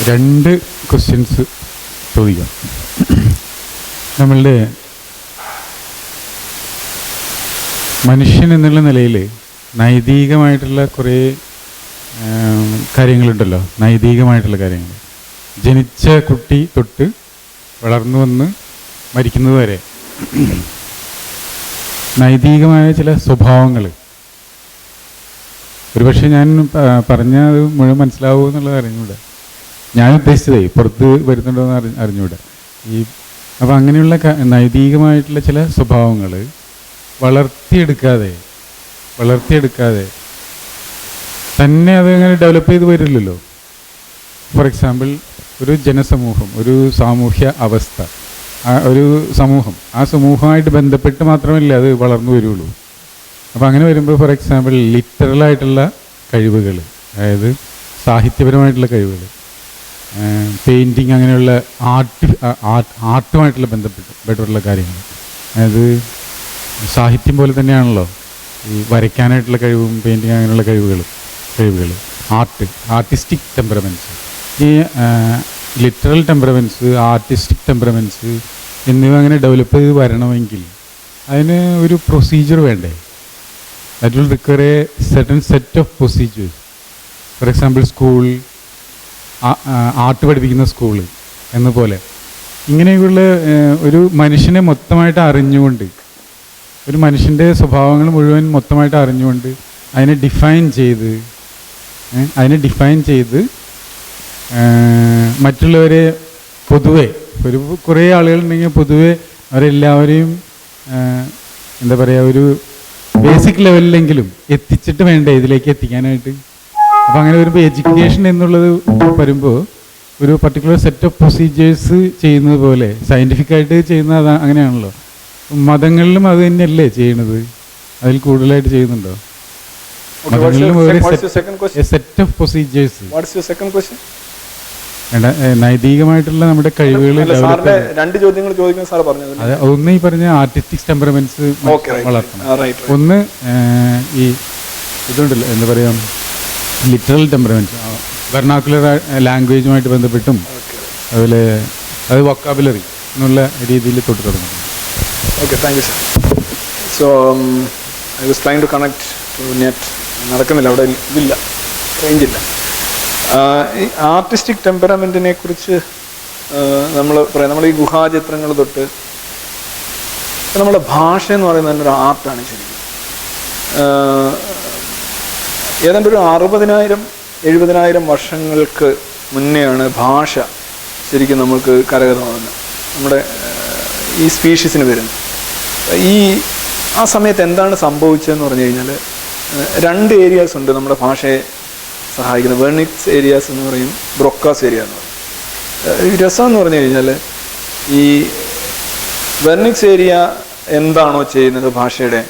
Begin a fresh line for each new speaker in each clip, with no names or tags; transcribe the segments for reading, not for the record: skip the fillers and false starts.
രണ്ട് ക്വസ്റ്റ്യൻസ് ചോദിക്കാം. നമ്മളുടെ മനുഷ്യൻ എന്നുള്ള നിലയിൽ നൈതികമായിട്ടുള്ള കുറേ കാര്യങ്ങളുണ്ടല്ലോ. നൈതികമായിട്ടുള്ള കാര്യങ്ങൾ, ജനിച്ച കുട്ടി തൊട്ട് വളർന്നു വന്ന് മരിക്കുന്നത് വരെ നൈതികമായ ചില സ്വഭാവങ്ങൾ. ഒരുപക്ഷെ ഞാൻ പറഞ്ഞാൽ അത് മുഴുവൻ മനസ്സിലാവുമോ എന്നുള്ളത് അറിഞ്ഞൂടെ. ഞാൻ ഉദ്ദേശിച്ചതേ പുറത്ത് വരുന്നുണ്ടോ എന്ന് അറിഞ്ഞൂടെ. അപ്പോൾ അങ്ങനെയുള്ള നൈതികമായിട്ടുള്ള ചില സ്വഭാവങ്ങൾ വളർത്തിയെടുക്കാതെ തന്നെ അതങ്ങനെ ഡെവലപ്പ് ചെയ്ത് വരില്ലല്ലോ. ഫോർ എക്സാമ്പിൾ, ഒരു ജനസമൂഹം, ഒരു സാമൂഹ്യ അവസ്ഥ, ഒരു സമൂഹം, ആ സമൂഹമായിട്ട് ബന്ധപ്പെട്ട് മാത്രമല്ല അത് വളർന്നു വരുള്ളൂ. അപ്പോൾ അങ്ങനെ വരുമ്പോൾ ഫോർ എക്സാമ്പിൾ ലിറ്ററലായിട്ടുള്ള കഴിവുകൾ, അതായത് സാഹിത്യപരമായിട്ടുള്ള കഴിവുകൾ, പെയിൻറ്റിങ്, അങ്ങനെയുള്ള ആർട്ടുമായിട്ടുള്ള ബന്ധപ്പെട്ടുള്ള കാര്യങ്ങൾ. അതായത് സാഹിത്യം പോലെ തന്നെയാണല്ലോ ഈ വരയ്ക്കാനായിട്ടുള്ള കഴിവും പെയിൻറ്റിങ് അങ്ങനെയുള്ള കഴിവുകൾ ആർട്ടിസ്റ്റിക് ടെമ്പറമെൻറ്റ്സ്. ഈ ലിറ്ററൽ ടെമ്പറമെൻറ്റ്സ്, ആർട്ടിസ്റ്റിക് ടെമ്പറമെൻറ്റ്സ് എന്നിവ അങ്ങനെ ഡെവലപ്പ് ചെയ്ത് വരണമെങ്കിൽ അതിന് ഒരു പ്രൊസീജിയർ വേണ്ടേ? That will require A certain set of procedures. For example school, art പഠിപ്പിക്കുന്ന സ്കൂള് എന്ന പോലെ ഇങ്ങനെയുള്ള ഒരു മനുഷ്യനെ മൊത്തമായിട്ട് അറിഞ്ഞുകൊണ്ട്, ഒരു മനുഷ്യൻ്റെ സ്വഭാവങ്ങൾ മുഴുവൻ മൊത്തമായിട്ട് അറിഞ്ഞുകൊണ്ട് അതിനെ ഡിഫൈൻ ചെയ്ത് മറ്റുള്ളവരെ പൊതുവെ കുറേ ആളുകളുണ്ടെങ്കിൽ പൊതുവെ അവരെല്ലാവരെയും എന്താ പറയുക, ഒരു ബേസിക് ലെവലിലെങ്കിലും എത്തിച്ചിട്ട് വേണ്ടേ ഇതിലേക്ക് എത്തിക്കാനായിട്ട്. അപ്പോൾ അങ്ങനെ വരുമ്പോൾ എഡ്യൂക്കേഷൻ എന്നുള്ളത് വരുമ്പോൾ ഒരു പർട്ടിക്കുലർ സെറ്റ് ഓഫ് പ്രൊസീജിയേഴ്സ് ചെയ്യുന്നത് പോലെ സയൻറ്റിഫിക്കായിട്ട് ചെയ്യുന്നത് അങ്ങനെയാണല്ലോ. മതങ്ങളിലും അത് തന്നെയല്ലേ ചെയ്യണത്? അതിൽ കൂടുതലായിട്ട് ചെയ്യുന്നുണ്ടോ? മതങ്ങളിലും സെറ്റ് ഓഫ് പ്രൊസീജിയേഴ്സ്. നൈതികമായിട്ടുള്ള നമ്മുടെ കഴിവുകൾ
രണ്ട് ചോദ്യങ്ങൾ ചോദിക്കുന്ന സാർ പറഞ്ഞത്.
അതെ, ഒന്ന് ഈ പറഞ്ഞ ആർട്ടിസ്റ്റിക് ടെമ്പറമെന്റ്സ് വളർത്തണം. ഒന്ന് ഈ ഇതുണ്ടല്ലോ, എന്താ പറയുക, ലിറ്ററൽ ടെമ്പറമെന്റ്, വെർണാക്കുലർ ലാംഗ്വേജുമായിട്ട് ബന്ധപ്പെട്ടും അതുപോലെ അത് വൊക്കാബുലറി എന്നുള്ള രീതിയിൽ തൊട്ട് തുടങ്ങും.
Okay, thank you sir. So I was trying to connect to net. നടക്കുന്നില്ല, അവിടെ ഇതില്ല, റേഞ്ചില്ല. ഈ ആർട്ടിസ്റ്റിക് ടെമ്പറമെൻറ്റിനെ കുറിച്ച് നമ്മൾ ഈ ഗുഹാചിത്രങ്ങൾ തൊട്ട് നമ്മുടെ ഭാഷ എന്ന് പറയുന്നത് തന്നെ ഒരു ആർട്ടാണ് ശരിക്കും. ഏതാണ്ട് ഒരു 60,000-70,000 വർഷങ്ങൾക്ക് മുന്നെയാണ് ഭാഷ ശരിക്കും നമുക്ക് കരഗതമാകുന്നത്, നമ്മുടെ ഈ സ്പീഷീസിന് വരുന്നത്. ആ സമയത്ത് എന്താണ് സംഭവിച്ചതെന്ന് പറഞ്ഞു കഴിഞ്ഞാൽ, രണ്ട് ഏരിയാസ് ഉണ്ട് നമ്മുടെ ഭാഷയെ സഹായിക്കുന്നത്. വെർണിക്സ് ഏരിയാസ് എന്ന് പറയും, ബ്രൊക്കാസ് ഏരിയ എന്ന് പറയും. രസം എന്ന് പറഞ്ഞു കഴിഞ്ഞാൽ, ഈ വെർണിക്സ് ഏരിയ എന്താണോ ചെയ്യുന്നത് ഭാഷയുടെ,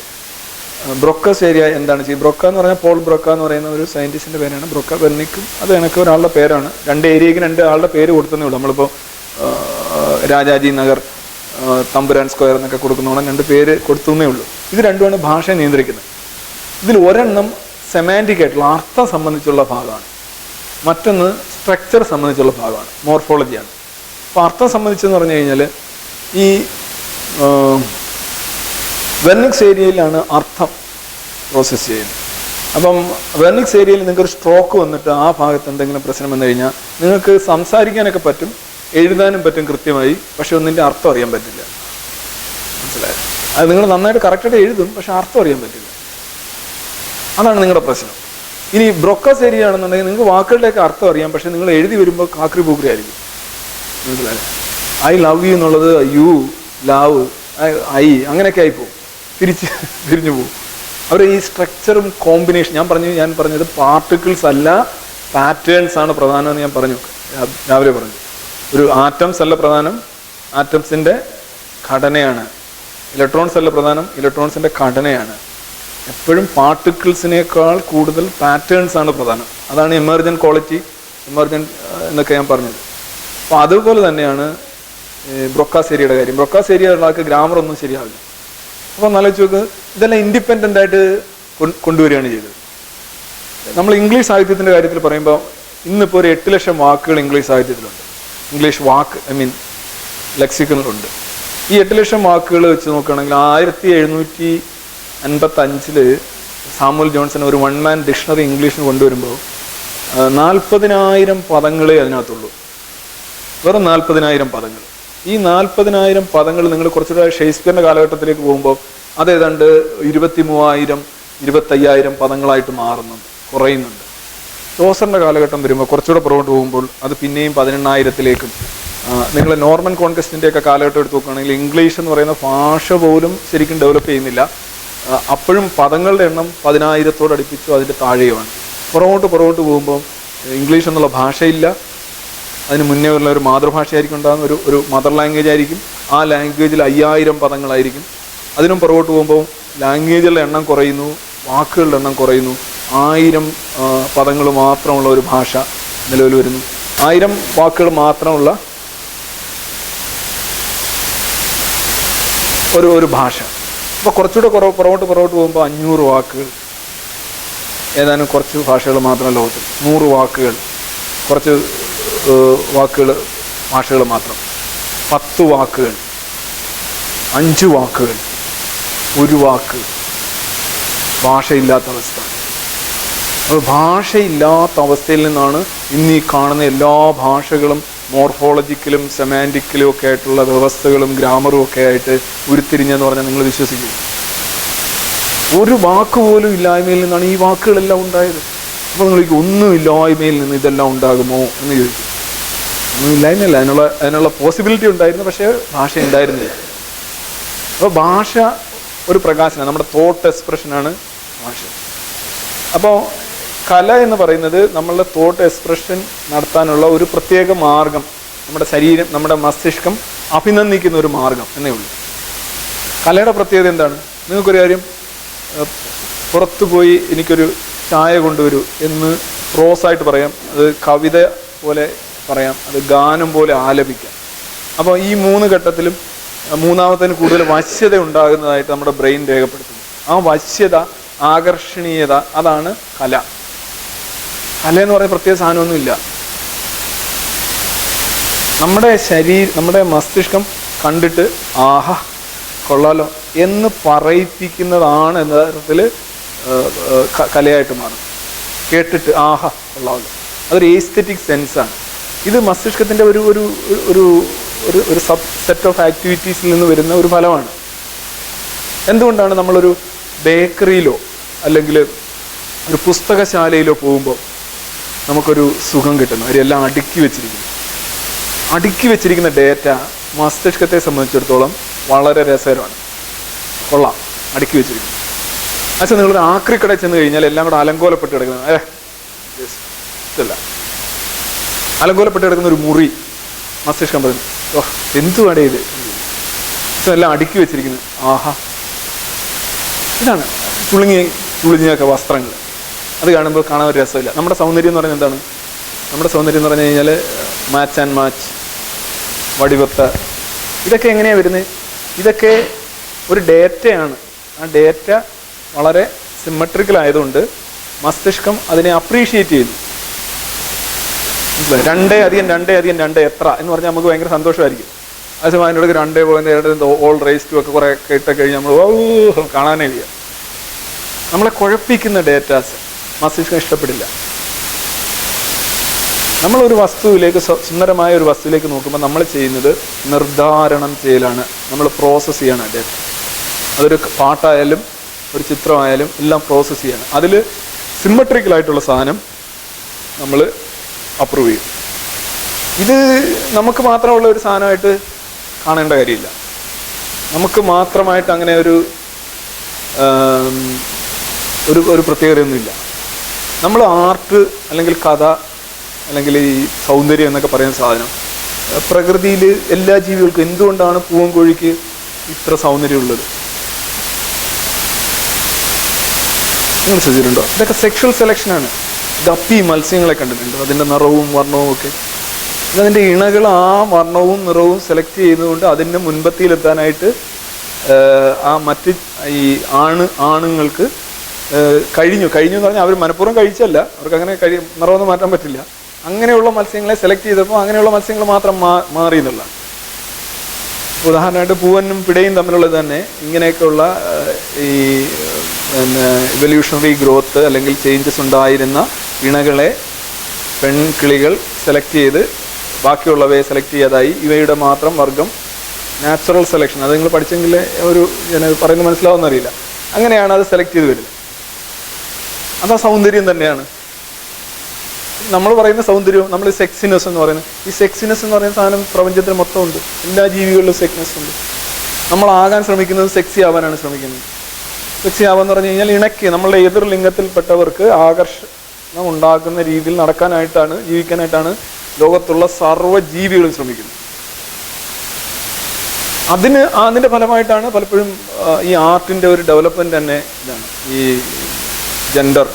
ബ്രൊക്കാസ് ഏരിയ എന്താണ് ചെയ്യുന്നത്? ബ്രൊക്ക എന്ന് പറഞ്ഞാൽ പോൾ ബ്രൊക്ക എന്ന് പറയുന്ന ഒരു സയൻറ്റിസ്റ്റിൻ്റെ പേരാണ്. ബ്രൊക്ക, വെർണിക്കും അത് കണക്ക് ഒരാളുടെ പേരാണ്. രണ്ട് ഏരിയയ്ക്ക് രണ്ട് ആളുടെ പേര് കൊടുത്തതേ ഉള്ളൂ. നമ്മളിപ്പോൾ രാജാജി നഗർ, തമ്പുരാൻ സ്ക്വയർ എന്നൊക്കെ കൊടുക്കുന്നോണം രണ്ട് പേര് കൊടുത്തേ ഉള്ളൂ. ഇത് രണ്ടുമാണ് ഭാഷയെ നിയന്ത്രിക്കുന്നത്. ഇതിൽ ഒരെണ്ണം സെമാൻറ്റിക് ആയിട്ടുള്ള അർത്ഥം സംബന്ധിച്ചുള്ള ഭാഗമാണ്, മറ്റൊന്ന് സ്ട്രക്ചർ സംബന്ധിച്ചുള്ള ഭാഗമാണ്, മോർഫോളജിയാണ്. അപ്പോൾ അർത്ഥം സംബന്ധിച്ചെന്ന് പറഞ്ഞു കഴിഞ്ഞാൽ ഈ വെർണിക്സ് ഏരിയയിലാണ് അർത്ഥം പ്രോസസ്സ് ചെയ്യുന്നത്. അപ്പം വെർണിക്സ് ഏരിയയിൽ നിങ്ങൾക്കൊരു സ്ട്രോക്ക് വന്നിട്ട് ആ ഭാഗത്ത് എന്തെങ്കിലും പ്രശ്നം വന്നു കഴിഞ്ഞാൽ നിങ്ങൾക്ക് സംസാരിക്കാനൊക്കെ പറ്റും, എഴുതാനും പറ്റും കൃത്യമായി, പക്ഷെ ഒന്നിൻ്റെ അർത്ഥം അറിയാൻ പറ്റില്ല. മനസ്സിലായത്? അത് നിങ്ങൾ നന്നായിട്ട് കറക്റ്റായിട്ട് എഴുതും, പക്ഷെ അർത്ഥം അറിയാൻ പറ്റില്ല. അതാണ് നിങ്ങളുടെ പ്രശ്നം. ഇനി ബ്രൊക്കാസ് ഏരിയ ആണെന്നുണ്ടെങ്കിൽ നിങ്ങൾക്ക് വാക്കുകളുടെയൊക്കെ അർത്ഥം അറിയാം, പക്ഷെ നിങ്ങൾ എഴുതി വരുമ്പോൾ കാക്രി പൂക്രി ആയിരിക്കും. മനസ്സിലായത്? ഐ ലവ് യു എന്നുള്ളത് യു, ലവ്, ഐ അങ്ങനെയൊക്കെ ആയിപ്പോവും, തിരിഞ്ഞു പോകും. അവർ ഈ സ്ട്രക്ചറും കോമ്പിനേഷൻ, ഞാൻ പറഞ്ഞത് പാർട്ടിക്കിൾസ് അല്ല പാറ്റേൺസ് ആണ് പ്രധാനമെന്ന് ഞാൻ പറഞ്ഞു, രാവിലെ പറഞ്ഞു. ഒരു ആറ്റംസ് അല്ല പ്രധാനം, ആറ്റംസിൻ്റെ ഘടനയാണ്. ഇലക്ട്രോൺസ് അല്ല പ്രധാനം, ഇലക്ട്രോൺസിൻ്റെ ഘടനയാണ്. എപ്പോഴും പാർട്ടിക്കിൾസിനേക്കാൾ കൂടുതൽ പാറ്റേൺസ് ആണ് പ്രധാനം. അതാണ് എമർജൻറ്റ് ക്വാളിറ്റി, എമർജൻറ്റ് എന്നൊക്കെ ഞാൻ പറഞ്ഞത്. അപ്പോൾ അതുപോലെ തന്നെയാണ് ബ്രൊക്കാസ് ഏരിയയുടെ കാര്യം. ബ്രൊക്കാസ് ഏരിയ ഉള്ളവർക്ക് ഗ്രാമർ ഒന്നും ശരിയാവില്ല. അപ്പോൾ ആലോചിച്ച് നോക്ക്, ഇതെല്ലാം ഇൻഡിപെൻഡൻ്റ് ആയിട്ട് കൊണ്ടുവരികയാണ് ചെയ്തത്. നമ്മൾ ഇംഗ്ലീഷ് സാഹിത്യത്തിൻ്റെ കാര്യത്തിൽ പറയുമ്പോൾ ഇന്നിപ്പോൾ ഒരു 8 ലക്ഷം വാക്കുകൾ ഇംഗ്ലീഷ് സാഹിത്യത്തിലുണ്ട്. ഇംഗ്ലീഷ് വാക്ക് ലെക്സിക്കണിലുണ്ട്. ഈ 8 ലക്ഷം വാക്കുകൾ വെച്ച് നോക്കുകയാണെങ്കിൽ 1755 സാമുവൽ ജോൺസൺ ഒരു 1 മാൻ ഡിക്ഷണറി ഇംഗ്ലീഷിന് കൊണ്ടുവരുമ്പോൾ 40,000 പദങ്ങളെ അതിനകത്തുള്ളൂ. വെറും 40,000 പദങ്ങൾ. ഈ 40,000 പദങ്ങൾ നിങ്ങൾ കുറച്ചുകൂടെ ഷേക്സ്പിയറിൻ്റെ കാലഘട്ടത്തിലേക്ക് പോകുമ്പോൾ അത് ഏതാണ്ട് 23,000 25,000 പദങ്ങളായിട്ട് മാറുന്നുണ്ട്, കുറയുന്നുണ്ട്. ചോസറിൻ്റെ കാലഘട്ടം വരുമ്പോൾ കുറച്ചുകൂടെ പുറകോട്ട് പോകുമ്പോൾ അത് പിന്നെയും 18,000-ത്തിലേക്കും. നിങ്ങൾ നോർമൻ കോൺക്വസ്റ്റിൻ്റെ ഒക്കെ കാലഘട്ടം എടുത്ത് നോക്കുകയാണെങ്കിൽ ഇംഗ്ലീഷ് എന്ന് പറയുന്ന ഭാഷ പോലും ശരിക്കും ഡെവലപ്പ് ചെയ്യുന്നില്ല. അപ്പോഴും പദങ്ങളുടെ എണ്ണം 10,000-ത്തോട് അടുപ്പിച്ചു അതിൻ്റെ താഴെയുമാണ്. പുറകോട്ട് പോകുമ്പോൾ ഇംഗ്ലീഷ് എന്നുള്ള ഭാഷയില്ല. അതിന് മുന്നേ ഉള്ള ഒരു മാതൃഭാഷയായിരിക്കും ഉണ്ടാകുന്ന ഒരു മദർ ലാംഗ്വേജ് ആയിരിക്കും. ആ ലാംഗ്വേജിൽ 5,000 പദങ്ങളായിരിക്കും. അതിനും പുറകോട്ട് പോകുമ്പോൾ ലാംഗ്വേജുകളുടെ എണ്ണം കുറയുന്നു, വാക്കുകളുടെ എണ്ണം കുറയുന്നു. 1000 പദങ്ങൾ മാത്രമുള്ള ഒരു ഭാഷ നിലവിൽ വരുന്നു. 1000 വാക്കുകൾ മാത്രമുള്ള ഒരു ഭാഷ. അപ്പോൾ കുറച്ചുകൂടെ പുറകോട്ട് പോകുമ്പോൾ 500 വാക്കുകൾ, ഏതാനും കുറച്ച് ഭാഷകൾ മാത്രം ലോകത്തിൽ. 100 വാക്കുകൾ, കുറച്ച് ഭാഷകൾ മാത്രം. 10 വാക്കുകൾ, 5 വാക്കുകൾ, 1 വാക്ക്. ഭാഷയില്ലാത്ത അവസ്ഥ. അപ്പോൾ ഭാഷയില്ലാത്ത അവസ്ഥയിൽ നിന്നാണ് ഇന്ന് ഈ കാണുന്ന എല്ലാ ഭാഷകളും മോർഫോളജിക്കലും സെമാൻറ്റിക്കലും ഒക്കെ ആയിട്ടുള്ള വ്യവസ്ഥകളും ഗ്രാമറും ഒക്കെ ആയിട്ട് ഉരുത്തിരിഞ്ഞെന്ന് പറഞ്ഞാൽ നിങ്ങൾ വിശ്വസിക്കും. ഒരു വാക്ക് പോലും ഇല്ലായ്മയിൽ നിന്നാണ് ഈ വാക്കുകളെല്ലാം ഉണ്ടായത്. അപ്പോൾ നിങ്ങൾക്ക് ഒന്നുമില്ലായ്മയിൽ നിന്ന് ഇതെല്ലാം ഉണ്ടാകുമോ എന്ന് ചോദിക്കും. ഒന്നുമില്ലായ്മയല്ല, അതിനുള്ള പോസിബിലിറ്റി ഉണ്ടായിരുന്നു, പക്ഷേ ഭാഷ ഉണ്ടായിരുന്നില്ല. അപ്പോൾ ഭാഷ ഒരു പ്രകാശനം, നമ്മുടെ തോട്ട് എക്സ്പ്രഷനാണ് ഭാഷ. അപ്പോൾ കല എന്ന് പറയുന്നത് നമ്മളുടെ തോട്ട് എക്സ്പ്രഷൻ നടത്താനുള്ള ഒരു പ്രത്യേക മാർഗം, നമ്മുടെ ശരീരം, നമ്മുടെ മസ്തിഷ്കം അഭിനന്ദിക്കുന്ന ഒരു മാർഗം എന്നേ ഉള്ളൂ. കലയുടെ പ്രത്യേകത എന്താണ്? നിങ്ങൾക്കൊരു കാര്യം, പുറത്തു പോയി എനിക്കൊരു ചായ കൊണ്ടുവരൂ എന്ന് പ്രോസായിട്ട് പറയാം, അത് കവിത പോലെ പറയാം, അത് ഗാനം പോലെ ആലപിക്കാം. അപ്പോൾ ഈ 3 ഘട്ടത്തിലും മൂന്നാമത്തിന് കൂടുതൽ വശ്യത ഉണ്ടാകുന്നതായിട്ട് നമ്മുടെ ബ്രെയിൻ രേഖപ്പെടുത്തുന്നു. ആ വശ്യത, ആകർഷണീയത, അതാണ് കല. കല എന്ന് പറയുന്ന പ്രത്യേക സാധനമൊന്നുമില്ല. നമ്മുടെ മസ്തിഷ്കം കണ്ടിട്ട് ആഹാ കൊള്ളാലോ എന്ന് പറയിപ്പിക്കുന്നതാണ് യഥാർത്ഥത്തിൽ കലയായിട്ട് മാറും. കേട്ടിട്ട് ആഹാ കൊള്ളാമല്ലോ, അതൊരു എസ്തെറ്റിക് സെൻസാണ്. ഇത് മസ്തിഷ്കത്തിൻ്റെ ഒരു സബ് സെറ്റ് ഓഫ് ആക്ടിവിറ്റീസിൽ നിന്ന് വരുന്ന ഒരു ഫലമാണ്. എന്തുകൊണ്ടാണ് നമ്മളൊരു ബേക്കറിയിലോ അല്ലെങ്കിൽ ഒരു പുസ്തകശാലയിലോ പോകുമ്പോൾ നമുക്കൊരു സുഖം കിട്ടുന്നത്? അവരെല്ലാം അടുക്കി വെച്ചിരിക്കുന്ന ഡേറ്റ മസ്തിഷ്കത്തെ സംബന്ധിച്ചിടത്തോളം വളരെ രസകരമാണ്. കൊള്ളാം, അടുക്കി വെച്ചിരിക്കുന്നു. പക്ഷേ നിങ്ങളൊരു ആക്രിക്കടയിൽ ചെന്ന് കഴിഞ്ഞാൽ എല്ലാം കൂടെ അലങ്കോലപ്പെട്ട് കിടക്കുന്നത് ഇതല്ല. അലങ്കോലപ്പെട്ട് കിടക്കുന്ന ഒരു മുറി മസ്തിഷ്കം പറയുന്നു, ഓഹ് എന്തുവാടേ ഇത്, എല്ലാം അടുക്കി വെച്ചിരിക്കുന്നത്, ആഹാ. ഇതാണ് ചുളിഞ്ഞൊക്കെ വസ്ത്രങ്ങൾ. അത് കാണുമ്പോൾ കാണാൻ ഒരു രസമില്ല. നമ്മുടെ സൗന്ദര്യം എന്ന് പറയുന്നത് എന്താണ്? നമ്മുടെ സൗന്ദര്യം എന്ന് പറഞ്ഞു കഴിഞ്ഞാൽ മാച്ച് ആൻഡ് മാച്ച്, വടിവത്ത, ഇതൊക്കെ എങ്ങനെയാണ് വരുന്നത്? ഇതൊക്കെ ഒരു ഡേറ്റയാണ്. ആ ഡേറ്റ വളരെ സിമ്മട്രിക്കൽ ആയതുകൊണ്ട് മസ്തിഷ്കം അതിനെ അപ്രീഷിയേറ്റ് ചെയ്യുന്നു. 2+2=2 എത്ര എന്ന് പറഞ്ഞാൽ നമുക്ക് ഭയങ്കര സന്തോഷമായിരിക്കും. അതേസമയം അതിൻ്റെ ഇടയ്ക്ക് 2.2 ഓൾ റേസ് ടു ഒക്കെ കുറേ കേട്ട് കഴിഞ്ഞ് നമ്മൾ കാണാനേ ഇല്ല. നമ്മളെ കുഴപ്പിക്കുന്ന ഡേറ്റാസ് മസ്തിഷ്കം ഇഷ്ടപ്പെടില്ല. നമ്മളൊരു വസ്തുവിലേക്ക്, സുന്ദരമായ ഒരു വസ്തുവിലേക്ക് നോക്കുമ്പോൾ നമ്മൾ ചെയ്യുന്നത് നിർദ്ധാരണം ചെയ്യലാണ്, നമ്മൾ പ്രോസസ്സ് ചെയ്യണം ഡേറ്റ. അതൊരു പാട്ടായാലും ഒരു ചിത്രമായാലും എല്ലാം പ്രോസസ്സ് ചെയ്യണം. അതിൽ സിമ്മട്രിക്കലായിട്ടുള്ള സാധനം നമ്മൾ അപ്രൂവ് ചെയ്യും. ഇത് നമുക്ക് മാത്രമുള്ള ഒരു സാധനമായിട്ട് കാണേണ്ട കാര്യമില്ല. നമുക്ക് മാത്രമായിട്ട് അങ്ങനെ ഒരു പ്രത്യേകതയൊന്നുമില്ല. നമ്മൾ ആർട്ട് അല്ലെങ്കിൽ കഥ അല്ലെങ്കിൽ ഈ സൗന്ദര്യം എന്നൊക്കെ പറയുന്ന സാധനം പ്രകൃതിയിൽ എല്ലാ ജീവികൾക്കും, എന്തുകൊണ്ടാണ് പൂവൻ കോഴിക്ക് ഇത്ര സൗന്ദര്യമുള്ളത് നിങ്ങൾ ശ്രദ്ധിച്ചിട്ടുണ്ടോ? ഇതൊക്കെ സെക്ഷൽ സെലക്ഷനാണ്. ഗപ്പി മത്സ്യങ്ങളെ കണ്ടിട്ടുണ്ടോ? അതിൻ്റെ നിറവും വർണ്ണവും ഒക്കെ. അതിൻ്റെ ഇണകൾ ആ വർണ്ണവും നിറവും സെലക്ട് ചെയ്യുന്നതുകൊണ്ട് അതിൻ്റെ മുൻപത്തിയിലെത്താനായിട്ട് ആ മറ്റ് ഈ ആണുങ്ങൾക്ക് കഴിഞ്ഞു എന്ന് പറഞ്ഞാൽ അവർ മനഃപൂർവ്വം കഴിച്ചല്ല, അവർക്ക് അങ്ങനെ നിറമൊന്നും മാറ്റാൻ പറ്റില്ല. അങ്ങനെയുള്ള മത്സ്യങ്ങളെ സെലക്ട് ചെയ്തപ്പോൾ അങ്ങനെയുള്ള മത്സ്യങ്ങൾ മാത്രം മാറി എന്നുള്ളതാണ്. ഉദാഹരണമായിട്ട് പൂവനും പിടയും തമ്മിലുള്ളത് തന്നെ ഇങ്ങനെയൊക്കെയുള്ള ഈ പിന്നെ ഇവല്യൂഷണറി ഗ്രോത്ത് അല്ലെങ്കിൽ ചേഞ്ചസ് ഉണ്ടായിരുന്ന ഇണകളെ പെൺകിളികൾ സെലക്ട് ചെയ്ത് ബാക്കിയുള്ളവയെ സെലക്ട് ചെയ്യാതായി ഇവയുടെ മാത്രം വർഗം നാച്ചുറൽ സെലക്ഷൻ, അത് നിങ്ങൾ പഠിച്ചെങ്കിൽ ഒരു പറയുന്നത് മനസ്സിലാവുമെന്നറിയില്ല, അങ്ങനെയാണ് അത് സെലക്ട് ചെയ്ത് വരുന്നത്. അതാ സൗന്ദര്യം തന്നെയാണ് നമ്മൾ പറയുന്ന സൗന്ദര്യവും. നമ്മൾ സെക്സിനെസ് എന്ന് പറയുന്നത്, ഈ സെക്സിനെസ് എന്ന് പറയുന്ന സാധനം പ്രപഞ്ചത്തിൽ മൊത്തം ഉണ്ട്, എല്ലാ ജീവികളിലും സെക്സിനെസ് ഉണ്ട്. നമ്മളാകാൻ ശ്രമിക്കുന്നത് സെക്സി ആവാനാണ് ശ്രമിക്കുന്നത്. സെക്സി ആവാന്ന് പറഞ്ഞു കഴിഞ്ഞാൽ ഇണക്കി നമ്മളുടെ എതിർ ലിംഗത്തിൽപ്പെട്ടവർക്ക് ആകർഷണം ഉണ്ടാക്കുന്ന രീതിയിൽ നടക്കാനായിട്ടാണ്, ജീവിക്കാനായിട്ടാണ് ലോകത്തുള്ള സർവ്വ ജീവികളും ശ്രമിക്കുന്നത്. അതിൻ്റെ ഫലമായിട്ടാണ് പലപ്പോഴും ഈ ആർട്ടിൻ്റെ ഒരു ഡെവലപ്മെൻറ്റ് തന്നെ ഇതാണ്. ഈ ജെൻഡർ,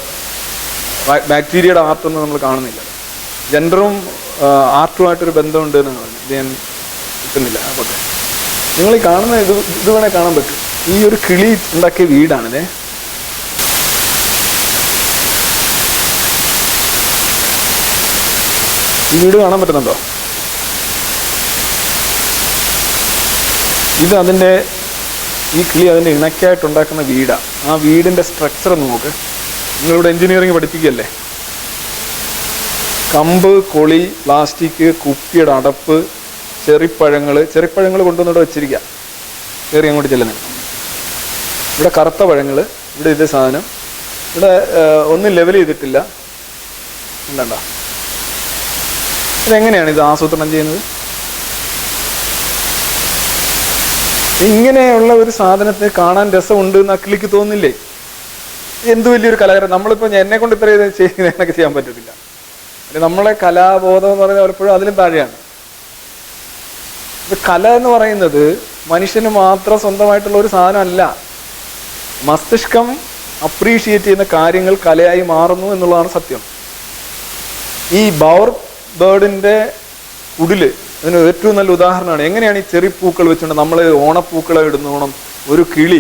ബാക്ടീരിയയുടെ ആർട്ടൊന്നും നമ്മൾ കാണുന്നില്ല. ജെൻഡറും ആർട്ടുമായിട്ടൊരു ബന്ധമുണ്ട് എന്ന് പറഞ്ഞു, ഇത് ഞാൻ കിട്ടുന്നില്ല. അപ്പോൾ നിങ്ങൾ ഈ കാണുന്ന ഇത് വേണേൽ കാണാൻ പറ്റും. ഈ ഒരു കിളി ഉണ്ടാക്കിയ വീടാണിതേ. ഈ വീട് കാണാൻ പറ്റുന്നുണ്ടോ? ഇത് അതിൻ്റെ, ഈ കിളി അതിൻ്റെ ഇണക്കായിട്ടുണ്ടാക്കുന്ന വീടാണ്. ആ വീടിൻ്റെ സ്ട്രക്ചർ നോക്ക്. നിങ്ങളിവിടെ എൻജിനീയറിങ് പഠിപ്പിക്കുകയല്ലേ. കമ്പ്, കൊളി, പ്ലാസ്റ്റിക്, കുപ്പിയുടെ അടപ്പ്, ചെറിപ്പഴങ്ങൾ കൊണ്ടുവന്നിവിടെ വെച്ചിരിക്കുക. കയറി അങ്ങോട്ട് ചെല്ലുന്നത്. ഇവിടെ കറുത്ത പഴങ്ങൾ, ഇവിടെ ഇത് സാധനം, ഇവിടെ ഒന്നും ലെവൽ ചെയ്തിട്ടില്ല. ഉണ്ടണ്ട, ഇതെങ്ങനെയാണ് ഇത് ആസൂത്രണം ചെയ്യുന്നത്? ഇങ്ങനെയുള്ള ഒരു സാധനത്തെ കാണാൻ രസമുണ്ട് എന്ന് അക്കിളിക്ക് തോന്നില്ലേ? എന്ത് വലിയൊരു കലാകാരൻ. നമ്മളിപ്പോൾ എന്നെ കൊണ്ട് ഇത്ര എന്നൊക്കെ ചെയ്യാൻ പറ്റത്തില്ല. നമ്മളെ കലാബോധം എന്ന് പറയുന്നത് പലപ്പോഴും അതിലും താഴെയാണ്. ഇത് കല എന്ന് പറയുന്നത് മനുഷ്യന് മാത്രം സ്വന്തമായിട്ടുള്ള ഒരു സാധനമല്ല. മസ്തിഷ്കം അപ്രീഷിയേറ്റ് ചെയ്യുന്ന കാര്യങ്ങൾ കലയായി മാറുന്നു എന്നുള്ളതാണ് സത്യം. ഈ ബൗർ ബേർഡിൻ്റെ കുടില് അതിന് ഏറ്റവും നല്ല ഉദാഹരണമാണ്. എങ്ങനെയാണ് ഈ ചെറിപ്പൂക്കൾ വെച്ചുകൊണ്ട് നമ്മൾ ഓണപ്പൂക്കളെ ഇടുന്നോണം ഒരു കിളി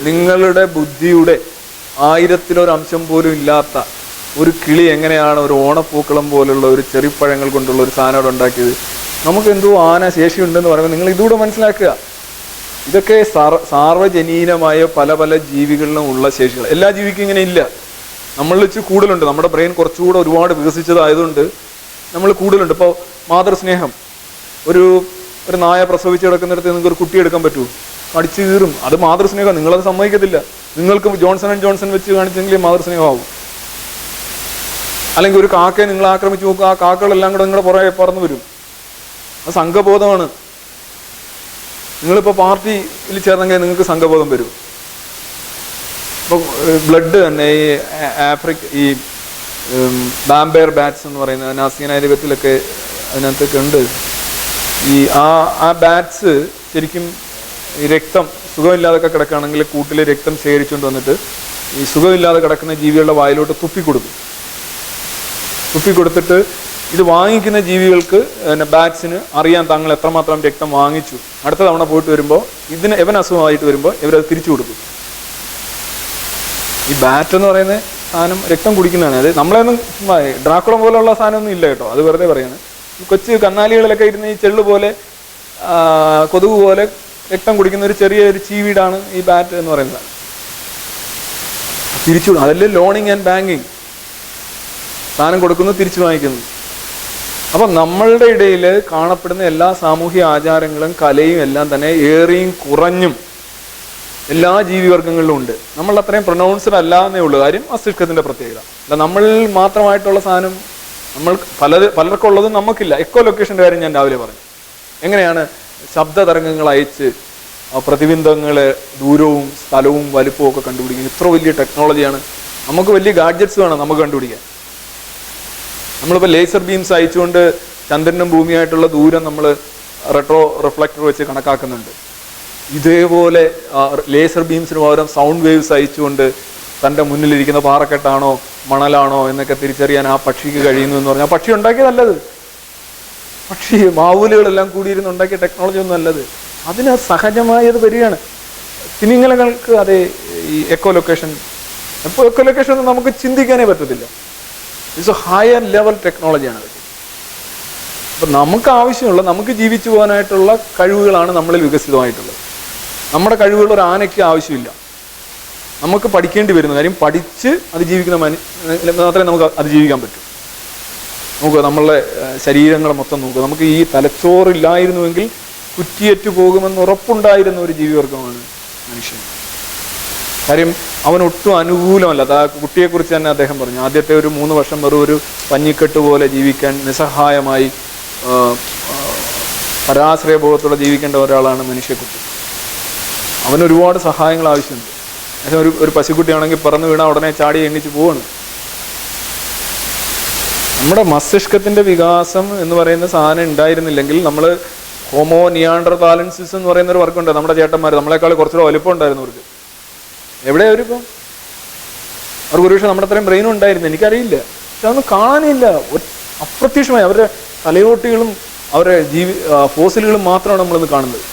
നിങ്ങളുടെ ബുദ്ധിയുടെ 1000-ലൊരു അംശം പോലും ഇല്ലാത്ത ഒരു കിളി എങ്ങനെയാണ് ഒരു ഓണപ്പൂക്കളം പോലുള്ള ഒരു ചെറിപ്പഴങ്ങൾ കൊണ്ടുള്ള ഒരു സാധനം അവിടെ ഉണ്ടാക്കിയത്? നമുക്ക് എന്തോ ആന ശേഷിയുണ്ടെന്ന് പറയുമ്പോൾ നിങ്ങൾ ഇതുകൂടെ മനസ്സിലാക്കുക. ഇതൊക്കെ സാർവജനീനമായ പല പല ജീവികളിലും ഉള്ള ശേഷികൾ. എല്ലാ ജീവിക്കും ഇങ്ങനെ ഇല്ല. നമ്മൾ വെച്ച് കൂടുതലുണ്ട്. നമ്മുടെ ബ്രെയിൻ കുറച്ചുകൂടെ ഒരുപാട് വികസിച്ചതായതുകൊണ്ട് നമ്മൾ കൂടുതലുണ്ട്. ഇപ്പോൾ മാതൃസ്നേഹം, ഒരു നായ പ്രസവിച്ച് കിടക്കുന്നിടത്ത് നിങ്ങൾക്ക് ഒരു കുട്ടി എടുക്കാൻ പറ്റുമോ? കടിച്ചു കീറും. അത് മാതൃസ്നേഹം. നിങ്ങളത് സമ്മതിക്കത്തില്ല. നിങ്ങൾക്ക് ജോൺസൺ ആൻഡ് ജോൺസൺ വെച്ച് കാണിച്ചെങ്കിൽ മാതൃസ്നേഹമാവും. അല്ലെങ്കിൽ ഒരു കാക്കയെ നിങ്ങൾ ആക്രമിച്ച് നോക്കുക, ആ കാക്കകളെല്ലാം കൂടെ നിങ്ങളുടെ പുറകെ പറന്നു വരും. അത് സംഘബോധമാണ്. നിങ്ങളിപ്പോൾ പാർട്ടിയിൽ ചേർന്നെങ്കിൽ നിങ്ങൾക്ക് സംഘബോധം വരും. ഇപ്പോൾ ബ്ലഡ് തന്നെ ഈ ബാംബെയർ ബാറ്റ്സ് എന്ന് പറയുന്ന നാസിയൻ ആയുർവേദത്തിലൊക്കെ അതിനകത്തൊക്കെ ഉണ്ട്. ആ ബാറ്റ്സ് ശരിക്കും ഈ രക്തം സുഖമില്ലാതൊക്കെ കിടക്കുകയാണെങ്കിൽ കൂട്ടിൽ രക്തം ശേഖരിച്ചുകൊണ്ട് വന്നിട്ട് ഈ സുഖമില്ലാതെ കിടക്കുന്ന ജീവികളുടെ വായിലോട്ട് തുപ്പിക്കൊടുത്തിട്ട് ഇത് വാങ്ങിക്കുന്ന ജീവികൾക്ക് ബാറ്റ്സിന് അറിയാൻ തങ്ങൾ എത്രമാത്രം രക്തം വാങ്ങിച്ചു. അടുത്ത തവണ പോയിട്ട് വരുമ്പോൾ ഇവൻ അസുഖമായിട്ട് വരുമ്പോൾ ഇവരത് തിരിച്ചു കൊടുക്കും. ഈ ബാറ്റ് എന്ന് പറയുന്ന സാധനം രക്തം കുടിക്കുന്നതാണ്. അത് നമ്മളെയൊന്നും ഡ്രാക്കുളം പോലുള്ള സാധനമൊന്നും ഇല്ല കേട്ടോ, അത് വെറുതെ പറയാണ്. കൊച്ചു കന്നാലികളിലൊക്കെ ഇരുന്ന് ഈ ചെള്ളു പോലെ കൊതുക് പോലെ രക്തം കുടിക്കുന്ന ഒരു ചെറിയൊരു ചീവീടാണ് ഈ ബാറ്റ് എന്ന് പറയുന്നത്. തിരിച്ചു അതല്ലേ ലോണിങ് ആൻഡ് ബാങ്കിങ്. സാധനം കൊടുക്കുന്നു, തിരിച്ചു വാങ്ങിക്കുന്നു. അപ്പം നമ്മളുടെ ഇടയിൽ കാണപ്പെടുന്ന എല്ലാ സാമൂഹ്യ ആചാരങ്ങളും കലയും എല്ലാം തന്നെ ഏറിയും കുറഞ്ഞും എല്ലാ ജീവിവർഗങ്ങളിലും ഉണ്ട്. നമ്മൾ അത്രയും പ്രൊനൗൺസ്ഡ് അല്ല എന്നേ ഉള്ളൂ. കാര്യം മസ്തിഷ്കത്തിൻ്റെ പ്രത്യേകത. അല്ല നമ്മൾ മാത്രമായിട്ടുള്ള സാധനം നമ്മൾ പലർക്കും ഉള്ളതും നമുക്കില്ല. എക്കോ ലൊക്കേഷൻ്റെ കാര്യം ഞാൻ രാവിലെ പറഞ്ഞു. എങ്ങനെയാണ് ശബ്ദ തരംഗങ്ങൾ അയച്ച് പ്രതിബിംബങ്ങളെ ദൂരവും സ്ഥലവും വലുപ്പവും ഒക്കെ കണ്ടുപിടിക്കുന്നത്? ഇത്ര വലിയ ടെക്നോളജിയാണ്. നമുക്ക് വലിയ ഗാഡ്ജറ്റ്സ് വേണം നമുക്ക് കണ്ടുപിടിക്കാൻ. നമ്മളിപ്പോൾ ലേസർ ബീംസ് അയച്ചുകൊണ്ട് ചന്ദ്രനും ഭൂമിയായിട്ടുള്ള ദൂരം നമ്മൾ റെട്രോ റിഫ്ലക്ടർ വെച്ച് കണക്കാക്കുന്നുണ്ട്. ഇതേപോലെ ലേസർ ബീംസിന് പകരം സൗണ്ട് വേവ്സ് അയച്ചുകൊണ്ട് തൻ്റെ മുന്നിലിരിക്കുന്ന പാറക്കെട്ടാണോ മണലാണോ എന്നൊക്കെ തിരിച്ചറിയാൻ ആ പക്ഷിക്ക് കഴിയുന്നു എന്ന് പറഞ്ഞാൽ പക്ഷി ഉണ്ടാക്കിയതല്ലത്. പക്ഷി മാവൂലുകളെല്ലാം കൂടിയിരുന്ന് ഉണ്ടാക്കിയ ടെക്നോളജി ഒന്നും അല്ലത്. അതിന് സഹജമായത് വരികയാണ്. തിമിംഗലങ്ങൾക്ക് അതേ ഈ എക്കോ ലൊക്കേഷൻ ഒന്നും നമുക്ക് ചിന്തിക്കാനേ പറ്റത്തില്ല. ഇറ്റ്സ് എ ഹയർ ലെവൽ ടെക്നോളജിയാണ് അത്. അപ്പം നമുക്ക് ആവശ്യമുള്ള, നമുക്ക് ജീവിച്ചു പോകാനായിട്ടുള്ള കഴിവുകളാണ് നമ്മളിൽ വികസിതമായിട്ടുള്ളത്. നമ്മുടെ കഴിവുകൾ ഒരു ആനയ്ക്ക് ആവശ്യമില്ല. നമുക്ക് പഠിക്കേണ്ടി വരുന്ന കാര്യം, പഠിച്ച് അതിജീവിക്കുന്ന മാത്രമേ നമുക്ക് അതിജീവിക്കാൻ പറ്റൂ. നോക്കുക, നമ്മളുടെ ശരീരങ്ങളെ മൊത്തം നോക്കുക. നമുക്ക് ഈ തലച്ചോറില്ലായിരുന്നുവെങ്കിൽ കുറ്റിയേറ്റു പോകുമെന്ന് ഉറപ്പുണ്ടായിരുന്ന ഒരു ജീവിവർഗമാണ് മനുഷ്യൻ. കാര്യം അവനൊട്ടും അനുകൂലമല്ല. ആ കുട്ടിയെക്കുറിച്ച് തന്നെ അദ്ദേഹം പറഞ്ഞു, ആദ്യത്തെ ഒരു 3 വർഷം വെറും ഒരു പഞ്ഞിക്കെട്ട് പോലെ ജീവിക്കാൻ, നിസ്സഹായമായി പരാശ്രയബോധത്തോടെ ജീവിക്കേണ്ട ഒരാളാണ് മനുഷ്യക്കുട്ടി. അവനൊരുപാട് സഹായങ്ങൾ ആവശ്യമുണ്ട്. പക്ഷേ ഒരു പശുക്കുട്ടിയാണെങ്കിൽ പറന്ന് വീണാൽ ഉടനെ ചാടി എണ്ണിച്ച് പോവാണ്. നമ്മുടെ മസ്തിഷ്കത്തിൻ്റെ വികാസം എന്ന് പറയുന്ന സാധനം ഉണ്ടായിരുന്നില്ലെങ്കിൽ, നമ്മൾ ഹോമോ നിയാണ്ടർതാലൻസിസ് എന്ന് പറയുന്ന ഒരു വർക്കുണ്ട്. നമ്മുടെ ചേട്ടന്മാർ നമ്മളെക്കാൾ കുറച്ചുകൂടെ വലുപ്പം ഉണ്ടായിരുന്നു അവർക്ക്. എവിടെയാ അവരിപ്പോൾ? അവർക്ക് ഒരുപക്ഷെ നമ്മുടെ അത്രയും ബ്രെയിനും ഉണ്ടായിരുന്നു, എനിക്കറിയില്ല. പക്ഷെ അതൊന്നും കാണാനില്ല. അപ്രത്യക്ഷമായി അവരുടെ തലയോട്ടികളും അവരുടെ ഫോസിലുകളും മാത്രമാണ് നമ്മളിന്ന് കാണുന്നത്.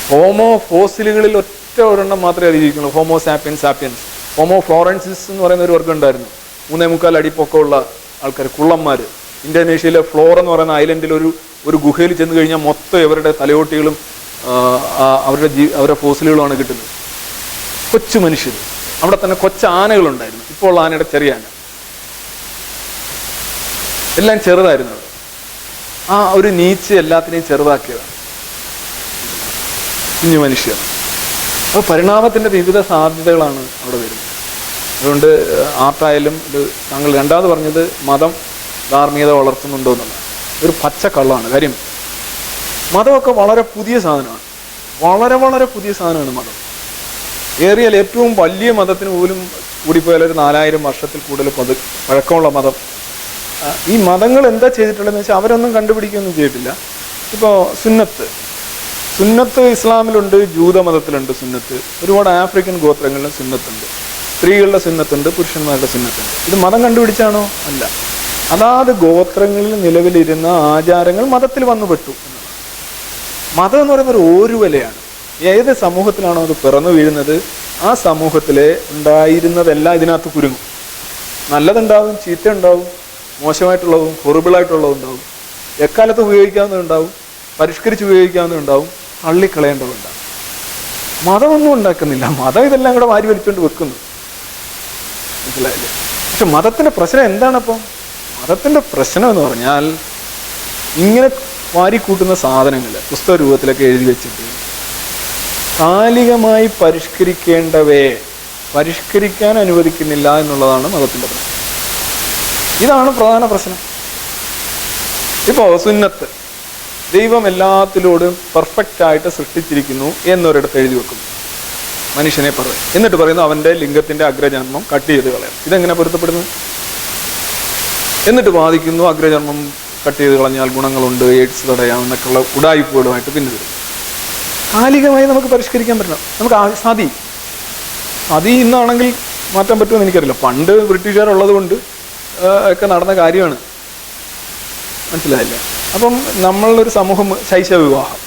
ഹോമോ ഫോസിലുകളിൽ ഒറ്റ ഒരെണ്ണം മാത്രമേ അറിയിക്കുള്ളൂ, ഹോമോ സാപ്പിയൻസ് സാപ്പിയൻസ്. ഹോമോ ഫ്ലോറൻസിസ് എന്ന് പറയുന്ന ഒരു വർഗ്ഗം ഉണ്ടായിരുന്നു. 3.25 അടി പൊക്കമുള്ള ആൾക്കാർ, കുള്ളന്മാർ. ഇന്തോനേഷ്യയിലെ ഫ്ലോർ എന്ന് പറയുന്ന ഐലൻഡിൽ ഒരു ഗുഹയിൽ ചെന്ന് കഴിഞ്ഞാൽ മൊത്തം ഇവരുടെ തലയോട്ടികളും അവരുടെ ഫോസിലുകളുമാണ് കിട്ടുന്നത്. കൊച്ചു മനുഷ്യർ. അവിടെ തന്നെ കൊച്ചാനകളുണ്ടായിരുന്നു. ഇപ്പോൾ ഉള്ള ആനയുടെ ചെറിയ ആന, എല്ലാം ചെറുതായിരുന്നു. ആ ഒരു നീച്ച് എല്ലാത്തിനെയും ചെറുതാക്കിയതാണ് കുഞ്ഞു മനുഷ്യർ. അപ്പോൾ പരിണാമത്തിൻ്റെ വിവിധ സാധ്യതകളാണ് അവിടെ വരുന്നത്. അതുകൊണ്ട് ആർട്ടായാലും ഇത് താങ്കൾ രണ്ടാമത് പറഞ്ഞത് മതം ധാർമ്മികത വളർത്തുന്നുണ്ടോ എന്നുള്ളത് ഒരു പച്ചക്കള്ളാണ്. കാര്യം മതമൊക്കെ വളരെ പുതിയ സാധനമാണ്, വളരെ പുതിയ സാധനമാണ് മതം. ഏറിയാൽ ഏറ്റവും വലിയ മതത്തിന് പോലും കൂടിപ്പോയാൽ ഒരു 4000 വർഷത്തിൽ കൂടുതൽ പഴക്കമുള്ള മതം. ഈ മതങ്ങൾ എന്താ ചെയ്തിട്ടുള്ളതെന്ന് വെച്ചാൽ അവരൊന്നും കണ്ടുപിടിക്കുകയൊന്നും ചെയ്തിട്ടില്ല. ഇപ്പോൾ സുന്നത്ത് ഇസ്ലാമിലുണ്ട്, ജൂതമതത്തിലുണ്ട് സുന്നത്ത്. ഒരുപാട് ആഫ്രിക്കൻ ഗോത്രങ്ങളിലും സുന്നത്തുണ്ട്. സ്ത്രീകളുടെ സുന്നത്തുണ്ട്, പുരുഷന്മാരുടെ സുന്നത്തുണ്ട്. ഇത് മതം കണ്ടുപിടിച്ചാണോ? അല്ല. അതാത് ഗോത്രങ്ങളിൽ നിലവിലിരുന്ന ആചാരങ്ങൾ മതത്തിൽ വന്നുപെട്ടു. മതം എന്ന് പറയുന്നത് ഒരു ഓരുവലയാണ്. ഏത് സമൂഹത്തിലാണോ അത് പിറന്നു വീഴുന്നത്, ആ സമൂഹത്തിലെ ഉണ്ടായിരുന്നതെല്ലാം ഇതിനകത്ത് കുരുങ്ങും. നല്ലതുണ്ടാവും, ചീത്ത ഉണ്ടാവും, മോശമായിട്ടുള്ളതും ഹൊറിബിളായിട്ടുള്ളതും ഉണ്ടാവും. എക്കാലത്ത് ഉപയോഗിക്കാവുന്നതുണ്ടാവും, പരിഷ്കരിച്ച് ഉപയോഗിക്കാവുന്നതുണ്ടാവും, തള്ളിക്കളയേണ്ടതുണ്ടാവും. മതമൊന്നും ഉണ്ടാക്കുന്നില്ല. മതം ഇതെല്ലാം കൂടെ വാരി വലിച്ചുകൊണ്ട് വെക്കുന്നു. മനസ്സിലായില്ലേ? പക്ഷെ മതത്തിൻ്റെ പ്രശ്നം എന്താണപ്പം? മതത്തിൻ്റെ പ്രശ്നം എന്ന് പറഞ്ഞാൽ ഇങ്ങനെ വാരിക്കൂട്ടുന്ന സാധനങ്ങൾ പുസ്തക രൂപത്തിലൊക്കെ എഴുതി വെച്ചിട്ട് കാലികമായി പരിഷ്കരിക്കേണ്ടവയെ പരിഷ്കരിക്കാൻ അനുവദിക്കുന്നില്ല എന്നുള്ളതാണ് മതത്തിൻ്റെ പ്രശ്നം. ഇതാണ് പ്രധാന പ്രശ്നം. ഇപ്പോൾ സുന്നത്ത്, ദൈവം എല്ലാത്തിലോടും പെർഫെക്റ്റായിട്ട് സൃഷ്ടിച്ചിരിക്കുന്നു എന്നൊരിടത്ത് എഴുതി വെക്കുന്നു, മനുഷ്യനെ പറയും. എന്നിട്ട് പറയുന്നു അവൻ്റെ ലിംഗത്തിൻ്റെ അഗ്രചർമ്മം കട്ട് ചെയ്ത് കളയാം. ഇതെങ്ങനെ പൊരുത്തപ്പെടുന്നു? എന്നിട്ട് വാദിക്കുന്നു അഗ്രചർമ്മം കട്ട് ചെയ്ത് കളഞ്ഞാൽ ഗുണങ്ങളുണ്ട്, എയ്ഡ്സ് തടയാം എന്നൊക്കെയുള്ള ഉടായിപ്പുകളുമായിട്ട് പിന്നെ വരും. കാലികമായി നമുക്ക് പരിഷ്കരിക്കാൻ പറ്റണം. നമുക്ക് സതി ഇന്നാണെങ്കിൽ മാറ്റാൻ പറ്റുമെന്ന് എനിക്കറിയില്ല. പണ്ട് ബ്രിട്ടീഷുകാരുള്ളത് കൊണ്ട് ഒക്കെ നടന്ന കാര്യമാണ്. മനസ്സിലായില്ല? അപ്പം നമ്മളൊരു സമൂഹം, ശൈശവ വിവാഹം,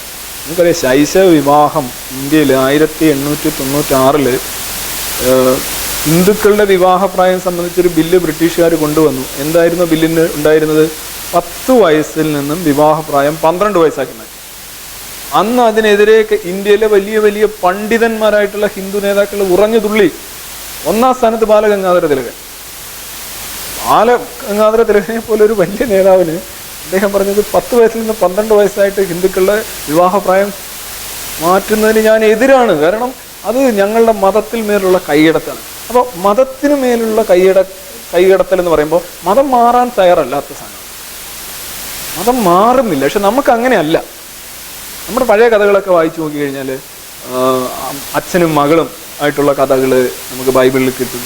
നമുക്കറിയാം. ശൈശവ വിവാഹം ഇന്ത്യയിൽ 1896 ഹിന്ദുക്കളുടെ വിവാഹപ്രായം സംബന്ധിച്ചൊരു ബില്ല് ബ്രിട്ടീഷുകാർ കൊണ്ടുവന്നു. എന്തായിരുന്നു ബില്ലിന് ഉണ്ടായിരുന്നത്? 10 വയസ്സിൽ നിന്നും വിവാഹപ്രായം 12 വയസ്സാക്കി മാറ്റി. അന്ന് അതിനെതിരെ ഇന്ത്യയിലെ വലിയ പണ്ഡിതന്മാരായിട്ടുള്ള ഹിന്ദു നേതാക്കൾ ഉറഞ്ഞു തുള്ളി. 1-ാം സ്ഥാനത്ത് ബാലഗംഗാധര തിലകൻ. ബാലഗംഗാധര തിലകനെ പോലെ ഒരു വലിയ നേതാവിന് അദ്ദേഹം പറഞ്ഞത് 10 വയസ്സിൽ നിന്ന് 12 വയസ്സായിട്ട് ഹിന്ദുക്കളുടെ വിവാഹപ്രായം മാറ്റുന്നതിന് ഞാൻ എതിരാണ്. കാരണം അത് ഞങ്ങളുടെ മതത്തിൽ മേലുള്ള കൈയടത്താണ്. അപ്പോൾ മതത്തിന് മേലുള്ള കൈയടത്തൽ എന്ന് പറയുമ്പോൾ മതം മാറാൻ തയ്യാറല്ലാത്ത സാധനം. മതം മാറുന്നില്ല. പക്ഷെ നമുക്ക് അങ്ങനെയല്ല. നമ്മുടെ പഴയ കഥകളൊക്കെ വായിച്ചു നോക്കി കഴിഞ്ഞാൽ അച്ഛനും മകളും ആയിട്ടുള്ള കഥകൾ നമുക്ക് ബൈബിളിൽ കിട്ടും.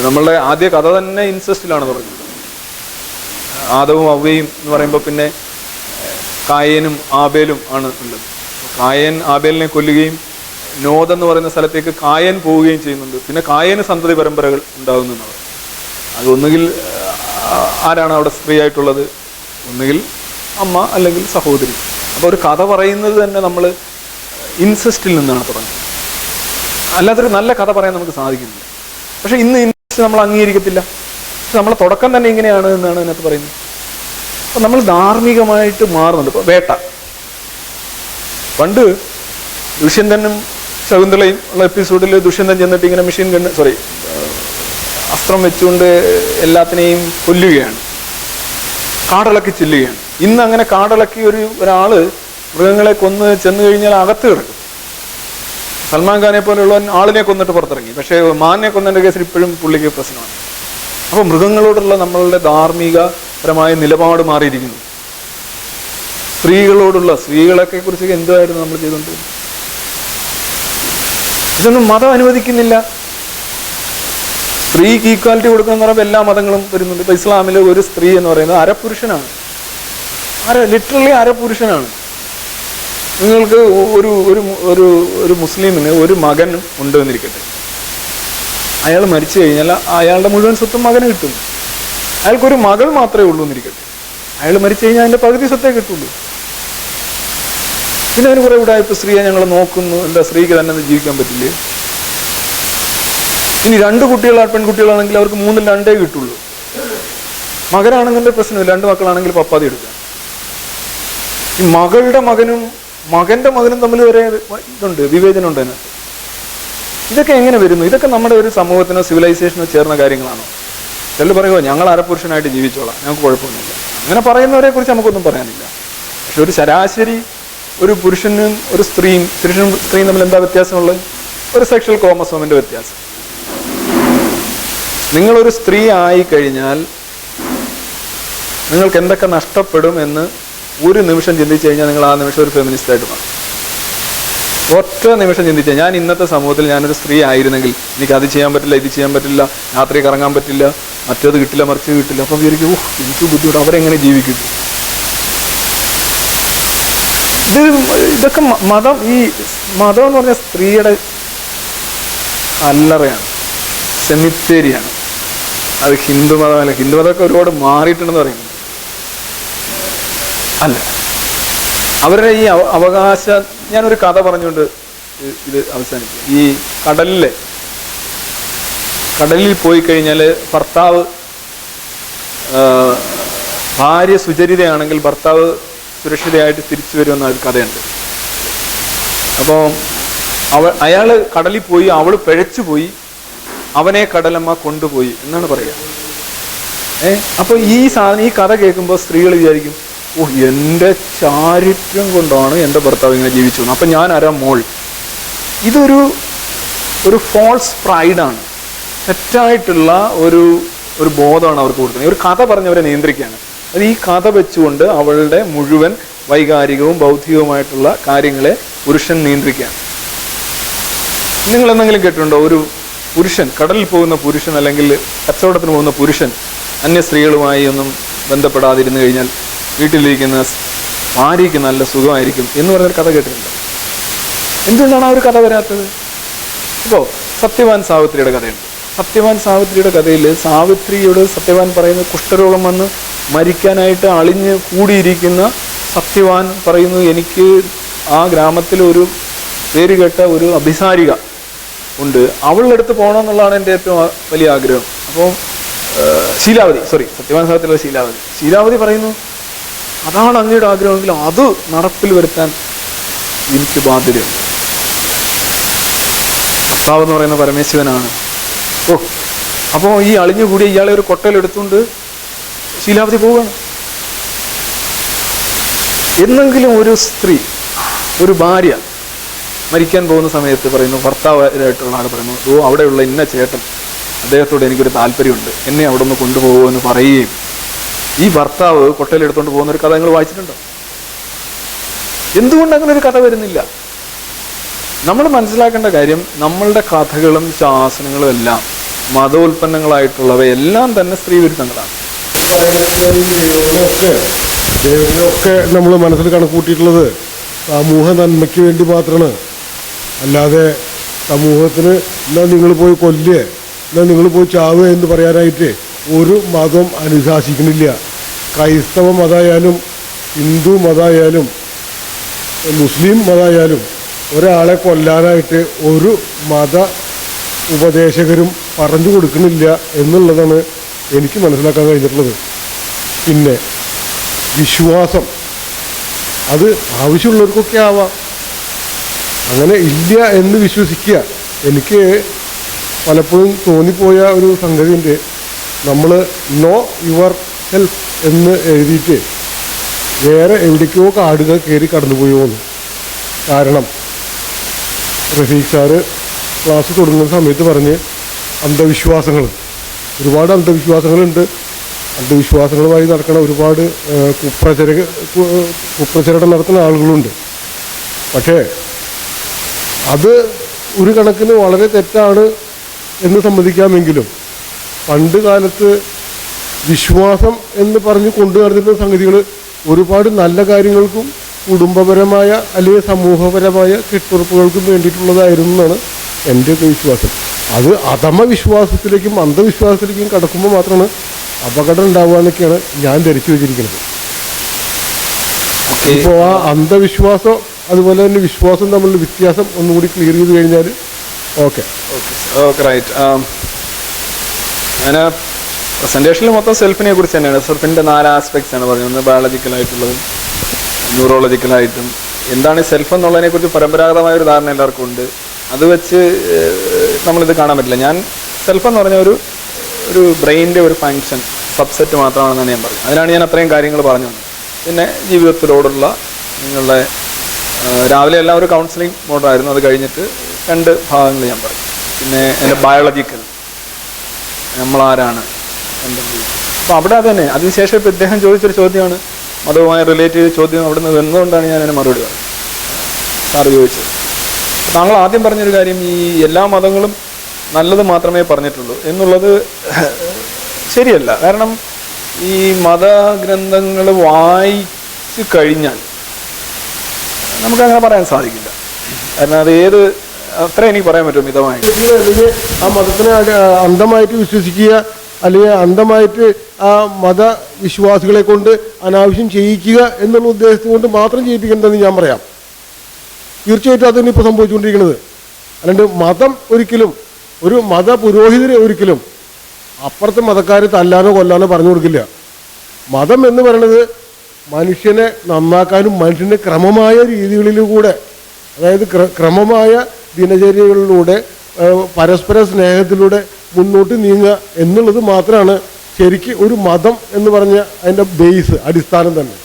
നമ്മളുടെ ആദ്യ കഥ തന്നെ ഇൻസെസ്റ്റിലാണ് തുടങ്ങുന്നത്. ആദവും അവ്വയും എന്ന് പറയുമ്പോൾ പിന്നെ കായേനും ആബേലും ആണ് ഉള്ളത്. കായൻ ആബേലിനെ കൊല്ലുകയും നോദ് എന്ന് പറയുന്ന സ്ഥലത്തേക്ക് കായൻ പോവുകയും ചെയ്യുന്നുണ്ട്. പിന്നെ കായന് സന്തതി പരമ്പരകൾ ഉണ്ടാകുന്നതാണ്. അത് ഒന്നുകിൽ ആരാണ് അവിടെ സ്ത്രീ ആയിട്ടുള്ളത്? ഒന്നുകിൽ അമ്മ അല്ലെങ്കിൽ സഹോദരി. അപ്പോൾ ഒരു കഥ പറയുന്നത് തന്നെ നമ്മൾ ഇൻസെസ്റ്റിൽ നിന്നാണ് തുടങ്ങുന്നത്. അല്ലാത്തൊരു നല്ല കഥ പറയാൻ നമുക്ക് സാധിക്കുന്നില്ല. പക്ഷേ ഇന്ന് ഇൻസെസ്റ്റ് നമ്മൾ അംഗീകരിക്കത്തില്ല. പക്ഷെ നമ്മളെ തുടക്കം തന്നെ ഇങ്ങനെയാണ് എന്നാണ് അതിനകത്ത് പറയുന്നത്. അപ്പം നമ്മൾ ധാർമ്മികമായിട്ട് മാറുന്നുണ്ട്. ഇപ്പോൾ വേട്ട, പണ്ട് ദുഷ്യന്തനും ശകുന്തളയും ഉള്ള എപ്പിസോഡിൽ ദുഷ്യന്തൻ ചെന്നിട്ട് ഇങ്ങനെ മെഷീൻ ഗണ്ണ് അസ്ത്രം വെച്ചുകൊണ്ട് എല്ലാത്തിനെയും കൊല്ലുകയാണ്, കാടിളക്കി ചെല്ലുകയാണ്. ഇന്ന് അങ്ങനെ കാടിളക്കി ഒരാൾ മൃഗങ്ങളെ കൊന്ന് ചെന്ന് കഴിഞ്ഞാൽ അകത്ത് കിടക്കും. സൽമാൻ ഖാനെ പോലെയുള്ള ആളിനെ കൊന്നിട്ട് പുറത്തിറങ്ങി, പക്ഷേ മാനിനെ കൊന്നതിൻ്റെ കേസിൽ ഇപ്പോഴും പുള്ളിക്ക് പ്രശ്നമാണ്. അപ്പോൾ മൃഗങ്ങളോടുള്ള നമ്മളുടെ ധാർമ്മികപരമായ നിലപാട് മാറിയിരിക്കുന്നു. സ്ത്രീകളൊക്കെ കുറിച്ച് എന്തായിരുന്നു നമ്മൾ ചെയ്തുകൊണ്ടിരുന്നത്? ഇതൊന്നും മതം അനുവദിക്കുന്നില്ല. സ്ത്രീക്ക് ഈക്വാലിറ്റി കൊടുക്കണം പറയുമ്പോൾ എല്ലാ മതങ്ങളും വരുന്നുണ്ട്. ഇപ്പൊ ഇസ്ലാമിൽ ഒരു സ്ത്രീ എന്ന് പറയുന്നത് അരപുരുഷനാണ്, ലിറ്ററലി അരപുരുഷനാണ്. നിങ്ങൾക്ക് ഒരു മുസ്ലിമിന് ഒരു മകൻ ഉണ്ട് എന്നിരിക്കട്ടെ, അയാൾ മരിച്ചു കഴിഞ്ഞാൽ അയാളുടെ മുഴുവൻ സ്വത്തും മകന് കിട്ടും. അയാൾക്കൊരു മകൾ മാത്രമേ ഉള്ളൂ എന്നിരിക്കട്ടെ, അയാൾ മരിച്ചു കഴിഞ്ഞാൽ അതിൻ്റെ പകുതി സ്വത്തേ കിട്ടുള്ളൂ. പിന്നെ അതിന് കുറേ ഉടായ്പ, സ്ത്രീയെ ഞങ്ങൾ നോക്കുന്നു, എന്താ സ്ത്രീക്ക് തന്നെ ജീവിക്കാൻ പറ്റില്ലേ? ഇനി 2 പെൺകുട്ടികളാണെങ്കിൽ അവർക്ക് 3-ൽ 2 കിട്ടുള്ളൂ. മകനാണെന്നുണ്ടെങ്കിൽ പ്രശ്നമില്ല, 2 മക്കളാണെങ്കിൽ പപ്പാതി എടുക്കാം. ഈ മകളുടെ മകനും മകന്റെ മകനും തമ്മിൽ വരെ ഇതുണ്ട്, വിവേചനം ഉണ്ട് അതിനകത്ത്. ഇതൊക്കെ എങ്ങനെ വരുന്നു? ഇതൊക്കെ നമ്മുടെ ഒരു സമൂഹത്തിനോ സിവിലൈസേഷനോ ചേർന്ന കാര്യങ്ങളാണോ? ചിലർ പറയുമോ ഞങ്ങൾ അരപുരുഷനായിട്ട് ജീവിച്ചോളാം, ഞങ്ങൾക്ക് കുഴപ്പമൊന്നുമില്ല. അങ്ങനെ പറയുന്നവരെ കുറിച്ച് നമുക്കൊന്നും പറയാനില്ല. പക്ഷെ ഒരു ശരാശരി ഒരു പുരുഷനും ഒരു സ്ത്രീയും തമ്മിൽ എന്താ വ്യത്യാസമുള്ളത്? ഒരു സെക്ഷൽ ക്രോമസോമിന്റെ വ്യത്യാസം. നിങ്ങളൊരു സ്ത്രീ ആയിക്കഴിഞ്ഞാൽ നിങ്ങൾക്ക് എന്തൊക്കെ നഷ്ടപ്പെടും എന്ന് ഒരു നിമിഷം ചിന്തിച്ചു കഴിഞ്ഞാൽ നിങ്ങൾ ആ നിമിഷം ഒരു ഫെമിനിസ്റ്റായിട്ട് മാറും. ഒറ്റ നിമിഷം ചിന്തിച്ചാൽ ഞാൻ ഇന്നത്തെ സമൂഹത്തിൽ ഞാനൊരു സ്ത്രീ ആയിരുന്നെങ്കിൽ എനിക്ക് അത് ചെയ്യാൻ പറ്റില്ല, ഇത് ചെയ്യാൻ പറ്റില്ല, രാത്രി കറങ്ങാൻ പറ്റില്ല, മറ്റേത് കിട്ടില്ല, മറിച്ച് കിട്ടില്ല. അപ്പം വിചാരിക്കും എനിക്ക് ബുദ്ധിമുട്ട്, അവരെങ്ങനെ ജീവിക്കും? ഇതൊക്കെ മതം എന്ന് പറഞ്ഞാൽ സ്ത്രീയുടെ കല്ലറയാണ്, സെമിത്തേരിയാണ്. അത് ഹിന്ദു മതമല്ല. ഹിന്ദു മതമൊക്കെ ഒരുപാട് മാറിയിട്ടുണ്ടെന്ന് പറയുന്നത് അല്ല. അവരുടെ ഈ അവകാശ, ഞാനൊരു കഥ പറഞ്ഞുകൊണ്ട് ഇത് അവസാനിക്കും. ഈ കടലിൽ പോയി കഴിഞ്ഞാൽ ഭാര്യ സുചരിതയാണെങ്കിൽ ഭർത്താവ് സുരക്ഷിതയായിട്ട് തിരിച്ചു വരുമെന്ന ഒരു കഥയുണ്ട്. അപ്പോൾ അയാൾ കടലിൽ പോയി, അവൾ പിഴച്ചു പോയി, അവനെ കടലമ്മ കൊണ്ടുപോയി എന്നാണ് പറയുക. അപ്പോൾ ഈ കഥ കേൾക്കുമ്പോൾ സ്ത്രീകൾ വിചാരിക്കും, എൻ്റെ ചാരിത്രം കൊണ്ടാണ് എൻ്റെ ഭർത്താവ് ഇങ്ങനെ ജീവിച്ചു, അപ്പം ഞാൻ ആരാ മോൾ. ഇതൊരു ഫോൾസ് പ്രൈഡാണ്, തെറ്റായിട്ടുള്ള ഒരു ബോധമാണ് അവർക്ക് കൊടുക്കുന്നത്. ഒരു കഥ പറഞ്ഞവരെ നിയന്ത്രിക്കുകയാണ്. അത് ഈ കഥ വെച്ചുകൊണ്ട് അവളുടെ മുഴുവൻ വൈകാരികവും ബൗദ്ധികവുമായിട്ടുള്ള കാര്യങ്ങളെ പുരുഷൻ നിയന്ത്രിക്കുകയാണ്. നിങ്ങൾ എന്തെങ്കിലും കേട്ടിട്ടുണ്ടോ ഒരു പുരുഷൻ, കടലിൽ പോകുന്ന പുരുഷൻ അല്ലെങ്കിൽ കച്ചവടത്തിന് പോകുന്ന പുരുഷൻ അന്യ സ്ത്രീകളുമായി ഒന്നും ബന്ധപ്പെടാതിരുന്നു കഴിഞ്ഞാൽ വീട്ടിലിരിക്കുന്ന ഭാര്യയ്ക്ക് നല്ല സുഖമായിരിക്കും എന്ന് പറഞ്ഞൊരു കഥ കേട്ടിട്ടുണ്ട്? എന്തുകൊണ്ടാണ് ആ ഒരു കഥ വരാത്തത്? ഇപ്പോൾ സത്യവാൻ സാവിത്രിയുടെ കഥയുണ്ട്. സത്യവാൻ സാവിത്രിയുടെ കഥയിൽ സാവിത്രിയോട് സത്യവാൻ പറയുന്നത് കുഷ്ഠരോഗം വന്ന് മരിക്കാനായിട്ട് അളിഞ്ഞ് കൂടിയിരിക്കുന്ന സത്യവാൻ പറയുന്നു, എനിക്ക് ആ ഗ്രാമത്തിൽ ഒരു പേരുകേട്ട ഒരു അഭിസാരിക ഉണ്ട്, അവളുടെ അടുത്ത് പോകണമെന്നുള്ളതാണ് എൻ്റെ ഏറ്റവും വലിയ ആഗ്രഹം. അപ്പോൾ സത്യവാൻ സാവിത്രിയുടെ ശീലാവതി പറയുന്നു, അതാണ് അങ്ങയുടെ ആഗ്രഹമെങ്കിൽ അത് നടപ്പിൽ വരുത്താൻ എനിക്ക് ബാധ്യതയുണ്ട്. ഭർത്താവ് എന്ന് പറയുന്ന പരമേശ്വരനാണ്. അപ്പോൾ ഈ അളിഞ്ഞുകൂടി ഇയാളെ ഒരു കൊട്ടയിലെടുത്തുകൊണ്ട് ശീലാവതി പോവുകയാണ്. എന്നെങ്കിലും ഒരു സ്ത്രീ, ഒരു ഭാര്യ മരിക്കാൻ പോകുന്ന സമയത്ത് പറയുന്നു, ഭർത്താവായിട്ടുള്ള ആൾ പറയുന്നു, അവിടെയുള്ള ഇന്ന ചേട്ടൻ, അദ്ദേഹത്തോട് എനിക്കൊരു താല്പര്യമുണ്ട്, എന്നെ അവിടെ ഒന്ന് കൊണ്ടുപോകുമെന്ന് പറയുകയും ഈ ഭർത്താവ് കൊട്ടയിലെടുത്തുകൊണ്ട് പോകുന്ന ഒരു കഥ നിങ്ങൾ വായിച്ചിട്ടുണ്ടോ? എന്തുകൊണ്ട് അങ്ങനെ ഒരു കഥ വരുന്നില്ല? നമ്മൾ മനസ്സിലാക്കേണ്ട കാര്യം, നമ്മളുടെ കഥകളും ശാസനങ്ങളും എല്ലാം മതോൽപ്പന്നങ്ങളായിട്ടുള്ളവയെല്ലാം തന്നെ സ്ത്രീവിരുദ്ധങ്ങളാണ്.
ദൈവത്തിനൊക്കെ നമ്മൾ മനസ്സിൽ കണക്കൂട്ടിയിട്ടുള്ളത് സമൂഹ നന്മയ്ക്ക് വേണ്ടി മാത്രമാണ്. അല്ലാതെ സമൂഹത്തിന് എന്നാൽ നിങ്ങൾ പോയി കൊല്ലുക, എന്നാൽ നിങ്ങൾ പോയി ചാവുക എന്ന് പറയാനായിട്ട് ഒരു മതം അനുശാസിക്കുന്നില്ല. ക്രൈസ്തവ മതമായാലും ഹിന്ദു മതമായാലും മുസ്ലിം മതമായാലും ഒരാളെ കൊല്ലാനായിട്ട് ഒരു മത ഉപദേശകരും പറഞ്ഞു കൊടുക്കുന്നില്ല എന്നുള്ളതാണ് എനിക്ക് മനസ്സിലാക്കാൻ കഴിഞ്ഞിട്ടുള്ളത്. പിന്നെ വിശ്വാസം അത് ആവശ്യമുള്ളവർക്കൊക്കെ ആവാം. അങ്ങനെ ഇല്ല എന്ന് വിശ്വസിക്കുക. എനിക്ക് പലപ്പോഴും തോന്നിപ്പോയ ഒരു സംഗതിയുണ്ട്. നമ്മൾ നോ യുവർ സെൽഫ് എന്ന് എഴുതിയിട്ട് വേറെ എവിടേക്കോ കാടുകൾ കയറി കടന്നുപോയോന്ന്. കാരണം റഫീഖ് സാറ് ക്ലാസ് തുടങ്ങുന്ന സമയത്ത് പറഞ്ഞ് അന്ധവിശ്വാസങ്ങൾ, ഒരുപാട് അന്ധവിശ്വാസങ്ങളുണ്ട്. അന്ധവിശ്വാസങ്ങളുമായി നടക്കുന്ന ഒരുപാട് കുപ്രചരണം നടത്തുന്ന ആളുകളുണ്ട്. പക്ഷേ അത് ഒരു കണക്കിന് വളരെ തെറ്റാണ് എന്ന് സമ്മതിക്കാമെങ്കിലും പണ്ട് കാലത്ത് വിശ്വാസം എന്ന് പറഞ്ഞ് കൊണ്ടു നടന്നിരുന്ന സംഗതികൾ ഒരുപാട് നല്ല കാര്യങ്ങൾക്കും കുടുംബപരമായ അല്ലെങ്കിൽ സമൂഹപരമായ കെട്ടുറപ്പുകൾക്കും വേണ്ടിയിട്ടുള്ളതായിരുന്നു എന്നാണ് എൻ്റെയൊക്കെ വിശ്വാസം. അത് അധമ വിശ്വാസത്തിലേക്കും അന്ധവിശ്വാസത്തിലേക്കും കടക്കുമ്പോൾ മാത്രമാണ് അപകടം ഉണ്ടാവുക എന്നൊക്കെയാണ് ഞാൻ ധരിച്ചു വെച്ചിരിക്കുന്നത്. ഇപ്പോൾ ആ അന്ധവിശ്വാസം അതുപോലെ തന്നെ വിശ്വാസം തമ്മിലുള്ള വ്യത്യാസം ഒന്നുകൂടി ക്ലിയർ ചെയ്ത് കഴിഞ്ഞാൽ ഓക്കെ
റൈറ്റ്. ഞാൻ പ്രസൻറ്റേഷനിൽ മൊത്തം സെൽഫിനെ കുറിച്ച് തന്നെയാണ്. സെൽഫിൻ്റെ 4 ആസ്പെക്ട്സ് ആണ് പറഞ്ഞത്. ഒന്ന് ബയോളജിക്കലായിട്ടുള്ളതും ന്യൂറോളജിക്കലായിട്ടും. എന്താണ് സെൽഫ് എന്നുള്ളതിനെക്കുറിച്ച് പരമ്പരാഗതമായ ഒരു ധാരണ എല്ലാവർക്കും ഉണ്ട്. അത് വെച്ച് നമ്മളിത് കാണാൻ പറ്റില്ല. ഞാൻ സെൽഫ് എന്ന് പറഞ്ഞ ഒരു ബ്രെയിനിൻ്റെ ഒരു ഫങ്ഷൻ സബ്സെറ്റ് മാത്രമാണെന്നാണ് ഞാൻ പറഞ്ഞത്. അതിനാണ് ഞാൻ അത്രയും കാര്യങ്ങൾ പറഞ്ഞു വന്നത്. പിന്നെ ജീവിതത്തിലോടുള്ള നിങ്ങളുടെ രാവിലെ എല്ലാം ഒരു കൗൺസിലിംഗ് മോഡായിരുന്നു. അത് കഴിഞ്ഞിട്ട് 2 ഭാഗങ്ങൾ ഞാൻ പറഞ്ഞു. പിന്നെ എൻ്റെ ബയോളജിക്കൽ, നമ്മളാരാണ്, എന്തെങ്കിലും. അപ്പോൾ അവിടെ അത് തന്നെ. അതിനുശേഷം ഇപ്പോൾ ഇദ്ദേഹം ചോദിച്ചൊരു ചോദ്യമാണ്, മതവുമായി റിലേറ്റ് ചെയ്ത ചോദ്യം അവിടെ നിന്ന് വന്നുകൊണ്ടാണ് ഞാൻ അതിന് മറുപടി പറഞ്ഞത്. സാറ് ചോദിച്ചത്. താങ്കൾ ആദ്യം പറഞ്ഞൊരു കാര്യം, ഈ എല്ലാ മതങ്ങളും നല്ലത് മാത്രമേ പറഞ്ഞിട്ടുള്ളൂ എന്നുള്ളത് ശരിയല്ല. കാരണം ഈ മതഗ്രന്ഥങ്ങൾ വായിച്ചു കഴിഞ്ഞാൽ നമുക്കങ്ങനെ പറയാൻ സാധിക്കില്ല. കാരണം അത് അത്ര എനിക്ക് പറയാൻ പറ്റും മിതമായിട്ട്.
അല്ലെങ്കിൽ ആ മതത്തിനെ അന്ധമായിട്ട് വിശ്വസിക്കുക, അല്ലെങ്കിൽ അന്ധമായിട്ട് ആ മതവിശ്വാസികളെ കൊണ്ട് അനാവശ്യം ചെയ്യിക്കുക എന്നുള്ള ഉദ്ദേശം കൊണ്ട് മാത്രം ചെയ്യിപ്പിക്കേണ്ടതെന്ന് ഞാൻ പറയാം. തീർച്ചയായിട്ടും അതിന് ഇപ്പോൾ സംഭവിച്ചുകൊണ്ടിരിക്കുന്നത്. അല്ലാണ്ട് മതം ഒരിക്കലും, ഒരു മത പുരോഹിതരെ ഒരിക്കലും അപ്പുറത്തെ മതക്കാർ തല്ലാനോ കൊല്ലാനോ പറഞ്ഞു കൊടുക്കില്ല. മതം എന്ന് പറയുന്നത് മനുഷ്യനെ നന്നാക്കാനും മനുഷ്യൻ്റെ ക്രമമായ രീതികളിലൂടെ, അതായത് ക്രമമായ ദിനചര്യകളിലൂടെ പരസ്പര സ്നേഹത്തിലൂടെ മുന്നോട്ട് നീങ്ങുക എന്നുള്ളത് മാത്രമാണ് ശരിക്ക് ഒരു മതം എന്ന് പറഞ്ഞ അതിൻ്റെ ബേസ്, അടിസ്ഥാനം തന്നെ.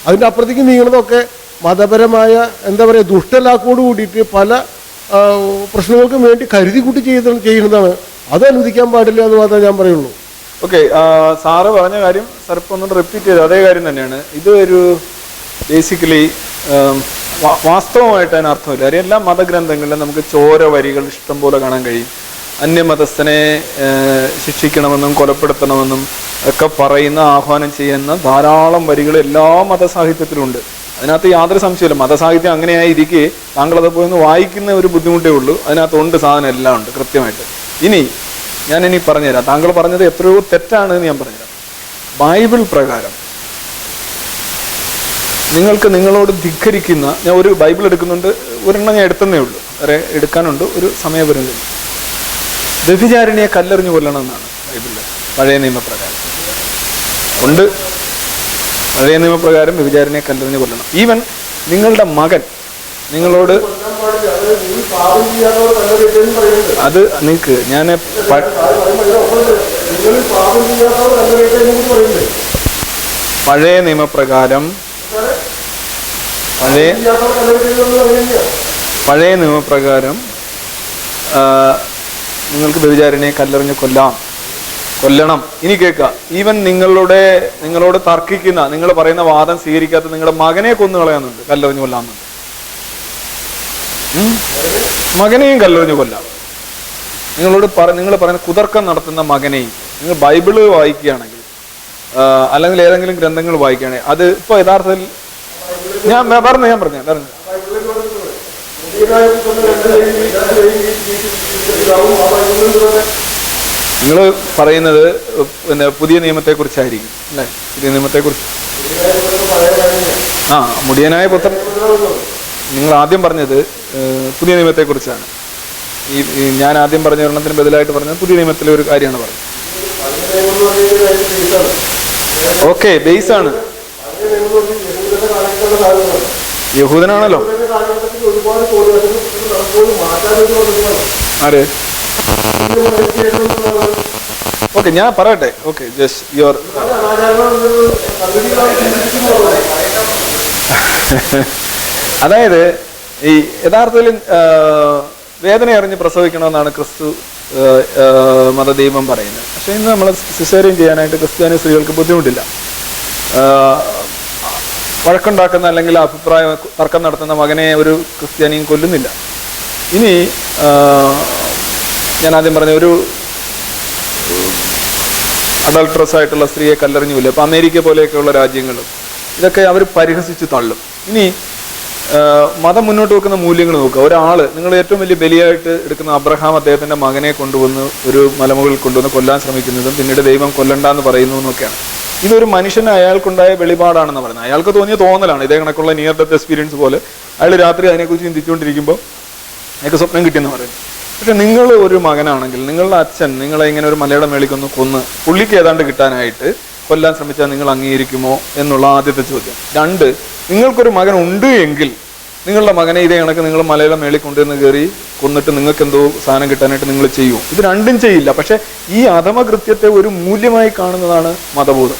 അതിൻ്റെ അപ്പുറത്തേക്ക് നീങ്ങുന്നതൊക്കെ മതപരമായ എന്താ പറയുക ദുഷ്ടലാക്കോട് കൂടിയിട്ട് പല പ്രശ്നങ്ങൾക്കും വേണ്ടി കരുതി കൂട്ടി ചെയ്യുന്നതാണ്. അത് അനുവദിക്കാൻ പാടില്ല എന്ന് മാത്രമേ ഞാൻ പറയുള്ളൂ.
ഓക്കെ, സാറ് പറഞ്ഞ കാര്യം സാർ ഇപ്പോൾ ഒന്നുകൂടെ റിപ്പീറ്റ് ചെയ്ത് അതേ കാര്യം തന്നെയാണ്. ഇത് ഒരു ബേസിക്കലി വാസ്തവമായിട്ട് അതിന് അർത്ഥമില്ല. കാര്യം എല്ലാ മതഗ്രന്ഥങ്ങളിലും നമുക്ക് ചോര വരികൾ ഇഷ്ടം പോലെ കാണാൻ കഴിയും. അന്യമതസ്ഥനെ ശിക്ഷിക്കണമെന്നും കൊലപ്പെടുത്തണമെന്നും ഒക്കെ പറയുന്ന, ആഹ്വാനം ചെയ്യുന്ന ധാരാളം വരികൾ എല്ലാ മതസാഹിത്യത്തിലുമുണ്ട്. അതിനകത്ത് യാതൊരു സംശയമില്ല. മതസാഹിത്യം അങ്ങനെയായിരിക്കെ താങ്കളത് പോയി ഒന്ന് വായിക്കുന്ന ഒരു ബുദ്ധിമുട്ടേ ഉള്ളൂ. അതിനകത്തുണ്ട്, സാധനം എല്ലാം ഉണ്ട് കൃത്യമായിട്ട്. ഞാനിനി പറഞ്ഞുതരാം. താങ്കൾ പറഞ്ഞത് എത്രയോ തെറ്റാണ് എന്ന് ഞാൻ പറഞ്ഞുതരാം. ബൈബിൾ പ്രകാരം നിങ്ങൾക്ക് നിങ്ങളോട് ധിക്കരിക്കുന്ന, ഞാൻ ഒരു ബൈബിൾ എടുക്കുന്നുണ്ട്, ഒരെണ്ണം ഞാൻ എടുത്തന്നേ ഉള്ളൂ, വേറെ എടുക്കാനുണ്ട്, ഒരു സമയപരിധി. വ്യഭിചാരിണിയെ കല്ലെറിഞ്ഞു കൊല്ലണം എന്നാണ് ബൈബിളിൽ പഴയ നിയമപ്രകാരം ഉണ്ട്. പഴയ നിയമപ്രകാരം വ്യഭിചാരിണിയെ കല്ലെറിഞ്ഞു കൊല്ലണം. ഈവൻ നിങ്ങളുടെ മകൻ നിങ്ങളോട് അത് നിങ്ങൾക്ക് ഞാൻ പഴയ നിയമപ്രകാരം നിങ്ങൾക്ക് വ്യഭിചാരിണിയെ കല്ലെറിഞ്ഞ് കൊല്ലണം. ഇനി കേൾക്കുക, ഈവൻ നിങ്ങളോട് തർക്കിക്കുന്ന, നിങ്ങൾ പറയുന്ന വാദം സ്വീകരിക്കാത്ത നിങ്ങളുടെ മകനെ കൊന്നു കളയാന്നുണ്ട്, കല്ലെറിഞ്ഞ് കൊല്ലാന്നുണ്ട്. മകനെയും കല്ലെറിഞ്ഞ് കൊല്ലാം. നിങ്ങൾ പറയുന്ന കുതർക്കം നടത്തുന്ന മകനെയും നിങ്ങൾ ബൈബിള് വായിക്കുകയാണെങ്കിൽ അല്ലെങ്കിൽ ഏതെങ്കിലും ഗ്രന്ഥങ്ങൾ വായിക്കുകയാണെങ്കിൽ അത് ഇപ്പോൾ യഥാർത്ഥത്തിൽ ഞാൻ പറഞ്ഞു നിങ്ങൾ പറയുന്നത് പിന്നെ പുതിയ നിയമത്തെക്കുറിച്ചായിരിക്കും അല്ലേ? പുതിയ നിയമത്തെക്കുറിച്ച് മുടിയനായ പുത്രൻ നിങ്ങൾ ആദ്യം പറഞ്ഞത് പുതിയ നിയമത്തെക്കുറിച്ചാണ്. ഞാൻ ആദ്യം പറഞ്ഞ ഒരെണ്ണത്തിന് ബദലായിട്ട് പറഞ്ഞത് പുതിയ നിയമത്തിലെ ഒരു കാര്യമാണ് പറഞ്ഞത്. ഓക്കെ, ബേസാണ്. യഹൂദനാണല്ലോ. ആര്? ഓക്കെ, ഞാൻ പറയട്ടെ. ഓക്കെ, ജസ്റ്റ് യുവർ അതായത് ഈ യഥാർത്ഥത്തിൽ വേദന അറിഞ്ഞ് പ്രസവിക്കണമെന്നാണ് ക്രിസ്തു മതദൈവം പറയുന്നത്. പക്ഷെ ഇന്ന് നമ്മൾ സിസേറിയൻ ചെയ്യാനായിട്ട് ക്രിസ്ത്യാനി സ്ത്രീകൾക്ക് ബുദ്ധിമുട്ടില്ല. വഴക്കുണ്ടാക്കുന്ന അല്ലെങ്കിൽ അഭിപ്രായ തർക്കം നടത്തുന്ന മകനെ ഒരു ക്രിസ്ത്യാനിയും കൊല്ലുന്നില്ല. ഇനി ഞാൻ ആദ്യം പറഞ്ഞ ഒരു അഡൾട്രസ് ആയിട്ടുള്ള സ്ത്രീയെ കല്ലെറിഞ്ഞില്ല. ഇപ്പം അമേരിക്ക പോലെയൊക്കെയുള്ള രാജ്യങ്ങളും ഇതൊക്കെ അവർ പരിഹസിച്ച് തള്ളും. ഇനി മതം മുന്നോട്ട് വെക്കുന്ന മൂല്യങ്ങൾ നോക്കുക. ഒരാൾ, നിങ്ങൾ ഏറ്റവും വലിയ ബലിയായിട്ട് എടുക്കുന്ന അബ്രഹാം അദ്ദേഹത്തിൻ്റെ മകനെ കൊണ്ടുവന്ന് ഒരു മലമുകളിൽ കൊണ്ടുവന്ന് കൊല്ലാൻ ശ്രമിക്കുന്നതും പിന്നീട് ദൈവം കൊല്ലണ്ടെന്ന് പറയുന്നു എന്നൊക്കെയാണ്. ഇതൊരു മനുഷ്യന് അയാൾക്കുണ്ടായ വെളിപാടാണെന്ന് പറയുന്നത്. അയാൾക്ക് തോന്നിയ തോന്നലാണ്. ഇതേ കണക്കുള്ള നിയർ ഡെത്ത് എക്സ്പീരിയൻസ് പോലെ അയാൾ രാത്രി അതിനെക്കുറിച്ച് ചിന്തിച്ചുകൊണ്ടിരിക്കുമ്പോൾ അയാൾക്ക് സ്വപ്നം കിട്ടിയെന്ന് പറയുന്നത്. പക്ഷെ നിങ്ങൾ ഒരു മകനാണെങ്കിൽ നിങ്ങളുടെ അച്ഛൻ നിങ്ങളെ ഇങ്ങനെ ഒരു മലയുടെ മേളിക്കൊന്ന് കൊന്ന് പുള്ളിക്ക് ഏതാണ്ട് കിട്ടാനായിട്ട് കൊല്ലാൻ ശ്രമിച്ചാൽ നിങ്ങൾ അംഗീകരിക്കുമോ എന്നുള്ള ആദ്യത്തെ ചോദ്യം. രണ്ട്, നിങ്ങൾക്കൊരു മകൻ ഉണ്ട് എങ്കിൽ നിങ്ങളുടെ മകനെ ഇതേ കണക്ക് നിങ്ങൾ മലയുടെ മേളിൽ കൊണ്ടുവന്ന് കയറി കൊന്നിട്ട് നിങ്ങൾക്ക് എന്തോ സാധനം കിട്ടാനായിട്ട് നിങ്ങൾ ചെയ്യുമോ? ഇത് രണ്ടും ചെയ്യില്ല. പക്ഷെ ഈ അധമകൃത്യത്തെ ഒരു മൂല്യമായി കാണുന്നതാണ് മതബോധം.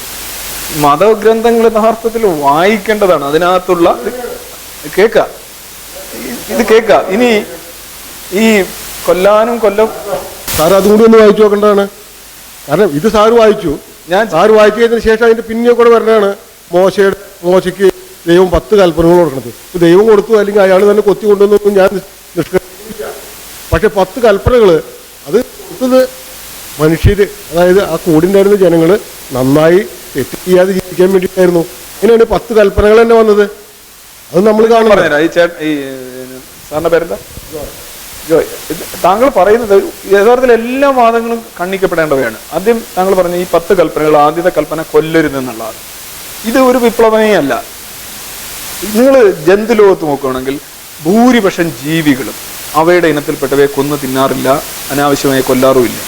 മതഗ്രന്ഥങ്ങൾ യഥാർത്ഥത്തിൽ വായിക്കേണ്ടതാണ്. അതിനകത്തുള്ള ഇത് കേൾക്ക. ഇനി ഈ കൊല്ലാനും
സാർ അതും കൂടി ഒന്ന് വായിച്ചു നോക്കേണ്ടതാണ്. കാരണം ഇത് സാറ് വായിച്ചു, സാറ് വായിച്ചു കഴിഞ്ഞതിന് ശേഷം അതിന്റെ പിന്നെ കൂടെ വരണതാണ് മോശയ്ക്ക് ദൈവം 10 കൽപ്പനകൾ കൊടുക്കുന്നത്. ഇപ്പൊ ദൈവം കൊടുത്തു അല്ലെങ്കിൽ അയാൾ തന്നെ കൊത്തി കൊണ്ടുവന്നൊന്നും ഞാൻ നിഷ്കർഷിക്കില്ല. പക്ഷെ 10 കൽപ്പനകൾ അത് കൊടുത്തത് മനുഷ്യര്, അതായത് ആ കൂടിണ്ടായിരുന്ന ജനങ്ങള് നന്നായി തെറ്റ് ചെയ്യാതെ ജീവിക്കാൻ വേണ്ടിയിട്ടായിരുന്നു. ഇങ്ങനെയാണ് 10 കൽപ്പനകൾ തന്നെ വന്നത്. അത് നമ്മൾ കാണുന്നത്.
സാറിന്റെ പേരെന്താ? ജോയ്. താങ്കൾ പറയുന്നത് യഥാർത്ഥത്തിൽ എല്ലാ വാദങ്ങളും ഖണ്ഡിക്കപ്പെടേണ്ടവയാണ്. ആദ്യം താങ്കൾ പറഞ്ഞ ഈ 10 കൽപ്പനകൾ, ആദ്യത്തെ കൽപ്പന കൊല്ലരുതെന്നുള്ളതാണ്. ഇത് ഒരു വിപ്ലവമേ അല്ല. നിങ്ങൾ ജന്തുലോകത്ത് നോക്കുകയാണെങ്കിൽ ഭൂരിപക്ഷം ജീവികളും അവയുടെ ഇനത്തിൽപ്പെട്ടവയെ കൊന്നു തിന്നാറില്ല, അനാവശ്യമായി കൊല്ലാറുമില്ല.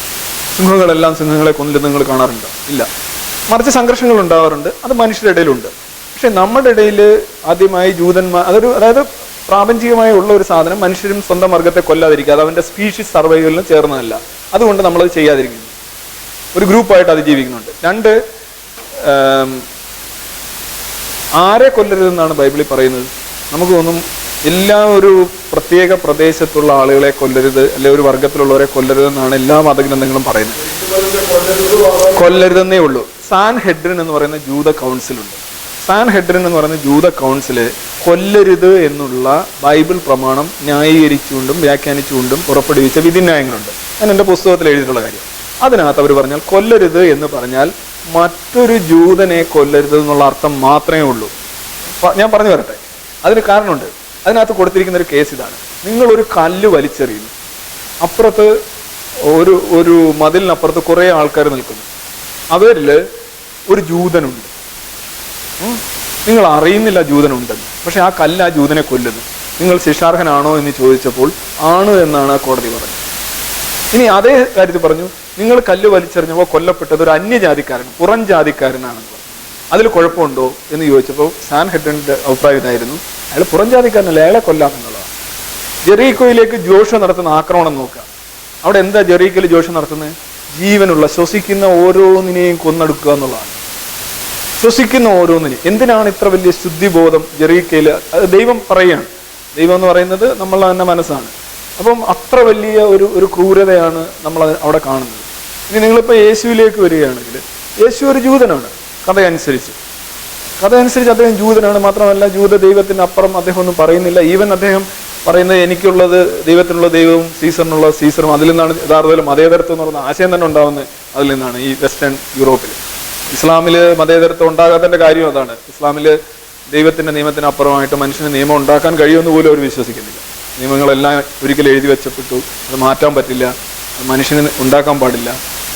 സിംഹങ്ങളെല്ലാം സിംഹങ്ങളെ കൊല്ലുന്നത് നിങ്ങൾ കാണാറുണ്ടോ? ഇല്ല. മറിച്ച് സംഘർഷങ്ങൾ ഉണ്ടാവാറുണ്ട്. അത് മനുഷ്യരുടെ ഇടയിലുണ്ട്. പക്ഷെ നമ്മുടെ ഇടയിൽ ആദ്യമായി ജൂതന്മാർ, അതായത് പ്രാപഞ്ചികമായി ഉള്ള ഒരു സാധനം മനുഷ്യരും സ്വന്തം വർഗത്തെ കൊല്ലാതിരിക്കുക, അത് അവൻ്റെ സ്പീഷീസ് സർവൈവലിന് ചേർന്നതല്ല. അതുകൊണ്ട് നമ്മളത് ചെയ്യാതിരിക്കുന്നു. ഒരു ഗ്രൂപ്പായിട്ട് അത് ജീവിക്കുന്നുണ്ട്. രണ്ട്, ആരെ കൊല്ലരുതെന്നാണ് ബൈബിളിൽ പറയുന്നത്? നമുക്ക് തോന്നും എല്ലാ ഒരു പ്രത്യേക പ്രദേശത്തുള്ള ആളുകളെ കൊല്ലരുത്, അല്ലെ ഒരു വർഗത്തിലുള്ളവരെ കൊല്ലരുതെന്നാണ് എല്ലാ മതഗ്രന്ഥങ്ങളും പറയുന്നത്. കൊല്ലരുതെന്നേ ഉള്ളൂ. സാൻഹെഡ്രിൻ എന്ന് പറയുന്ന ജൂത കൗൺസിലുണ്ട്. സാൻഹെഡ്രിൻ എന്ന് പറയുന്ന ജൂത കൗൺസില് കൊല്ലരുത് എന്നുള്ള ബൈബിൾ പ്രമാണം ന്യായീകരിച്ചുകൊണ്ടും വ്യാഖ്യാനിച്ചുകൊണ്ടും പുറപ്പെടുവിച്ച വിധിന്യായങ്ങളുണ്ട്. ഞാൻ എൻ്റെ പുസ്തകത്തിൽ എഴുതിയിട്ടുള്ള കാര്യം. അതിനകത്ത് അവർ പറഞ്ഞാൽ കൊല്ലരുത് എന്ന് പറഞ്ഞാൽ മറ്റൊരു ജൂതനെ കൊല്ലരുത് എന്നുള്ള അർത്ഥം മാത്രമേ ഉള്ളൂ. ഞാൻ പറഞ്ഞു വരട്ടെ, അതിന് കാരണമുണ്ട്. അതിനകത്ത് കൊടുത്തിരിക്കുന്ന ഒരു കേസ് ഇതാണ്. നിങ്ങളൊരു കല്ല് വലിച്ചെറിയുന്നു, അപ്പുറത്ത് ഒരു മതിലിനപ്പുറത്ത് കുറേ ആൾക്കാർ നിൽക്കുന്നു. അവരിൽ ഒരു ജൂതനുണ്ട്. നിങ്ങൾ അറിയുന്നില്ല ജൂതനുണ്ടെന്ന്, പക്ഷെ ആ കല്ല് ആ ജൂതനെ കൊല്ലുന്നു. നിങ്ങൾ ശിക്ഷാർഹനാണോ എന്ന് ചോദിച്ചപ്പോൾ ആണ് എന്നാണ് ആ കോടതി പറഞ്ഞത്. ഇനി അതേ കാര്യത്തിൽ പറഞ്ഞു, നിങ്ങൾ കല്ല് വലിച്ചെറിഞ്ഞപ്പോൾ കൊല്ലപ്പെട്ടത് ഒരു അന്യജാതിക്കാരൻ, പുറം ജാതിക്കാരനാണെന്ന് പറഞ്ഞു. അതിൽ കുഴപ്പമുണ്ടോ എന്ന് ചോദിച്ചപ്പോൾ സാൻഹെഡ്രിന്റെ അഭിപ്രായം ഇതായിരുന്നു, അയാൾ പുറം ജാതിക്കാരനല്ല, അയാളെ കൊല്ലാം എന്നുള്ളതാണ്. ജെറീക്കോയിലേക്ക് ജോഷുവ നടത്തുന്ന ആക്രമണം നോക്കുക. അവിടെ എന്താ ജെറീക്കോയിൽ ജോഷുവ നടത്തുന്നത്? ജീവനുള്ള ശ്വസിക്കുന്ന ഓരോന്നിനെയും കൊന്നെടുക്കുക എന്നുള്ളതാണ്. ശ്വസിക്കുന്ന ഓരോന്നിനെയും. എന്തിനാണ് ഇത്ര വലിയ ശുദ്ധിബോധം ജെറീക്കോയിൽ? അത് ദൈവം പറയുകയാണ്. ദൈവം എന്ന് പറയുന്നത് നമ്മളെ തന്നെ മനസ്സാണ്. അപ്പം അത്ര വലിയ ഒരു ക്രൂരതയാണ് നമ്മൾ അവിടെ കാണുന്നത്. ഇനി നിങ്ങളിപ്പോൾ യേശുവിലേക്ക് വരികയാണെങ്കിൽ, യേശു ഒരു ജൂതനാണ് കഥയനുസരിച്ച് അദ്ദേഹം ജൂതനാണ്. മാത്രമല്ല ജൂത ദൈവത്തിന് അപ്പുറം അദ്ദേഹം ഒന്നും പറയുന്നില്ല. ഈവൻ അദ്ദേഹം പറയുന്നത് എനിക്കുള്ളത് ദൈവത്തിനുള്ള ദൈവവും സീസറിനുള്ള സീസറും. അതിൽ നിന്നാണ് യഥാർത്ഥത്തിൽ മതേതരത്വം എന്ന് പറയുന്ന ആശയം തന്നെ ഉണ്ടാകുന്നത്. അതിൽ നിന്നാണ് ഈ വെസ്റ്റേൺ യൂറോപ്പിൽ. ഇസ്ലാമിൽ മതേതരത്വം ഉണ്ടാകാത്തതിൻ്റെ കാര്യം അതാണ്. ഇസ്ലാമിൽ ദൈവത്തിൻ്റെ നിയമത്തിന് അപ്പുറമായിട്ട് മനുഷ്യന് നിയമം ഉണ്ടാക്കാൻ കഴിയുമെന്ന് പോലും അവർ വിശ്വസിക്കുന്നില്ല. നിയമങ്ങളെല്ലാം ഒരിക്കലും എഴുതി വെച്ചപ്പെട്ടു, അത് മാറ്റാൻ പറ്റില്ല, മനുഷ്യന് ഉണ്ടാക്കാൻ പാടില്ല,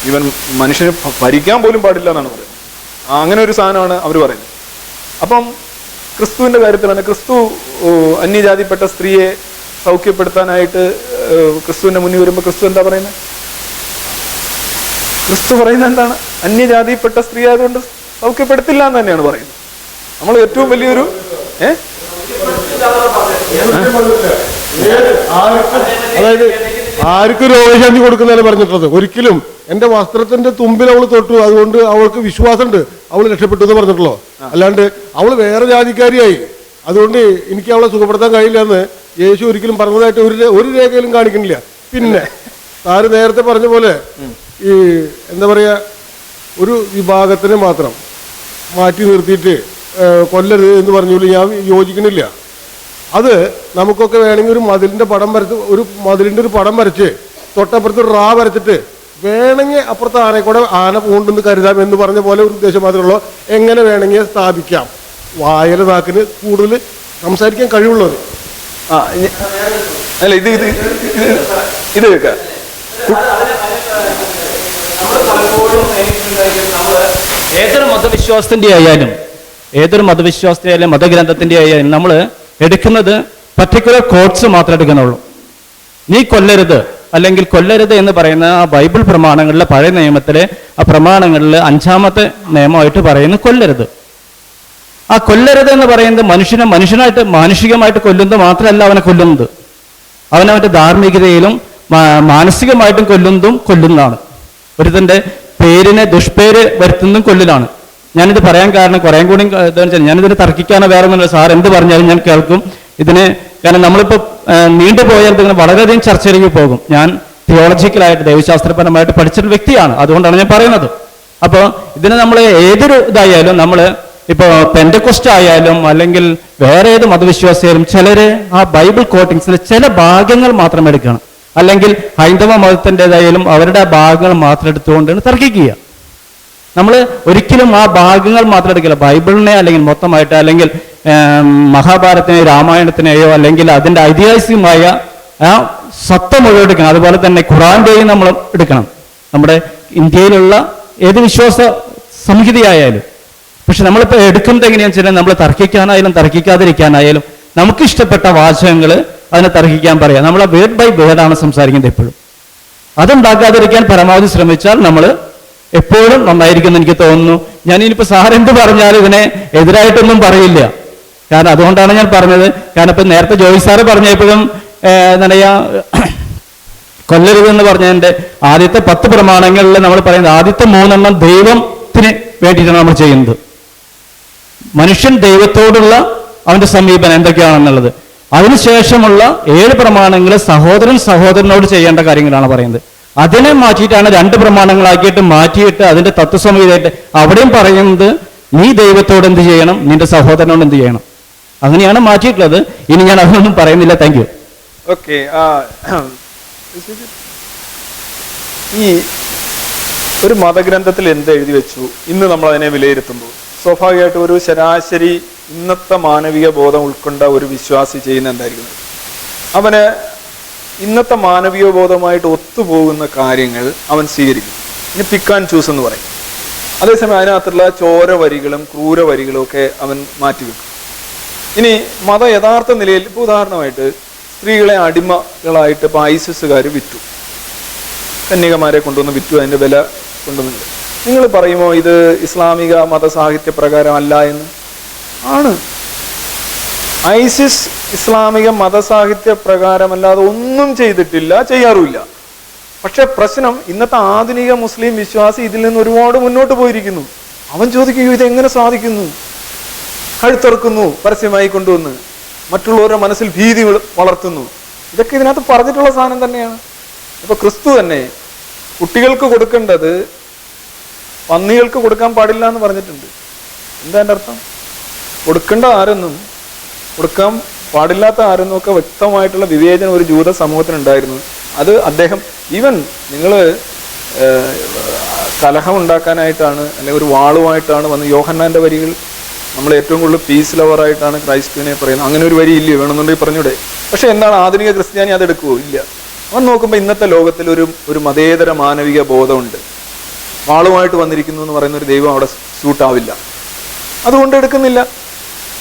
ഈവൻ മനുഷ്യന് ഭരിക്കാൻ പോലും പാടില്ല എന്നാണ് പറയുന്നത്. അങ്ങനെ ഒരു സാധനമാണ് അവർ പറയുന്നത്. അപ്പം ക്രിസ്തുവിൻ്റെ കാര്യത്തിലാണ്, ക്രിസ്തു അന്യജാതിപ്പെട്ട സ്ത്രീയെ സൗഖ്യപ്പെടുത്താനായിട്ട് ക്രിസ്തുവിൻ്റെ മുന്നിൽ വരുമ്പോൾ ക്രിസ്തു എന്താ പറയുന്നത്? ക്രിസ്തു പറയുന്നത് എന്താണ്? അന്യജാതിപ്പെട്ട സ്ത്രീ ആയതുകൊണ്ട് സൗഖ്യപ്പെടുത്തില്ല എന്ന് തന്നെയാണ് പറയുന്നത്. നമ്മൾ ഏറ്റവും വലിയൊരു
അതായത് ആർക്കും രോഗശാന്തി കൊടുക്കുന്നതാണ് പറഞ്ഞിട്ടുള്ളത്. ഒരിക്കലും എൻ്റെ വസ്ത്രത്തിന്റെ തുമ്പിൽ അവൾ തൊട്ടു, അതുകൊണ്ട് അവൾക്ക് വിശ്വാസമുണ്ട്, അവൾ രക്ഷപ്പെട്ടു എന്ന് പറഞ്ഞിട്ടുള്ളൂ. അല്ലാണ്ട് അവൾ വേറെ ജാതിക്കാരിയായി, അതുകൊണ്ട് എനിക്ക് അവളെ സുഖപ്പെടുത്താൻ കഴിയില്ല എന്ന് യേശു ഒരിക്കലും പറഞ്ഞതായിട്ട് ഒരു രേഖയിലും കാണിക്കുന്നില്ല. പിന്നെ താര് നേരത്തെ പറഞ്ഞ പോലെ ഈ എന്താ പറയുക, ഒരു വിഭാഗത്തിനെ മാത്രം മാറ്റി നിർത്തിയിട്ട് കൊല്ലരുത് എന്ന് പറഞ്ഞാൽ ഞാൻ യോജിക്കുന്നില്ല. അത് നമുക്കൊക്കെ വേണമെങ്കിൽ ഒരു മതിലിൻ്റെ ഒരു പടം വരച്ച് തൊട്ടപ്പുറത്ത് ഒരു റാ വരച്ചിട്ട് വേണമെങ്കിൽ അപ്പുറത്ത് ആനക്കൂടെ ആന പൂണ്ടെന്ന് കരുതാം എന്ന് പറഞ്ഞ പോലെ ഒരു ഉദ്ദേശം മാത്രമേ ഉള്ളൂ. എങ്ങനെ വേണമെങ്കിൽ സ്ഥാപിക്കാം. വായല നാക്കിന് കൂടുതൽ സംസാരിക്കാൻ കഴിവുള്ളത്.
അല്ല ഇത് ഇത് ഇത് കേൾക്കാം.
ഏതൊരു മതവിശ്വാസത്തിന്റെ ആയാലും മതഗ്രന്ഥത്തിന്റെ ആയാലും നമ്മൾ എടുക്കുന്നത് പർട്ടിക്കുലർ കോട്ട്സ് മാത്രമേ എടുക്കുന്നുള്ളൂ. നീ കൊല്ലരുത് അല്ലെങ്കിൽ കൊല്ലരുത് എന്ന് പറയുന്ന ആ ബൈബിൾ പ്രമാണങ്ങളിലെ പഴയ നിയമത്തിലെ ആ പ്രമാണങ്ങളിൽ 5-ാമത്തെ നിയമമായിട്ട് പറയുന്നു കൊല്ലരുത്. ആ കൊല്ലരുത് എന്ന് പറയുന്നത് മനുഷ്യനായിട്ട് മാനുഷികമായിട്ട് കൊല്ലുന്നത് മാത്രമല്ല അവനെ കൊല്ലുന്നത്, അവനവന്റെ ധാർമ്മികതയിലും മാനസികമായിട്ടും കൊല്ലുന്നതാണ്. ഒരുത്തന്റെ പേരിനെ ദുഷ്പേര് വരുത്തുന്നതും കൊല്ലലാണ്. ഞാനിത് പറയാൻ കാരണം കുറേ കൂടി എന്താണെന്ന് വെച്ചാൽ ഞാനിതിന് തർക്കിക്കാനോ വേറെ ഒന്നുമില്ല. സാർ എന്ത് പറഞ്ഞാലും ഞാൻ കേൾക്കും ഇതിന്. കാരണം നമ്മളിപ്പോൾ നീണ്ടുപോയാൽ ഇതിന് വളരെയധികം ചർച്ചയിലേക്ക് പോകും. ഞാൻ തിയോളജിക്കലായിട്ട് ദൈവശാസ്ത്രപരമായിട്ട് പഠിച്ചൊരു വ്യക്തിയാണ്, അതുകൊണ്ടാണ് ഞാൻ പറയുന്നത്. അപ്പോൾ ഇതിന് നമ്മൾ ഏതൊരു ഇതായാലും നമ്മൾ ഇപ്പോൾ പെന്തക്കോസ്റ്റ് ആയാലും അല്ലെങ്കിൽ വേറെ ഏത് മതവിശ്വാസിയായാലും ചിലര് ആ ബൈബിൾ കോട്ടിങ്സിൽ ചില ഭാഗങ്ങൾ മാത്രം എടുക്കണം, അല്ലെങ്കിൽ ഹൈന്ദവ മതത്തിൻ്റെതായാലും അവരുടെ ആ ഭാഗങ്ങൾ മാത്രം എടുത്തുകൊണ്ടാണ് തർക്കിക്കുക. നമ്മൾ ഒരിക്കലും ആ ഭാഗങ്ങൾ മാത്രം എടുക്കില്ല. ബൈബിളിനെ അല്ലെങ്കിൽ മൊത്തമായിട്ട് അല്ലെങ്കിൽ മഹാഭാരതത്തിനെയോ രാമായണത്തിനെയോ അല്ലെങ്കിൽ അതിൻ്റെ ഐതിഹാസികമായ ആ സത്ത മുഴുവൻ എടുക്കണം. അതുപോലെ തന്നെ ഖുറാന്റെയും നമ്മൾ എടുക്കണം, നമ്മുടെ ഇന്ത്യയിലുള്ള ഏത് വിശ്വാസ സംഹിതയായാലും. പക്ഷെ നമ്മളിപ്പോൾ എടുക്കുന്നത് എങ്ങനെയാണെന്ന് വെച്ചാൽ നമ്മൾ തർക്കിക്കാനായാലും തർക്കിക്കാതിരിക്കാനായാലും നമുക്കിഷ്ടപ്പെട്ട വാചകങ്ങൾ അതിനെ തർക്കിക്കാൻ പറയാം. നമ്മൾ വേർഡ് ബൈ വേർഡാണ് സംസാരിക്കുന്നത് എപ്പോഴും. അതുണ്ടാക്കാതിരിക്കാൻ പരമാവധി ശ്രമിച്ചാൽ നമ്മൾ എപ്പോഴും നന്നായിരിക്കും എന്ന് എനിക്ക് തോന്നുന്നു. ഞാൻ ഇനിയിപ്പോൾ സാർ എന്ത് പറഞ്ഞാലും ഇതിനെ എതിരായിട്ടൊന്നും പറയില്ല. കാരണം അതുകൊണ്ടാണ് ഞാൻ പറഞ്ഞത്. കാരണം ഇപ്പം നേരത്തെ ജോയി സാറ് പറഞ്ഞപ്പോഴും എന്താ പറയുക, കൊല്ലരുതെന്ന് പറഞ്ഞതിൻ്റെ ആദ്യത്തെ 10 പ്രമാണങ്ങളിൽ നമ്മൾ പറയുന്നത് ആദ്യത്തെ 3 ദൈവത്തിന് വേണ്ടിയിട്ടാണ് നമ്മൾ ചെയ്യുന്നത്. മനുഷ്യൻ ദൈവത്തോടുള്ള അവന്റെ സമീപനം എന്തൊക്കെയാണെന്നുള്ളത്. അതിനുശേഷമുള്ള 7 പ്രമാണങ്ങൾ സഹോദരനോട് ചെയ്യേണ്ട കാര്യങ്ങളാണ് പറയുന്നത്. അതിനെ മാറ്റിയിട്ടാണ് 2 പ്രമാണങ്ങളാക്കിയിട്ട് മാറ്റിയിട്ട് അതിന്റെ തത്വസംഹിതയായിട്ട് അവിടെയും പറയുന്നത് നീ ദൈവത്തോട് എന്ത് ചെയ്യണം, നിന്റെ സഹോദരനോട് എന്ത് ചെയ്യണം, അങ്ങനെയാണ് മാറ്റിയിട്ടുള്ളത്. ഇനി ഞാൻ അതൊന്നും പറയുന്നില്ല. Thank you.
ഓക്കെ. ഈ ഒരു മതഗ്രന്ഥത്തിൽ എന്ത് എഴുതി വെച്ചു ഇന്ന് നമ്മൾ അതിനെ വിലയിരുത്തുമ്പോൾ സ്വാഭാവികമായിട്ടും ഒരു ശരാശരി ഇന്നത്തെ മാനവിക ബോധം ഉൾക്കൊണ്ട ഒരു വിശ്വാസി ചെയ്യുന്ന എന്തായിരിക്കും, അവന് ഇന്നത്തെ മാനവിക ബോധമായിട്ട് ഒത്തുപോകുന്ന കാര്യങ്ങൾ അവൻ സ്വീകരിക്കും. ഇനി പിക്ക് ആൻഡ് ചൂസ് എന്ന് പറയും. അതേസമയം അതിനകത്തുള്ള ചോര വരികളും ക്രൂര വരികളും ഒക്കെ അവൻ മാറ്റിവെക്കും. ഇനി മത യഥാർത്ഥ നിലയിൽ ഇപ്പോൾ ഉദാഹരണമായിട്ട് സ്ത്രീകളെ അടിമകളായിട്ട് ഇപ്പോൾ ഐസിസുകാർ വിറ്റു, കന്യകമാരെ കൊണ്ടുവന്ന് വിറ്റു, അതിൻ്റെ വില കൊണ്ടുവന്നത്. നിങ്ങൾ പറയുമോ ഇത് ഇസ്ലാമിക മതസാഹിത്യ പ്രകാരം അല്ല എന്ന്? ആണ്. ഐസിസ് ഇസ്ലാമിക മതസാഹിത്യ പ്രകാരമല്ലാതെ ഒന്നും ചെയ്തിട്ടില്ല, ചെയ്യാറുമില്ല. പക്ഷെ പ്രശ്നം ഇന്നത്തെ ആധുനിക മുസ്ലിം വിശ്വാസി ഇതിൽ നിന്ന് ഒരുപാട് മുന്നോട്ട് പോയിരിക്കുന്നു. അവൻ ചോദിക്കുകയോ ഇതെങ്ങനെ സാധിക്കുന്നു, കഴുത്തിറക്കുന്നു, പരസ്യമായി കൊണ്ടുവന്ന് മറ്റുള്ളവരുടെ മനസ്സിൽ ഭീതി വളർത്തുന്നു. ഇതൊക്കെ ഇതിനകത്ത് പറഞ്ഞിട്ടുള്ള സാധനം തന്നെയാണ്. ഇപ്പൊ ക്രിസ്തു തന്നെ കുട്ടികൾക്ക് കൊടുക്കേണ്ടത് പന്നികൾക്ക് കൊടുക്കാൻ പാടില്ല എന്ന് പറഞ്ഞിട്ടുണ്ട്. എന്താ എൻ്റെ അർത്ഥം? കൊടുക്കേണ്ട ആരെന്നും കൊടുക്കാൻ പാടില്ലാത്ത ആരെന്നും ഒക്കെ വ്യക്തമായിട്ടുള്ള വിവേചനം ഒരു ജൂത സമൂഹത്തിനുണ്ടായിരുന്നു. അത് അദ്ദേഹം ഈവൻ നിങ്ങൾ കലഹം ഉണ്ടാക്കാനായിട്ടാണ് അല്ലെങ്കിൽ ഒരു വാളുമായിട്ടാണ് വന്ന് യോഹന്നാന്റെ വരികൾ നമ്മൾ ഏറ്റവും കൂടുതൽ പീസ് ലവറായിട്ടാണ് ക്രൈസ്തുവിനെ പറയുന്നത്. അങ്ങനെ ഒരു വരി ഇല്ലയോ? വേണമെന്നുണ്ടെങ്കിൽ പറഞ്ഞൂടെ? പക്ഷെ എന്താണ് ആധുനിക ക്രിസ്ത്യാനി അതെടുക്കുവോ? ഇല്ല. അവൻ നോക്കുമ്പോൾ ഇന്നത്തെ ലോകത്തിൽ ഒരു മതേതര മാനവിക ബോധമുണ്ട്. വാളുമായിട്ട് വന്നിരിക്കുന്നു എന്ന് പറയുന്ന ഒരു ദൈവം അവിടെ സൂട്ടാവില്ല, അതുകൊണ്ട് എടുക്കുന്നില്ല.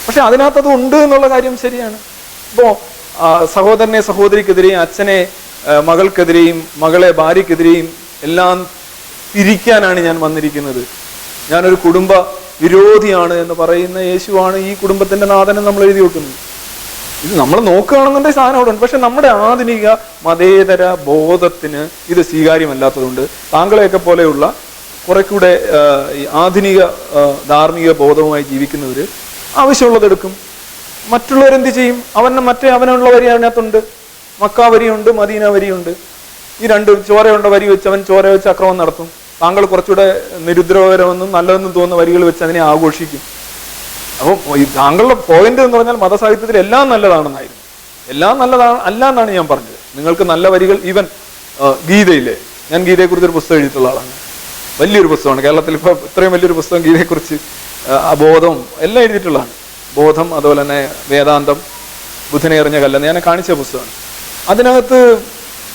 പക്ഷെ അതിനകത്ത് അത് ഉണ്ട് എന്നുള്ള കാര്യം ശരിയാണ്. ഇപ്പോൾ സഹോദരനെ സഹോദരിക്കെതിരെയും അച്ഛനെ മകൾക്കെതിരെയും മകളെ ഭാര്യക്കെതിരെയും എല്ലാം തിരിക്കാനാണ് ഞാൻ വന്നിരിക്കുന്നത്, ഞാനൊരു കുടുംബ വിരോധിയാണ് എന്ന് പറയുന്ന യേശുവാണ് ഈ കുടുംബത്തിന്റെ നാഥനം നമ്മൾ എഴുതി വെക്കുന്നത്. ഇത് നമ്മൾ നോക്കുകയാണെന്നുണ്ടെങ്കിൽ സാധനം അവിടെ ഉണ്ട്. പക്ഷെ നമ്മുടെ ആധുനിക മതേതര ബോധത്തിന് ഇത് സ്വീകാര്യമല്ലാത്തതുകൊണ്ട് താങ്കളെയൊക്കെ പോലെയുള്ള കുറെ കൂടെ ഈ ആധുനിക ധാർമ്മിക ബോധവുമായി ജീവിക്കുന്നവർ ആവശ്യമുള്ളതെടുക്കും. മറ്റുള്ളവരെന്ത് ചെയ്യും? അവനുള്ള വരി അതിനകത്തുണ്ട്, മക്ക വരിയുണ്ട്, മദീന വരിയുണ്ട്. ഈ രണ്ട് ചോരയുള്ള വരി വെച്ച് അവൻ ചോര വെച്ച് അക്രമം നടത്തും. താങ്കൾ കുറച്ചുകൂടെ നിരുദ്രവകരമെന്നും നല്ലതെന്നും തോന്നുന്ന വരികൾ വെച്ച് അതിനെ ആഘോഷിക്കും. അപ്പം ഈ താങ്കളുടെ പോയിന്റ് എന്ന് പറഞ്ഞാൽ മതസാഹിത്യത്തിൽ എല്ലാം നല്ലതാണെന്നായിരുന്നു. എല്ലാം നല്ലതാണ് അല്ല എന്നാണ് ഞാൻ പറഞ്ഞത്. നിങ്ങൾക്ക് നല്ല വരികൾ, ഈവൻ ഗീതയിലെ, ഞാൻ ഗീതയെക്കുറിച്ച് ഒരു പുസ്തകം എഴുതിയിട്ടുള്ള ആളാണ്. വലിയൊരു പുസ്തകമാണ്. കേരളത്തിൽ ഇപ്പോൾ ഇത്രയും വലിയൊരു പുസ്തകം ഗീതയെക്കുറിച്ച് ബോധം എല്ലാം എഴുതിയിട്ടുള്ളതാണ്. ബോധം, അതുപോലെ തന്നെ വേദാന്തം, ബുധനെ എറിഞ്ഞ കല്ലെന്ന് ഞാൻ കാണിച്ച പുസ്തകമാണ്. അതിനകത്ത്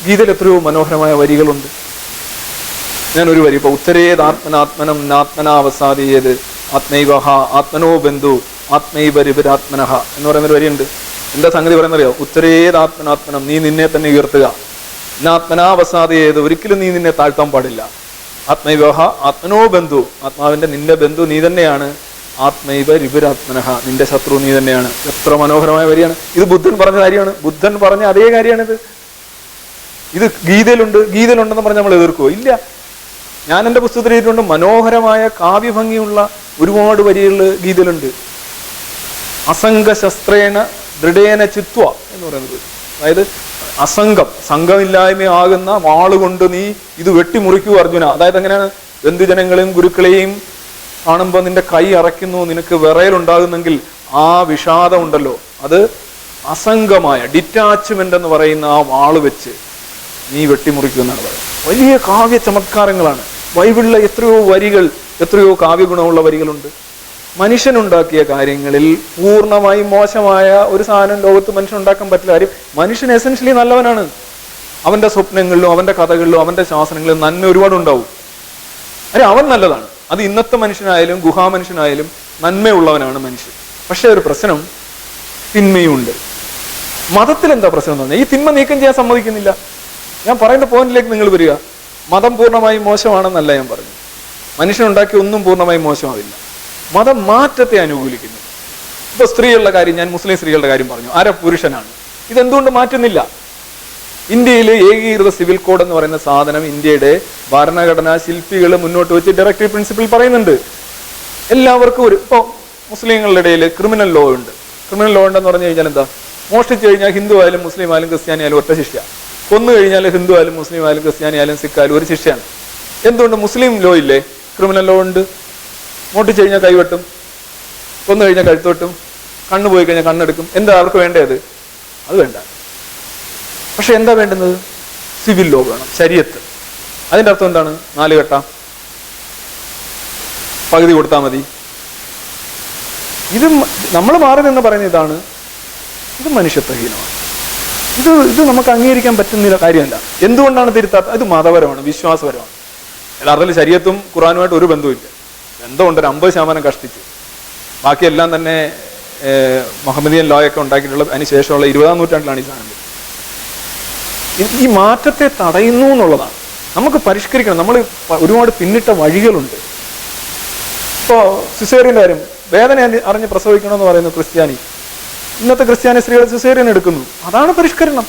ഗീതയിൽ എത്രയോ മനോഹരമായ വരികളുണ്ട്. ഞാനൊരു വരി, ഇപ്പൊ ഉത്തരേതാത്മനാത്മനം നാത്മനാവസാദിയത് ആത്മൈവഹ ആത്മനോ ബന്ധു ആത്മൈവരിപരാത്മനഹ എന്ന് പറയുന്നൊരു വരിയുണ്ട്. എന്താ സംഗതി പറയുന്നറിയോ? ഉത്തരേതാത്മനാത്മനം, നീ നിന്നെ തന്നെ ഉയർത്തുക. നാത്മനാവസാദിയത്, ഒരിക്കലും നീ നിന്നെ താഴ്ത്താൻ പാടില്ല. ആത്മൈവഹ ആത്മനോ ബന്ധു, ആത്മാവിന്റെ നിന്റെ ബന്ധു നീ തന്നെയാണ്. ആത്മൈവ രിപുരാത്മനഹ, നിന്റെ ശത്രു നീ തന്നെയാണ്. എത്ര മനോഹരമായ വരിയാണ് ഇത്. ബുദ്ധൻ പറഞ്ഞ കാര്യമാണ്. ബുദ്ധൻ പറഞ്ഞ അതേ കാര്യമാണിത്. ഇത് ഗീതയിലുണ്ടെന്ന് പറഞ്ഞ് നമ്മൾ എതിർക്കുമോ? ഇല്ല. ഞാൻ എൻ്റെ പുസ്തകത്തിൽ എഴുതിയിട്ടുണ്ട്, മനോഹരമായ കാവ്യഭംഗിയുള്ള ഒരുപാട് വരികൾ ഗീതയിലുണ്ട്. അസംഗ ശസ്ത്രേണ ദൃഢേന ചിത്വ എന്ന് പറയുന്നത്, അതായത് സംഘമില്ലായ്മയാകുന്ന വാളുകൊണ്ട് നീ ഇത് വെട്ടിമുറിക്കൂ അർജുന. അതായത് എങ്ങനെയാണ്? ബന്ധുജനങ്ങളെയും ഗുരുക്കളെയും കാണുമ്പോൾ നിന്റെ കൈ അറയ്ക്കുന്നു, നിനക്ക് വിറയലുണ്ടാകുന്നെങ്കിൽ ആ വിഷാദം ഉണ്ടല്ലോ, അത് അസംഗമായ ഡിറ്റാച്ച്മെന്റ് എന്ന് പറയുന്ന ആ വാള് വെച്ച് നീ വെട്ടിമുറിക്കുമെന്നാണ് പറയുന്നത്. വലിയ കാവ്യ ചമത്കാരങ്ങളാണ്. ബൈബിളിലെ എത്രയോ വരികൾ, എത്രയോ കാവ്യഗുണമുള്ള വരികളുണ്ട്. മനുഷ്യനുണ്ടാക്കിയ കാര്യങ്ങളിൽ പൂർണ്ണമായും മോശമായ ഒരു സാധനം ലോകത്ത് മനുഷ്യൻ ഉണ്ടാക്കാൻ പറ്റില്ല. കാര്യം മനുഷ്യൻ എസെൻഷ്യലി നല്ലവനാണ്. അവന്റെ സ്വപ്നങ്ങളിലും അവന്റെ കഥകളിലും അവന്റെ ശാസനങ്ങളിലും നന്മ ഒരുപാടുണ്ടാവും. അല്ലെ, അവൻ നല്ലതാണ്. അത് ഇന്നത്തെ മനുഷ്യനായാലും ഗുഹാമനുഷ്യനായാലും നന്മയുള്ളവനാണ് മനുഷ്യൻ. പക്ഷെ ഒരു പ്രശ്നം, തിന്മയുണ്ട്. മതത്തിൽ എന്താ പ്രശ്നം എന്ന് പറഞ്ഞാൽ ഈ തിന്മ നീക്കം ചെയ്യാൻ സമ്മതിക്കുന്നില്ല. ഞാൻ പറയുന്ന പോയിന്റിലേക്ക് നിങ്ങൾ വരിക. മതം പൂർണ്ണമായും മോശമാണെന്നല്ല ഞാൻ പറഞ്ഞു. മനുഷ്യനുണ്ടാക്കിയ ഒന്നും പൂർണ്ണമായും മോശമാവില്ല. മതം മാറ്റത്തെ അനുകൂലിക്കുന്നു. ഇപ്പൊ സ്ത്രീകളുടെ കാര്യം, ഞാൻ മുസ്ലിം സ്ത്രീകളുടെ കാര്യം പറഞ്ഞു, അര പുരുഷനാണ്. ഇതെന്തുകൊണ്ട് മാറ്റുന്നില്ല? ഇന്ത്യയിൽ ഏകീകൃത സിവിൽ കോഡ് എന്ന് പറയുന്ന സാധനം ഇന്ത്യയുടെ ഭരണഘടനാ ശില്പികൾ മുന്നോട്ട് വെച്ച് ഡയറക്റ്റീവ് പ്രിൻസിപ്പിൾ പറയുന്നുണ്ട്. എല്ലാവർക്കും ഇപ്പോൾ മുസ്ലിങ്ങളുടെ ഇടയിൽ ക്രിമിനൽ ലോ ഉണ്ട്. ക്രിമിനൽ ലോ ഉണ്ടെന്ന് പറഞ്ഞു കഴിഞ്ഞാൽ എന്താ? മോഷ്ടിച്ചു കഴിഞ്ഞാൽ ഹിന്ദു ആയാലും മുസ്ലിം ആയാലും ക്രിസ്ത്യാനി ആയാലും ഒറ്റ ശിക്ഷ. കൊന്നു കഴിഞ്ഞാൽ ഹിന്ദു ആയാലും മുസ്ലിം ആയാലും ക്രിസ്ത്യാനി ആയാലും സിഖ് ആയാലും ഒരു ശിക്ഷയാണ്. എന്തുകൊണ്ട്? മുസ്ലിം ലോ ഇല്ലേ? ക്രിമിനൽ ലോ ഉണ്ട്. മോഷ്ടിച്ചു കഴിഞ്ഞാൽ കൈവെട്ടും, കൊന്നു കഴിഞ്ഞാൽ കഴുത്തുവെട്ടും, കണ്ണു പോയി കഴിഞ്ഞാൽ കണ്ണെടുക്കും. എന്താ അവർക്ക് വേണ്ടത്? അത് വേണ്ട. പക്ഷെ എന്താ വേണ്ടുന്നത്? സിവിൽ ലോ വേണം, ശരീഅത്ത്. അതിൻ്റെ അർത്ഥം എന്താണ്? 4 കെട്ട, പകുതി കൊടുത്താൽ മതി. ഇത് നമ്മൾ മാറി നിന്ന് പറയുന്ന ഇതാണ്. ഇത് മനുഷ്യത്വഹീനമാണ്. ഇത് നമുക്ക് അംഗീകരിക്കാൻ പറ്റുന്ന കാര്യമല്ല. എന്തുകൊണ്ടാണ് തിരുത്താത്ത? ഇത് മതപരമാണ്, വിശ്വാസപരമാണ്. യഥാർത്ഥത്തിൽ ശരീഅത്തും ഖുർആനുമായിട്ട് ഒരു ബന്ധവുമില്ല. ബന്ധമുണ്ട്, ഒരു 50% കഷ്ടിച്ച്. ബാക്കിയെല്ലാം തന്നെ മുഹമ്മദിയൻ ലോയൊക്കെ ഉണ്ടാക്കിയിട്ടുള്ള അതിന് ശേഷമുള്ള 20-ാം നൂറ്റാണ്ടിലാണ് ഈ സാധനം. ഈ മാറ്റത്തെ തടയുന്നു എന്നുള്ളതാണ്. നമുക്ക് പരിഷ്കരിക്കണം. നമ്മൾ ഒരുപാട് പിന്നിട്ട വഴികളുണ്ട്. ഇപ്പോൾ സിസേറിയൻ്റെ കാര്യം, വേദന അറിഞ്ഞ് പ്രസവിക്കണമെന്ന് പറയുന്നു ക്രിസ്ത്യാനി. ഇന്നത്തെ ക്രിസ്ത്യാനി സ്ത്രീകൾ സിസേറിയൻ എടുക്കുന്നു. അതാണ് പരിഷ്കരണം.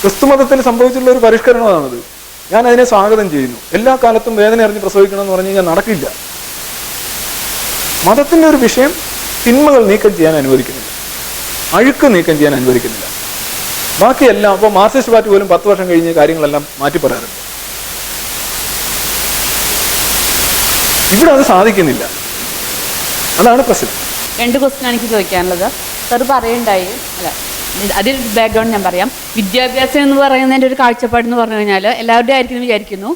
ക്രിസ്തുമതത്തിൽ സംഭവിച്ചിട്ടുള്ള ഒരു പരിഷ്കരണമാണത്. ഞാൻ അതിനെ സ്വാഗതം ചെയ്യുന്നു. എല്ലാ കാലത്തും വേദന അറിഞ്ഞ് പ്രസവിക്കണം എന്ന് പറഞ്ഞു കഴിഞ്ഞാൽ നടക്കില്ല. മതത്തിൻ്റെ ഒരു വിഷയം തിന്മകൾ നീക്കം ചെയ്യാൻ അനുവദിക്കുന്നില്ല, അഴുക്ക് നീക്കം ചെയ്യാൻ അനുവദിക്കുന്നില്ല. ബാക്കിയെല്ലാം അപ്പോൾ മാർക്സിസ്റ്റ് പാർട്ടി പോലും 10 വർഷം കഴിഞ്ഞ് കാര്യങ്ങളെല്ലാം മാറ്റി പറയാറുണ്ട്. ഇവിടെ അത് സാധിക്കുന്നില്ല. അതാണ് പ്രശ്നം.
2 ക്വസ്റ്റ്യൻ എനിക്ക് ചോദിക്കാനുള്ളത്. സർ പറയുണ്ടായി, അല്ല അതിൽ ബാക്ക്ഗ്രൗണ്ട് ഞാൻ പറയാം. വിദ്യാഭ്യാസം എന്ന് പറയുന്നതിൻ്റെ ഒരു കാഴ്ചപ്പാടെന്ന് പറഞ്ഞു കഴിഞ്ഞാൽ എല്ലാവരുടെയും ആയിരിക്കും വിചാരിക്കുന്നു,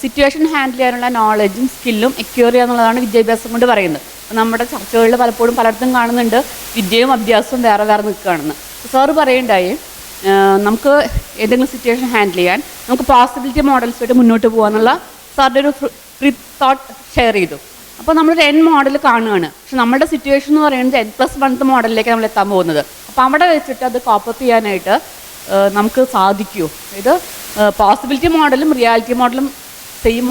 സിറ്റുവേഷൻ ഹാൻഡിൽ ചെയ്യാനുള്ള നോളജും സ്കില്ലും എക്യൂർ ചെയ്യുക എന്നുള്ളതാണ് വിദ്യാഭ്യാസം കൊണ്ട് പറയുന്നത്. അപ്പോൾ നമ്മുടെ ചർച്ചകളിൽ പലപ്പോഴും പലയിടത്തും കാണുന്നുണ്ട് വിദ്യയും അഭ്യാസവും വേറെ വേറെ നിൽക്കുകയാണെന്ന്. സാറ് പറയുണ്ടായി നമുക്ക് ഏതെങ്കിലും സിറ്റുവേഷൻ ഹാൻഡിൽ ചെയ്യാൻ നമുക്ക് പോസിബിലിറ്റി മോഡൽസായിട്ട് മുന്നോട്ട് പോകാമെന്നുള്ള സാറിൻ്റെ ഒരു ഫ്രീ തോട്ട് ഷെയർ ചെയ്തു. അപ്പോൾ നമ്മളൊരു N മോഡൽ കാണുകയാണ്. പക്ഷെ നമ്മുടെ സിറ്റുവേഷൻ എന്ന് പറയുന്നത് N+1 മോഡലിലേക്ക് നമ്മൾ എത്താൻ പോകുന്നത്. അപ്പോൾ അവിടെ വെച്ചിട്ട് അത് കോപ്പപ്പ് ചെയ്യാനായിട്ട് നമുക്ക് സാധിക്കുമോ? ഇത് പോസിബിലിറ്റി മോഡലും റിയാലിറ്റി മോഡലും സെയിം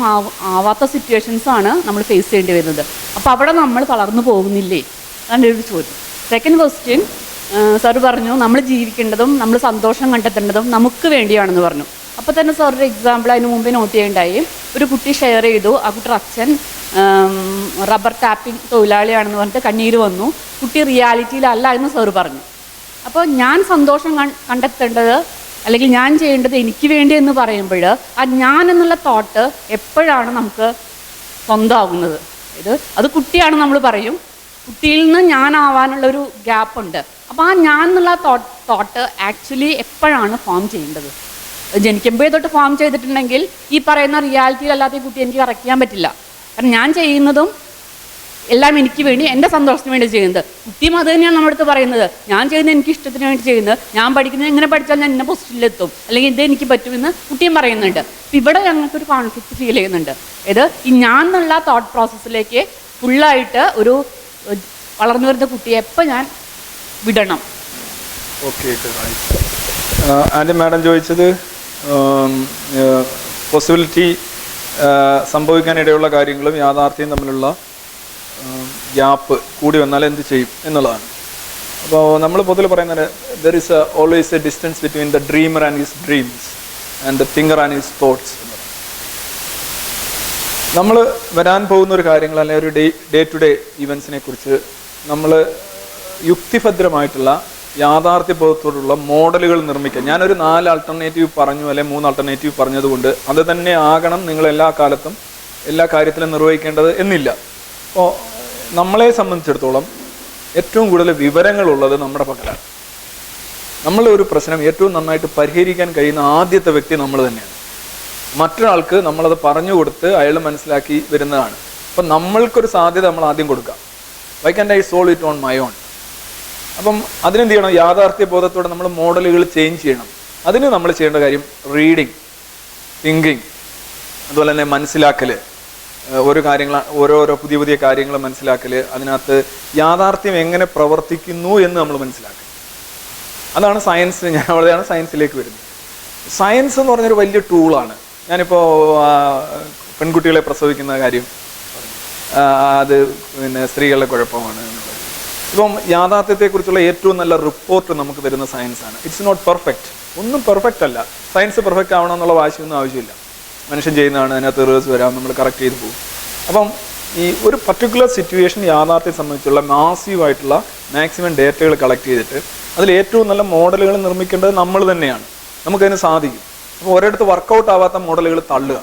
ആവാത്ത സിറ്റുവേഷൻസാണ് നമ്മൾ ഫേസ് ചെയ്യേണ്ടി വരുന്നത്. അപ്പോൾ അവിടെ നമ്മൾ തളർന്നു പോകുന്നില്ലേ? അതാണ് ഒരു ചോദ്യം. സെക്കൻഡ് ക്വസ്റ്റ്യൻ, സാർ പറഞ്ഞു നമ്മൾ ജീവിക്കേണ്ടതും നമ്മൾ സന്തോഷം കണ്ടെത്തേണ്ടതും നമുക്ക് വേണ്ടിയാണെന്ന് പറഞ്ഞു. അപ്പോൾ തന്നെ സാർ ഒരു എക്സാമ്പിൾ അതിന് മുമ്പേ നോട്ട് ചെയ്യേണ്ടായി. ഒരു കുട്ടി ഷെയർ ചെയ്തു, ആ കുട്ടിയുടെ അച്ഛൻ റബ്ബർ ടാപ്പിംഗ് തൊഴിലാളിയാണെന്ന് പറഞ്ഞിട്ട് കണ്ണീര് വന്നു. കുട്ടി റിയാലിറ്റിയിലല്ല എന്ന് സാർ പറഞ്ഞു. അപ്പോൾ ഞാൻ സന്തോഷം കണ്ടെത്തേണ്ടത് അല്ലെങ്കിൽ ഞാൻ ചെയ്യേണ്ടത് എനിക്ക് വേണ്ടി എന്ന് പറയുമ്പോൾ ആ ഞാൻ എന്നുള്ള തോട്ട് എപ്പോഴാണ് നമുക്ക് സ്വന്തമാകുന്നത്? അത് കുട്ടിയാണ് നമ്മൾ പറയും, കുട്ടിയിൽ നിന്ന് ഞാനാവാനുള്ളൊരു ഗ്യാപ്പുണ്ട്. അപ്പോൾ ആ ഞാൻ എന്നുള്ള തോട്ട് ആക്ച്വലി എപ്പോഴാണ് ഫോം ചെയ്യേണ്ടത്? ജനിക്കുമ്പോഴേ തൊട്ട് ഫോം ചെയ്തിട്ടുണ്ടെങ്കിൽ ഈ പറയുന്ന റിയാലിറ്റിയിലല്ലാത്ത കുട്ടി എനിക്ക് കറക്റ്റ് ചെയ്യാൻ പറ്റില്ല. കാരണം ഞാൻ ചെയ്യുന്നതും എല്ലാം എനിക്ക് വേണ്ടി, എൻ്റെ സന്തോഷത്തിന് വേണ്ടി ചെയ്യുന്നത്. കുട്ടിയും അത് തന്നെയാണ് നമ്മുടെ അടുത്ത് പറയുന്നത്. ഞാൻ ചെയ്യുന്നത് എനിക്ക് ഇഷ്ടത്തിന് വേണ്ടി ചെയ്യുന്നത്, ഞാൻ പഠിക്കുന്നത് എങ്ങനെ പഠിച്ചാൽ ഞാൻ ഇന്ന പൊസിഷനിലെത്തും, അല്ലെങ്കിൽ ഇത് എനിക്ക് പറ്റുമെന്ന് കുട്ടിയും പറയുന്നുണ്ട്. അപ്പം ഇവിടെ ഞങ്ങൾക്കൊരു കോൺഫ്ലിക്റ്റ് ഫീൽ ചെയ്യുന്നുണ്ട്. ഈ ഞാൻ എന്നുള്ള തോട്ട് പ്രോസസ്സിലേക്ക് ഫുള്ളായിട്ട് ഒരു വളർന്നു വരുന്ന കുട്ടിയെ എപ്പോൾ ഞാൻ വിടണം?
ഓക്കെ, ആൻറ്റി മാഡം ചോദിച്ചത് പോസിബിലിറ്റി സംഭവിക്കാനിടയുള്ള കാര്യങ്ങളും യാഥാർത്ഥ്യം തമ്മിലുള്ള ഗ്യാപ്പ് കൂടി വന്നാൽ എന്ത് ചെയ്യും എന്നുള്ളതാണ്. അപ്പോൾ നമ്മൾ പൊതുവെ പറയുന്നത് there is always A distance between the dreamer and his dreams and the thinker and his thoughts. നമ്മൾ വരാൻ പോകുന്ന ഒരു കാര്യങ്ങൾ അല്ലെങ്കിൽ ഒരു ഡേ ടു ഡേ ഇവൻസിനെ കുറിച്ച് നമ്മൾ യുക്തിഭദ്രമായിട്ടുള്ള യാഥാർത്ഥ്യബോധത്തോടുള്ള മോഡലുകൾ നിർമ്മിക്കുക. ഞാനൊരു 4 ആൾട്ടർനേറ്റീവ് പറഞ്ഞു അല്ലെങ്കിൽ 3 ആൾട്ടർനേറ്റീവ് പറഞ്ഞതുകൊണ്ട് അത് തന്നെ ആകണം നിങ്ങൾ എല്ലാ കാലത്തും എല്ലാ കാര്യത്തിലും നിർവഹിക്കേണ്ടത് എന്നില്ല. അപ്പോൾ നമ്മളെ സംബന്ധിച്ചിടത്തോളം ഏറ്റവും കൂടുതൽ വിവരങ്ങളുള്ളത് നമ്മുടെ പക്കലാണ്. നമ്മളെ ഒരു പ്രശ്നം ഏറ്റവും നന്നായിട്ട് പരിഹരിക്കാൻ കഴിയുന്ന ആദ്യത്തെ വ്യക്തി നമ്മൾ തന്നെയാണ്. മറ്റൊരാൾക്ക് നമ്മളത് പറഞ്ഞു കൊടുത്ത് അയാൾ മനസ്സിലാക്കി വരുന്നതാണ്. അപ്പം നമ്മൾക്കൊരു സാധ്യത നമ്മൾ ആദ്യം കൊടുക്കാം. Why can I solve it on my own? അപ്പം അതിനെന്ത് ചെയ്യണം? യാഥാർത്ഥ്യ ബോധത്തോടെ നമ്മൾ മോഡലുകൾ ചേഞ്ച് ചെയ്യണം. അതിന് നമ്മൾ ചെയ്യേണ്ട കാര്യം റീഡിങ്, തിങ്കിങ്, അതുപോലെ തന്നെ മനസ്സിലാക്കൽ, ഓരോ കാര്യങ്ങൾ ഓരോരോ പുതിയ പുതിയ കാര്യങ്ങൾ മനസ്സിലാക്കൽ, അതിനകത്ത് യാഥാർത്ഥ്യം എങ്ങനെ പ്രവർത്തിക്കുന്നു എന്ന് നമ്മൾ മനസ്സിലാക്കുക. അതാണ് സയൻസ്. ഞാൻ അവിടെയാണ് സയൻസിലേക്ക് വരുന്നത്. സയൻസ് എന്ന് പറഞ്ഞൊരു വലിയ ടൂളാണ്. ഞാനിപ്പോൾ പെൺകുട്ടികളെ പ്രസവിക്കുന്ന കാര്യം, അത് പിന്നെ സ്ത്രീകളുടെ കുഴപ്പമാണ് എന്നുള്ളത്. ഇപ്പം യാഥാർത്ഥ്യത്തെക്കുറിച്ചുള്ള ഏറ്റവും നല്ല റിപ്പോർട്ട് നമുക്ക് തരുന്ന സയൻസാണ്. ഇറ്റ്സ് നോട്ട് പെർഫെക്റ്റ്, ഒന്നും പെർഫെക്റ്റ് അല്ല. സയൻസ് പെർഫെക്റ്റ് ആവണമെന്നുള്ള വാശിയൊന്നും ആവശ്യമില്ല. മനുഷ്യൻ ചെയ്യുന്നതാണ്, അതിനകത്ത് എറേഴ്സ് വരാം, നമ്മൾ കറക്റ്റ് ചെയ്ത് പോകും. അപ്പം ഈ ഒരു പർട്ടിക്കുലർ സിറ്റുവേഷൻ യാഥാർത്ഥ്യം സംബന്ധിച്ചുള്ള മാസീവായിട്ടുള്ള മാക്സിമം ഡേറ്റകൾ കളക്ട് ചെയ്തിട്ട് അതിൽ ഏറ്റവും നല്ല മോഡലുകൾ നിർമ്മിക്കേണ്ടത് നമ്മൾ തന്നെയാണ്. നമുക്കതിന് സാധിക്കും. അപ്പോൾ ഒരിടത്ത് വർക്കൗട്ട് ആവാത്ത മോഡലുകൾ തള്ളുക,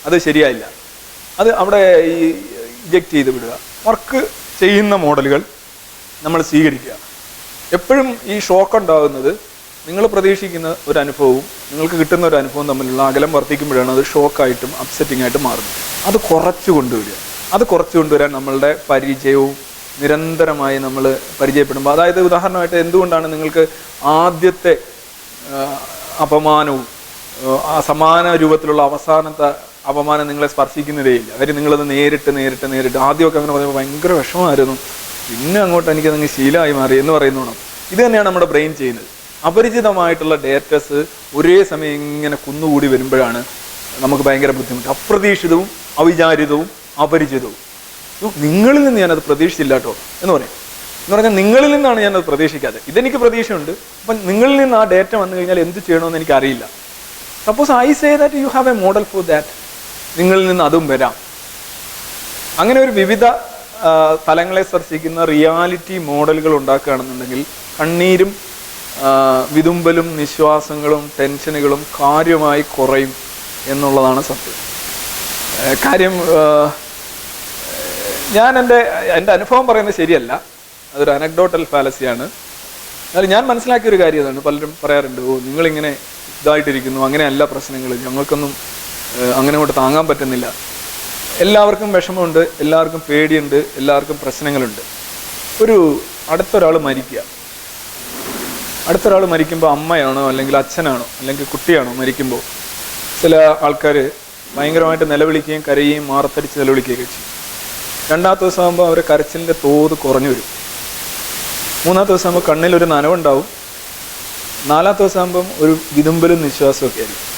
അത് ശരിയായില്ല, അത് അവിടെ ഈ ഇജക്റ്റ് ചെയ്ത് വിടുക. വർക്ക് ചെയ്യുന്ന മോഡലുകൾ നമ്മൾ സ്വീകരിക്കുക. എപ്പോഴും ഈ ഷോക്ക് ഉണ്ടാകുന്നത് നിങ്ങൾ പ്രതീക്ഷിക്കുന്ന ഒരു അനുഭവവും നിങ്ങൾക്ക് കിട്ടുന്ന ഒരു അനുഭവം തമ്മിലുള്ള അകലം വർദ്ധിക്കുമ്പോഴാണ് അത് ഷോക്കായിട്ടും അപ്സെറ്റിംഗ് ആയിട്ട് മാറുന്നത്. അത് കുറച്ച് കൊണ്ടുവരിക. അത് കുറച്ച് കൊണ്ടുവരാൻ നമ്മളുടെ പരിചയവും നിരന്തരമായി നമ്മൾ പരിചയപ്പെടുമ്പോൾ, അതായത് ഉദാഹരണമായിട്ട് എന്തുകൊണ്ടാണ് നിങ്ങൾക്ക് ആദ്യത്തെ അപമാനവും സമാന രൂപത്തിലുള്ള അവസാനത്തെ അപമാനം നിങ്ങളെ സ്പർശിക്കുന്നതേയില്ല? കാര്യം നിങ്ങളത് നേരിട്ട് ആദ്യമൊക്കെ അങ്ങനെ പറയുമ്പോൾ ഭയങ്കര വിഷമമായിരുന്നു, പിന്നെ അങ്ങോട്ട് എനിക്കതങ്ങ് ശീലമായി മാറി എന്ന് പറയുന്നോണം. ഇത് തന്നെയാണ് നമ്മുടെ ബ്രെയിൻ ചെയ്യുന്നത്. അപരിചിതമായിട്ടുള്ള ഡേറ്റസ് ഒരേ സമയം ഇങ്ങനെ കുന്നുകൂടി വരുമ്പോഴാണ് നമുക്ക് ഭയങ്കര ബുദ്ധിമുട്ട്. അപ്രതീക്ഷിതവും അവിചാരിതവും അപരിചിതവും. നിങ്ങളിൽ നിന്ന് ഞാനത് പ്രതീക്ഷിച്ചില്ല കേട്ടോ എന്ന് പറഞ്ഞാൽ നിങ്ങളിൽ നിന്നാണ് ഞാനത് പ്രതീക്ഷിക്കാതെ. ഇതെനിക്ക് പ്രതീക്ഷയുണ്ട്, അപ്പം നിങ്ങളിൽ നിന്ന് ആ ഡേറ്റ വന്നു കഴിഞ്ഞാൽ എന്ത് ചെയ്യണമെന്ന് എനിക്കറിയില്ല. Suppose I say that you have A model for that, നിങ്ങളിൽ നിന്ന് അതും വരാം. അങ്ങനെ ഒരു വിവിധ തലങ്ങളെ സ്പർശിക്കുന്ന റിയാലിറ്റി മോഡലുകൾ ഉണ്ടാക്കുകയാണെന്നുണ്ടെങ്കിൽ കണ്ണീരും വിതുമ്പലും നിശ്വാസങ്ങളും ടെൻഷനുകളും കാര്യമായി കുറയും എന്നുള്ളതാണ് സത്യം. കാര്യം ഞാൻ എൻ്റെ അനുഭവം പറയുന്നത് ശരിയല്ല, അതൊരു അനക്ഡോട്ടൽ ഫാലസിയാണ്. എന്നാൽ ഞാൻ മനസ്സിലാക്കിയൊരു കാര്യം ഇതാണ്. പലരും പറയാറുണ്ട്, ഓ നിങ്ങളിങ്ങനെ ഇതായിട്ടിരിക്കുന്നു, അങ്ങനെയല്ല പ്രശ്നങ്ങൾ, ഞങ്ങൾക്കൊന്നും അങ്ങനെ കൊണ്ട് താങ്ങാൻ പറ്റുന്നില്ല. എല്ലാവർക്കും വിഷമമുണ്ട്, എല്ലാവർക്കും പേടിയുണ്ട്, എല്ലാവർക്കും പ്രശ്നങ്ങളുണ്ട്. അടുത്തൊരാൾ മരിക്കുമ്പോൾ അമ്മയാണോ അല്ലെങ്കിൽ അച്ഛനാണോ അല്ലെങ്കിൽ കുട്ടിയാണോ മരിക്കുമ്പോൾ ചില ആൾക്കാർ ഭയങ്കരമായിട്ട് നിലവിളിക്കുകയും കരയുകയും മാറത്തടിച്ച് നിലവിളിക്കുകയൊക്കെ ചെയ്യും. 2ാമത്തെ ദിവസം ആകുമ്പോൾ അവരെ കരച്ചിലിൻ്റെ തോത് കുറഞ്ഞു വരും. 3ാമത്തെ ദിവസം ആകുമ്പോൾ കണ്ണിലൊരു നനവുണ്ടാവും. 4ാമത്തെ ദിവസം ആകുമ്പം ഒരു വിതുമ്പലും നിശ്വാസമൊക്കെ ആയിരിക്കും.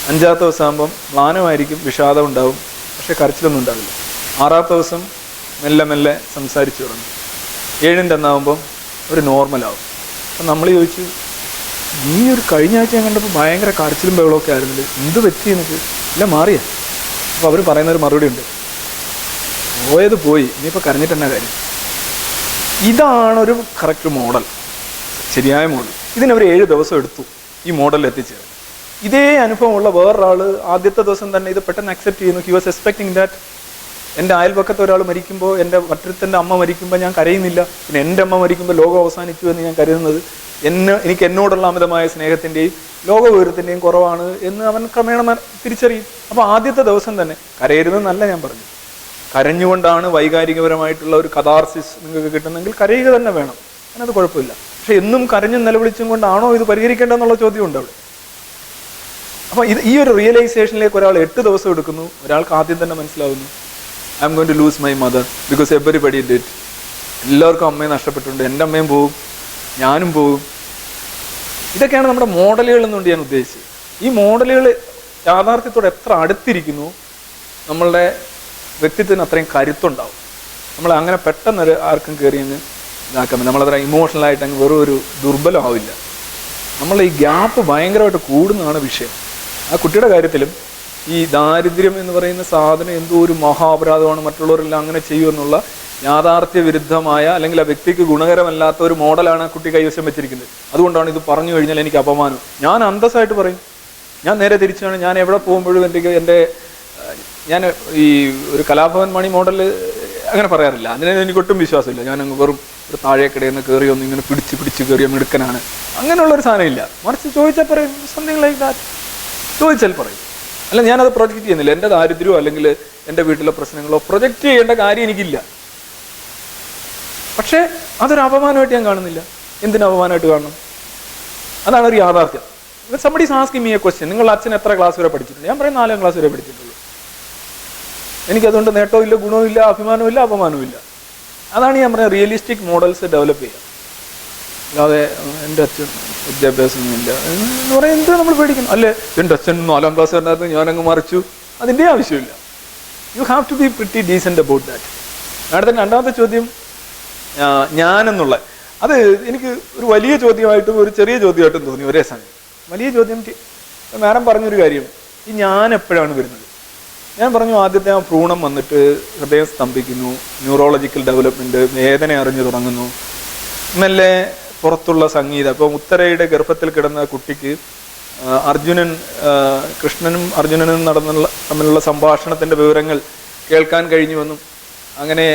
5-ാമത്തെ ദിവസം ആകുമ്പം മ്ലാനമായിരിക്കും, വിഷാദം ഉണ്ടാവും, പക്ഷെ കരച്ചിലൊന്നും ഉണ്ടാവില്ല. 6-ാമത്തെ ദിവസം മെല്ലെ മെല്ലെ സംസാരിച്ചു തുടങ്ങും. 7-ൻ്റെ അന്നാകുമ്പം ഒരു നോർമലാവും. അപ്പം നമ്മൾ ചോദിച്ചു, നീ ഒരു കഴിഞ്ഞ ആഴ്ച ഞാൻ കണ്ടപ്പോൾ ഭയങ്കര കരച്ചിലും ബഹളമൊക്കെ ആയിരുന്നില്ല, എന്ത് പറ്റി എനിക്ക്? ഇല്ല, മാറിയ. അപ്പോൾ അവർ പറയുന്നൊരു മറുപടി ഉണ്ട്, പോയത് പോയി, ഇനിയിപ്പോൾ കരഞ്ഞിട്ട് എന്നാ കാര്യം. ഇതാണൊരു കറക്റ്റ് മോഡൽ, ശരിയായ മോഡൽ. ഇതിനവർ 7 ദിവസം എടുത്തു ഈ മോഡലിൽ എത്തിച്ചേരാൻ. ഇതേ അനുഭവമുള്ള വേറൊരാൾ ആദ്യത്തെ ദിവസം തന്നെ ഇത് പെട്ടെന്ന് അക്സെപ്റ്റ് ചെയ്യുന്നു. ഹി വാസ് എക്സ്പെക്ടിങ് ദാറ്റ് എൻ്റെ അയൽപക്കത്ത് ഒരാൾ മരിക്കുമ്പോൾ, എൻ്റെ മറ്റൊരുത്തൻ്റെ അമ്മ മരിക്കുമ്പോൾ ഞാൻ കരയുന്നില്ല, പിന്നെ എൻ്റെ അമ്മ മരിക്കുമ്പോൾ ലോകം അവസാനിച്ചു എന്ന് ഞാൻ കരുതുന്നത് എനിക്ക് എന്നോടുള്ള അമിതമായ സ്നേഹത്തിൻ്റെയും ലോകവിവരത്തിൻ്റെയും കുറവാണ് എന്ന് അവൻ ക്രമേണ തിരിച്ചറിയും. അപ്പോൾ ആദ്യത്തെ ദിവസം തന്നെ കരയരുതെന്നല്ല ഞാൻ പറഞ്ഞു, കരഞ്ഞുകൊണ്ടാണ് വൈകാരികപരമായിട്ടുള്ള ഒരു കഥാർസിസ് നിങ്ങൾക്ക് കിട്ടുന്നെങ്കിൽ കരയുക തന്നെ വേണം, അതിനത് കുഴപ്പമില്ല. പക്ഷെ എന്നും കരഞ്ഞും നിലവിളിച്ചും കൊണ്ടാണോ ഇത് പരിഹരിക്കേണ്ടതെന്നുള്ള ചോദ്യമുണ്ട് അവിടെ. അപ്പോൾ ഈ ഒരു റിയലൈസേഷനിലേക്ക് ഒരാൾ 8 ദിവസം എടുക്കുന്നു. ഒരാൾക്ക് ആദ്യം തന്നെ മനസ്സിലാവുന്നു, I am going to lose my mother because everybody did. എല്ലാവർക്കും അമ്മയെ നഷ്ടപ്പെട്ടിട്ടുണ്ട്, എൻ്റെ അമ്മയും പോവും, ഞാനും പോവും. ഇതൊക്കെയാണ് നമ്മുടെ മോഡലുകൾ എന്നുകൊണ്ട് ഞാൻ ഉദ്ദേശിച്ചത്. ഈ മോഡലുകൾ യാഥാർത്ഥ്യത്തോടെ എത്ര അടുത്തിരിക്കുന്നു നമ്മളുടെ വ്യക്തിത്വത്തിന് അത്രയും കരുത്തുണ്ടാവും. നമ്മൾ അങ്ങനെ പെട്ടെന്ന് ആർക്കും കയറി അങ്ങ് ഇതാക്കാൻ പറ്റും. നമ്മളത്ര ഇമോഷണലായിട്ട് അങ്ങ് വെറും ഒരു ദുർബലമാവില്ല. നമ്മൾ ഈ ഗ്യാപ്പ് ഭയങ്കരമായിട്ട് കൂടുന്നതാണ് വിഷയം. ആ കുട്ടിയുടെ കാര്യത്തിലും ഈ ദാരിദ്ര്യം എന്ന് പറയുന്ന സാധനം എന്തോ ഒരു മഹാപരാധമാണ്, മറ്റുള്ളവരെല്ലാം അങ്ങനെ ചെയ്യുമെന്നുള്ള യാഥാർത്ഥ്യ വിരുദ്ധമായ അല്ലെങ്കിൽ ആ വ്യക്തിക്ക് ഗുണകരമല്ലാത്ത ഒരു മോഡലാണ് ആ കുട്ടി കൈവശം വെച്ചിരിക്കുന്നത്. അതുകൊണ്ടാണ് ഇത് പറഞ്ഞു കഴിഞ്ഞാൽ എനിക്ക് അപമാനം. ഞാൻ അന്തസ്സായിട്ട് പറയും, ഞാൻ നേരെ തിരിച്ചാണ്. ഞാൻ എവിടെ പോകുമ്പോഴും ഞാൻ ഈ ഒരു കലാഭവൻ മണി മോഡൽ അങ്ങനെ പറയാറില്ല. അതിനെ എനിക്കൊട്ടും വിശ്വാസമില്ല. ഞാൻ അങ്ങ് വെറും ഒരു താഴേക്കിടയിൽ നിന്ന് കയറി ഒന്ന് ഇങ്ങനെ പിടിച്ച് കയറിയ മിടുക്കനാണ്, അങ്ങനെയുള്ളൊരു സാധനമില്ല. മറിച്ച് ചോദിച്ചാൽ പറയും, സംതിങ് ലൈക്ക് ദാറ്റ്. ചോദിച്ചാൽ പറയും. അല്ല, ഞാനത് പ്രൊജക്റ്റ് ചെയ്യുന്നില്ല. എൻ്റെ ദാരിദ്ര്യമോ അല്ലെങ്കിൽ എൻ്റെ വീട്ടിലെ പ്രശ്നങ്ങളോ പ്രൊജക്റ്റ് ചെയ്യേണ്ട കാര്യം എനിക്കില്ല. പക്ഷേ അതൊരു അപമാനമായിട്ട് ഞാൻ കാണുന്നില്ല. എന്തിനു അപമാനമായിട്ട് കാണണം? അതാണ് ഒരു യാഥാർത്ഥ്യം. somebody is asking me a question, നിങ്ങൾ അച്ഛൻ എത്ര ക്ലാസ് വരെ പഠിച്ചിട്ടുണ്ട്? ഞാൻ പറയും 4ാം ക്ലാസ് വരെ പഠിച്ചിട്ടുള്ളൂ. എനിക്കതുകൊണ്ട് നേട്ടവും ഇല്ല, ഗുണവും ഇല്ല, അഭിമാനവും ഇല്ല, അപമാനവും ഇല്ല. അതാണ് ഞാൻ പറഞ്ഞ റിയലിസ്റ്റിക് മോഡൽസ് ഡെവലപ്പ് ചെയ്യുക. അല്ലാതെ എൻ്റെ അച്ഛൻ വിദ്യാഭ്യാസമൊന്നുമില്ല എന്ന് പറയാൻ എന്ത് നമ്മൾ പേടിക്കണം? അല്ലേ, എൻ്റെ അച്ഛൻ 4ാം ക്ലാസ് വരണമായിരുന്നു, ഞാനങ്ങ് മറിച്ചു, അതിൻ്റെ ആവശ്യമില്ല. You have to be pretty decent about that. മാഡത്തിൻ്റെ 2ാമത്തെ ചോദ്യം ഞാനെന്നുള്ള അത് എനിക്ക് ഒരു വലിയ ചോദ്യമായിട്ടും ഒരു ചെറിയ ചോദ്യമായിട്ടും തോന്നി ഒരേ സമയം. വലിയ ചോദ്യം, മാഡം പറഞ്ഞൊരു കാര്യം, ഈ ഞാൻ എപ്പോഴാണ് വരുന്നത്? ഞാൻ പറഞ്ഞു, ആദ്യത്തെ ആ ഭ്രൂണം വന്നിട്ട് ഹൃദയം സ്തംഭിക്കുന്നു, ന്യൂറോളജിക്കൽ ഡെവലപ്മെൻറ്റ്, വേദന അറിഞ്ഞു തുടങ്ങുന്നു, മെല്ലെ പുറത്തുള്ള സംഗീതം. ഇപ്പോൾ ഉത്തരയുടെ ഗർഭത്തിൽ കിടന്ന കുട്ടിക്ക് കൃഷ്ണനും അർജുനനും തമ്മിലുള്ള സംഭാഷണത്തിൻ്റെ വിവരങ്ങൾ കേൾക്കാൻ കഴിഞ്ഞുവെന്നും അങ്ങനെ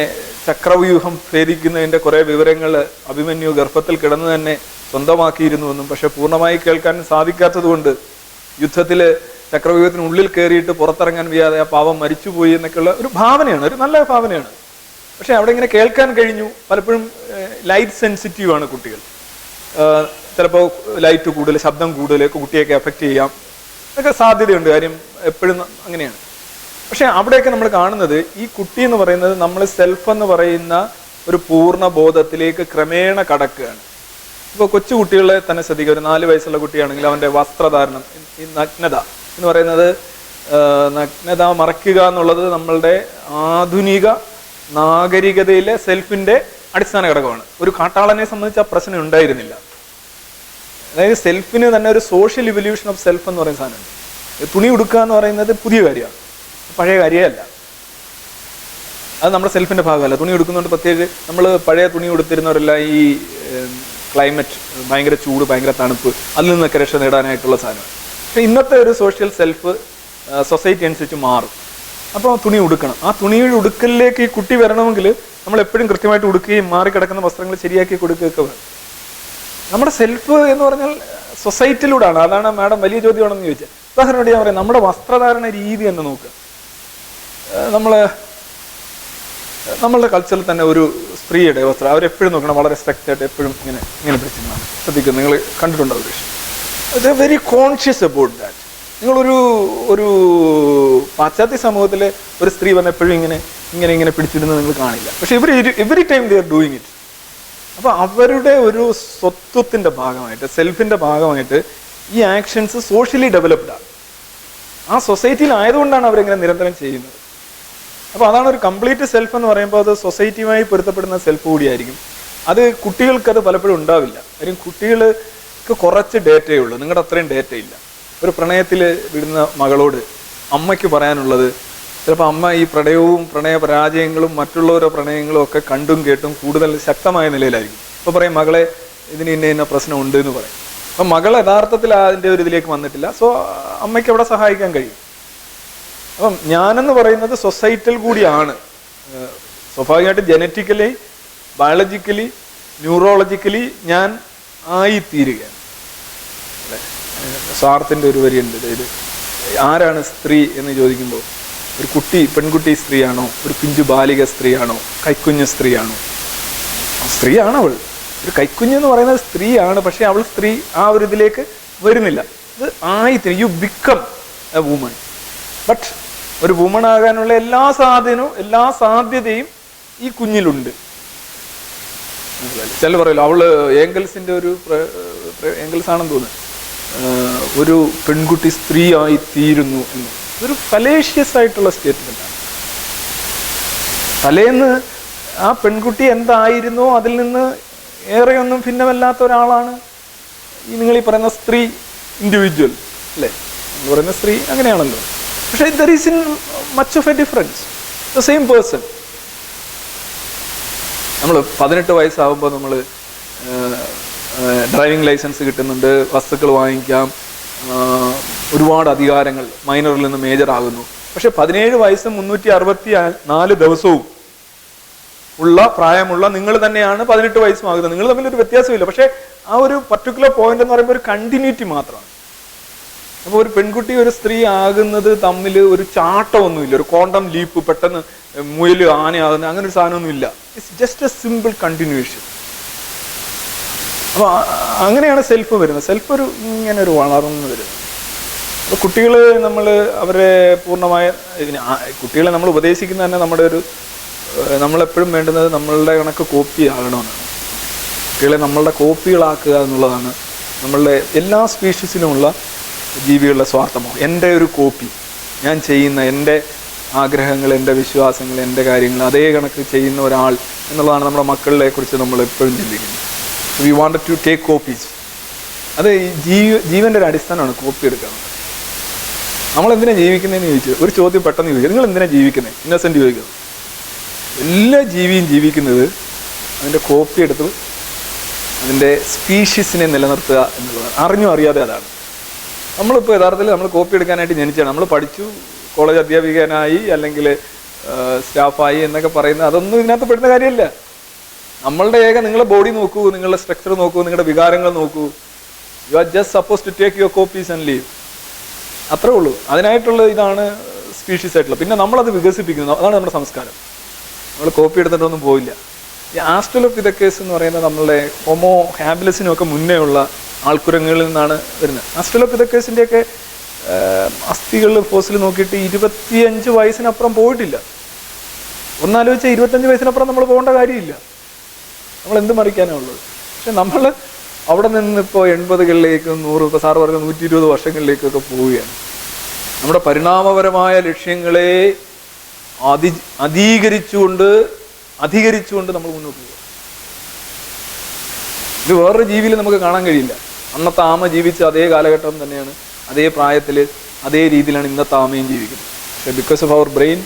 ചക്രവ്യൂഹം ഭേദിക്കുന്നതിൻ്റെ കുറേ വിവരങ്ങൾ അഭിമന്യു ഗർഭത്തിൽ കിടന്ന് തന്നെ സ്വന്തമാക്കിയിരുന്നുവെന്നും പക്ഷെ പൂർണ്ണമായി കേൾക്കാൻ സാധിക്കാത്തതുകൊണ്ട് യുദ്ധത്തിൽ ചക്രവ്യൂഹത്തിനുള്ളിൽ കയറിയിട്ട് പുറത്തിറങ്ങാൻ വയ്യാതെ ആ പാവം മരിച്ചുപോയി എന്നൊക്കെയുള്ള ഒരു ഭാവനയാണ്, ഒരു നല്ല ഭാവനയാണ്. പക്ഷെ അവിടെ ഇങ്ങനെ കേൾക്കാൻ കഴിഞ്ഞു. പലപ്പോഴും ലൈറ്റ് സെൻസിറ്റീവാണ് കുട്ടികൾ. ചിലപ്പോൾ ലൈറ്റ് കൂടുതൽ, ശബ്ദം കൂടുതൽ കുട്ടിയൊക്കെ എഫക്റ്റ് ചെയ്യാം, അതൊക്കെ സാധ്യതയുണ്ട്. കാര്യം എപ്പോഴും അങ്ങനെയാണ്. പക്ഷെ അവിടെയൊക്കെ നമ്മൾ കാണുന്നത് ഈ കുട്ടി എന്ന് പറയുന്നത് നമ്മൾ സെൽഫ് എന്ന് പറയുന്ന ഒരു പൂർണ്ണ ബോധത്തിലേക്ക് ക്രമേണ കടക്കുകയാണ്. ഇപ്പോൾ കൊച്ചു കുട്ടികളെ തന്നെ ശ്രദ്ധിക്കുക. ഒരു 4 വയസ്സുള്ള കുട്ടിയാണെങ്കിൽ അവൻ്റെ വസ്ത്രധാരണം, ഈ നഗ്നത എന്ന് പറയുന്നത്, നഗ്നത മറയ്ക്കുക എന്നുള്ളത് നമ്മളുടെ ആധുനിക നാഗരികതയിലെ സെൽഫിൻ്റെ അടിസ്ഥാന ഘടകമാണ്. ഒരു കാട്ടാളനെ സംബന്ധിച്ച് ആ പ്രശ്നം ഉണ്ടായിരുന്നില്ല. അതായത് സെൽഫിന് തന്നെ ഒരു സോഷ്യൽ ഇവല്യൂഷൻ ഓഫ് സെൽഫ് എന്ന് പറയുന്ന സാധനമുണ്ട്. തുണി ഉടുക്കുക എന്ന് പറയുന്നത് പുതിയ കാര്യമാണ്, പഴയ കാര്യമല്ല. അത് നമ്മുടെ സെൽഫിൻ്റെ ഭാഗമല്ല. തുണി ഉടുക്കുന്നതുകൊണ്ട് പ്രത്യേകിച്ച് നമ്മൾ പഴയ തുണി ഉടുത്തിരുന്നവരെല്ലാം ഈ ക്ലൈമറ്റ്, ഭയങ്കര ചൂട്, ഭയങ്കര തണുപ്പ്, അതിൽ നിന്നൊക്കെ രക്ഷ നേടാനായിട്ടുള്ള സാധനം. പക്ഷേ ഇന്നത്തെ ഒരു സോഷ്യൽ സെൽഫ് സൊസൈറ്റി അനുസരിച്ച് മാറും. അപ്പോൾ തുണി ഉടുക്കണം. ആ തുണിയുടെ ഉടുക്കലിലേക്ക് ഈ കുട്ടി വരണമെങ്കിൽ നമ്മൾ എപ്പോഴും കൃത്യമായിട്ട് ഉടുക്കുകയും മാറിക്കിടക്കുന്ന വസ്ത്രങ്ങൾ ശരിയാക്കി കൊടുക്കുകയൊക്കെ വേണം. നമ്മുടെ സെൽഫ് എന്ന് പറഞ്ഞാൽ സൊസൈറ്റിയിലൂടെയാണ്. അതാണ് മാഡം വലിയ ചോദ്യമാണെന്ന് ചോദിച്ചത്. ഉദാഹരണമായിട്ട് ഞാൻ പറയാം, നമ്മുടെ വസ്ത്രധാരണ രീതി തന്നെ നോക്കുക. നമ്മളുടെ കൾച്ചറിൽ തന്നെ ഒരു സ്ത്രീയുടെ വസ്ത്രം അവരെപ്പോഴും നോക്കണം, വളരെ സ്ട്രിക്റ്റ് ആയിട്ട് എപ്പോഴും ഇങ്ങനെ പിടിച്ചിരുന്നാണ് ശ്രദ്ധിക്കുന്നത്. നിങ്ങൾ കണ്ടിട്ടുണ്ടോ ഒരു വിഷയം? ദേ വെരി കോൺഷ്യസ് അബൌട്ട് ദാറ്റ്. ഒരു പാശ്ചാത്യ സമൂഹത്തിലെ ഒരു സ്ത്രീ വന്ന് എപ്പോഴും ഇങ്ങനെ പിടിച്ചിരുന്നത് നിങ്ങൾ കാണില്ല. പക്ഷെ every time they are doing it. അപ്പോൾ അവരുടെ ഒരു സ്വത്വത്തിൻ്റെ ഭാഗമായിട്ട്, സെൽഫിൻ്റെ ഭാഗമായിട്ട് ഈ ആക്ഷൻസ് സോഷ്യലി ഡെവലപ്ഡ് ആണ്. ആ സൊസൈറ്റിയിലായതുകൊണ്ടാണ് അവരിങ്ങനെ നിരന്തരം ചെയ്യുന്നത്. അപ്പോൾ അതാണ് ഒരു കംപ്ലീറ്റ് സെൽഫ് എന്ന് പറയുമ്പോൾ അത് സൊസൈറ്റിയുമായി പൊരുത്തപ്പെടുന്ന സെൽഫ് കൂടിയായിരിക്കും. അത് കുട്ടികൾക്കത് പലപ്പോഴും ഉണ്ടാവില്ല. കാര്യം കുട്ടികൾക്ക് കുറച്ച് ഡേറ്റയേ ഉള്ളൂ, നിങ്ങളുടെ അത്രയും ഡേറ്റ ഇല്ല. ഒരു പ്രണയത്തിൽ വിടുന്ന മകളോട് അമ്മയ്ക്ക് പറയാനുള്ളത് ചിലപ്പോൾ അമ്മ ഈ പ്രണയവും പ്രണയ പരാജയങ്ങളും മറ്റുള്ളവരുടെ പ്രണയങ്ങളും ഒക്കെ കണ്ടും കേട്ടും കൂടുതൽ ശക്തമായ നിലയിലായിരിക്കും. ഇപ്പോൾ പറയും മകളെ ഇതിന് ഇന്ന പ്രശ്നം ഉണ്ട് എന്ന് പറയും. അപ്പം മകൾ യഥാർത്ഥത്തിൽ അതിൻ്റെ ഒരു ഇതിലേക്ക് വന്നിട്ടില്ല. സോ അമ്മയ്ക്ക് അവിടെ സഹായിക്കാൻ കഴിയും. അപ്പം ഞാനെന്ന് പറയുന്നത് സൊസൈറ്റൽ കൂടിയാണ്. സ്വാഭാവികമായിട്ട് ജനറ്റിക്കലി, ബയോളജിക്കലി, ന്യൂറോളജിക്കലി ഞാൻ ആയിത്തീരുകയാണ്. സാർത്തിൻ്റെ ഒരു വരിയുണ്ട്, അതായത് ആരാണ് സ്ത്രീ എന്ന് ചോദിക്കുമ്പോൾ ഒരു പെൺകുട്ടി സ്ത്രീയാണോ, ഒരു പിഞ്ചു ബാലിക സ്ത്രീയാണോ, കൈക്കുഞ്ഞ് സ്ത്രീയാണോ? സ്ത്രീയാണ് അവൾ. ഒരു കൈക്കുഞ്ഞെന്ന് പറയുന്നത് സ്ത്രീയാണ്, പക്ഷെ അവൾ സ്ത്രീ ആ ഒരു ഇതിലേക്ക് വരുന്നില്ല. ഇത് ആയിത്തീരും. You become A woman. But ഒരു വുമൺ ആകാനുള്ള എല്ലാ സാധ്യതയും ഈ കുഞ്ഞിലുണ്ട്. ചില പറയല്ലോ അവള് ഏംഗൽസിന്റെ ഒരു ഏംഗൽസ് ആണെന്ന് തോന്നുന്നു, ഒരു പെൺകുട്ടി സ്ത്രീ ആയി തീരുന്നു എന്ന്. ഒരു ഫലേഷ്യസ് ആയിട്ടുള്ള സ്റ്റേറ്റ്മെന്റ് ആണ്. തലേന്ന് ആ പെൺകുട്ടി എന്തായിരുന്നോ അതിൽ നിന്ന് ഏറെയൊന്നും ഭിന്നമല്ലാത്ത ഒരാളാണ് ഈ നിങ്ങൾ ഈ പറയുന്ന സ്ത്രീ ഇൻഡിവിജ്വൽ അല്ലേ? എന്ന് പറയുന്ന സ്ത്രീ അങ്ങനെയാണല്ലോ. പക്ഷെ there is in much of A difference. The same person. നമ്മൾ 18 വയസ്സാകുമ്പോൾ നമ്മൾ ഡ്രൈവിംഗ് ലൈസൻസ് കിട്ടുന്നുണ്ട്, വസ്തുക്കൾ വാങ്ങിക്കാം, ഒരുപാട് അധികാരങ്ങൾ മൈനറിൽ നിന്ന് മേജർ ആകുന്നു. പക്ഷെ 17 വയസ്സും 364 ദിവസവും ഉള്ള പ്രായമുള്ള നിങ്ങൾ തന്നെയാണ് 18 വയസ്സുമാകുന്നത്. നിങ്ങൾ തമ്മിലൊരു വ്യത്യാസമില്ല. പക്ഷെ ആ ഒരു പർട്ടിക്കുലർ പോയിന്റ് എന്ന് പറയുമ്പോൾ ഒരു കണ്ടിന്യൂറ്റി മാത്രമാണ്. അപ്പോൾ ഒരു പെൺകുട്ടി ഒരു സ്ത്രീ ആകുന്നത് തമ്മിൽ ഒരു ചാട്ടമൊന്നുമില്ല, ഒരു ക്വാണ്ടം ലീപ്പ്, പെട്ടെന്ന് മുയൽ ആനയാകുന്ന അങ്ങനെ ഒരു സാധനമൊന്നുമില്ല. It's just a simple continuation. അപ്പോൾ അങ്ങനെയാണ് സെൽഫ് വരുന്നത്. സെൽഫ് ഒരു ഇങ്ങനെ ഒരു വളർന്നു വരുന്നത്. അപ്പോൾ കുട്ടികൾ നമ്മൾ അവരെ പൂർണ്ണമായ കുട്ടികളെ നമ്മൾ ഉപദേശിക്കുന്ന തന്നെ നമ്മളെപ്പോഴും വേണ്ടുന്നത് നമ്മളുടെ കണക്ക് കോപ്പി ആകണമെന്നാണ്. കുട്ടികളെ നമ്മളുടെ കോപ്പികളാക്കുക എന്നുള്ളതാണ് നമ്മളുടെ എല്ലാ സ്പീഷീസിലുമുള്ള ജീവികളുടെ സ്വാർത്ഥമോ. എൻ്റെ ഒരു കോപ്പി, ഞാൻ ചെയ്യുന്ന എൻ്റെ ആഗ്രഹങ്ങൾ, എൻ്റെ വിശ്വാസങ്ങൾ, എൻ്റെ കാര്യങ്ങൾ അതേ കണക്ക് ചെയ്യുന്ന ഒരാൾ എന്നുള്ളതാണ് നമ്മുടെ മക്കളെ കുറിച്ച് നമ്മൾ എപ്പോഴും ചിന്തിക്കുന്നത്. We wanted to take copies. അത് ജീവൻ്റെ ഒരു അടിസ്ഥാനമാണ് കോപ്പി എടുക്കുന്നത്. നമ്മളെന്തിനാണ് ജീവിക്കുന്നതെന്ന് ചോദിച്ചു ഒരു ചോദ്യം പെട്ടെന്ന് ചോദിക്കുക, നിങ്ങൾ എന്തിനാണ് ജീവിക്കുന്നത്? ഇന്നസെൻ്റ് ചോദിക്കുന്നത്. എല്ലാ ജീവിയും ജീവിക്കുന്നത് അതിൻ്റെ കോപ്പി എടുത്ത് അതിൻ്റെ സ്പീഷീസിനെ നിലനിർത്തുക എന്നുള്ളതാണ്. അറിഞ്ഞോ അറിയാതെ അതാണ്. നമ്മളിപ്പോൾ യഥാർത്ഥത്തിൽ നമ്മൾ കോപ്പി എടുക്കാനായിട്ട് ജനിച്ചാണ്. നമ്മൾ പഠിച്ചു, കോളേജ് അധ്യാപികനായി അല്ലെങ്കിൽ സ്റ്റാഫായി എന്നൊക്കെ പറയുന്നത് അതൊന്നും ഇതിനകത്ത് പെടുന്ന കാര്യമല്ല. നമ്മളുടെ നിങ്ങളുടെ ബോഡി നോക്കൂ, നിങ്ങളുടെ സ്ട്രക്ചർ നോക്കൂ, നിങ്ങളുടെ വികാരങ്ങൾ നോക്കൂ. You are just suppose to take your copies and leave. അത്രേ ഉള്ളൂ. അതിനായിട്ടുള്ള ഇതാണ് സ്പീഷീസ് ആയിട്ടുള്ള. പിന്നെ നമ്മളത് വികസിപ്പിക്കുന്നു. അതാണ് നമ്മുടെ സംസ്കാരം. നമ്മൾ കോപ്പി എടുത്തിട്ടൊന്നും പോയില്ല. ഈ ആസ്ട്രലോപിതെക്കസ് എന്ന് പറയുന്നത് നമ്മളുടെ ഹോമോ ഹാബിലസിനും ഒക്കെ മുന്നേ ഉള്ള ആൾക്കുരങ്ങളിൽ നിന്നാണ് വരുന്നത്. ആസ്ട്രലോപിതെക്കസിൻ്റെയൊക്കെ അസ്ഥികളിൽ ഫോസിൽ നോക്കിയിട്ട് 25 വയസ്സിനപ്പുറം പോയിട്ടില്ല. ഒന്നാലോചിച്ചാൽ 25 വയസ്സിനപ്പുറം നമ്മൾ പോകേണ്ട കാര്യമില്ല. നമ്മൾ എന്ത് മറിക്കാനാണ് ഉള്ളത്? പക്ഷെ നമ്മൾ അവിടെ നിന്നിപ്പോൾ 80കളിലേക്കും 100, ഇപ്പോൾ സാറ് പറഞ്ഞ 120 വർഷങ്ങളിലേക്കൊക്കെ പോവുകയാണ്. നമ്മുടെ പരിണാമപരമായ ലക്ഷ്യങ്ങളെ അധികരിച്ചുകൊണ്ട് നമ്മൾ മുന്നോട്ട് പോകുക. ഇത് വേറൊരു ജീവിയിൽ നമുക്ക് കാണാൻ കഴിയില്ല. അന്നത്തെ ആമ ജീവിച്ച അതേ കാലഘട്ടം തന്നെയാണ്, അതേ പ്രായത്തിൽ അതേ രീതിയിലാണ് ഇന്നത്തെ ആമയും ജീവിക്കുന്നത്. പക്ഷെ ബിക്കോസ് ഓഫ് അവർ ബ്രെയിൻ,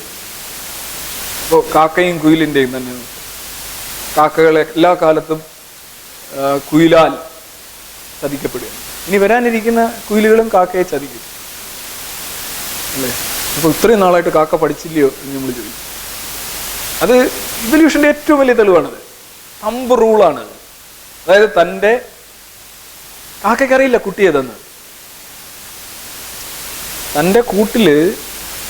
ഇപ്പോൾ കാക്കയും കുയിലിൻ്റെയും തന്നെ കാക്കകളെ എല്ലാ കാലത്തും കുയിലാൽ ചതിക്കപ്പെടുകയാണ്. ഇനി വരാനിരിക്കുന്ന കുയിലുകളും കാക്കയെ ചതിക്കും അല്ലേ? അപ്പോൾ ഇത്രയും നാളായിട്ട് കാക്ക പഠിച്ചില്ലയോ എന്ന് നമ്മൾ ചോദിക്കും. അത് ഇവല്യൂഷൻ്റെ ഏറ്റവും വലിയ തെളിവാണത്. തമ്പ് റൂളാണ്. അതായത് തൻ്റെ കാക്കയ്ക്കറിയില്ല കുട്ടി ഏതെന്ന്. തൻ്റെ കൂട്ടിൽ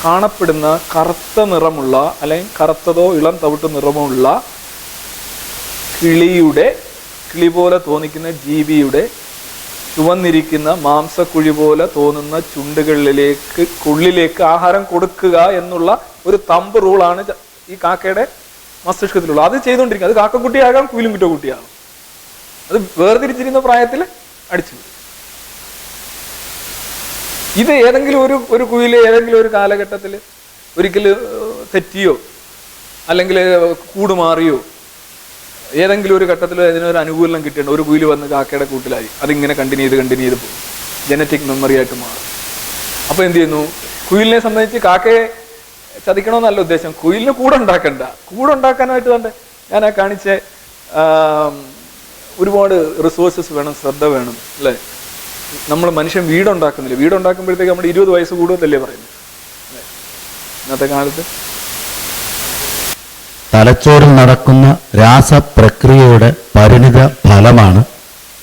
കാണപ്പെടുന്ന കറുത്ത നിറമുള്ള അല്ലെങ്കിൽ കറുത്തതോ ഇളം തവിട്ട് നിറമുള്ള കിളി പോലെ തോന്നിക്കുന്ന ജീവിയുടെ ചുവന്നിരിക്കുന്ന മാംസക്കുഴി പോലെ തോന്നുന്ന ചുണ്ടുകളിലേക്ക് ആഹാരം കൊടുക്കുക എന്നുള്ള ഒരു തമ്പ് റൂളാണ് ഈ കാക്കയുടെ മസ്തിഷ്കത്തിലുള്ള. അത് ചെയ്തുകൊണ്ടിരിക്കുക. അത് കാക്കക്കുട്ടിയാകാം, കുയിലും കുറ്റക്കുട്ടിയാകാം. അത് വേർതിരിച്ചിരുന്ന പ്രായത്തിൽ അടിച്ചു. ഇത് ഏതെങ്കിലും ഒരു കുയിൽ ഏതെങ്കിലും ഒരു കാലഘട്ടത്തിൽ ഒരിക്കലും തെറ്റിയോ അല്ലെങ്കിൽ കൂടുമാറിയോ ഏതെങ്കിലും ഒരു ഘട്ടത്തിൽ അതിനൊരു അനുകൂലം കിട്ടിയിട്ടുണ്ട്. ഒരു കുയിൽ വന്ന് കാക്കയുടെ കൂട്ടിലായി, അതിങ്ങനെ കണ്ടിന്യൂ ചെയ്ത് പോകും, ജനറ്റിക് മെമ്മറി ആയിട്ട് മാറും. അപ്പോൾ എന്ത് ചെയ്യുന്നു, കുയിലിനെ സംബന്ധിച്ച് കാക്കയെ ചതിക്കണമെന്നല്ല ഉദ്ദേശം, കുയിലിന് കൂടെ ഉണ്ടാക്കാനായിട്ട് തന്നെ ഞാൻ ആ കാണിച്ച ഒരുപാട് റിസോഴ്സസ് വേണം, ശ്രദ്ധ വേണം അല്ലേ. നമ്മൾ മനുഷ്യൻ വീടുണ്ടാക്കുന്നില്ല, വീടുണ്ടാക്കുമ്പോഴത്തേക്ക് നമ്മൾ 20 വയസ്സ് കൂടുതലല്ലേ പറയുന്നത് ഇന്നത്തെ കാലത്ത്.
തലച്ചോറിൽ നടക്കുന്ന രാസപ്രക്രിയയുടെ പരിണിത ഫലമാണ്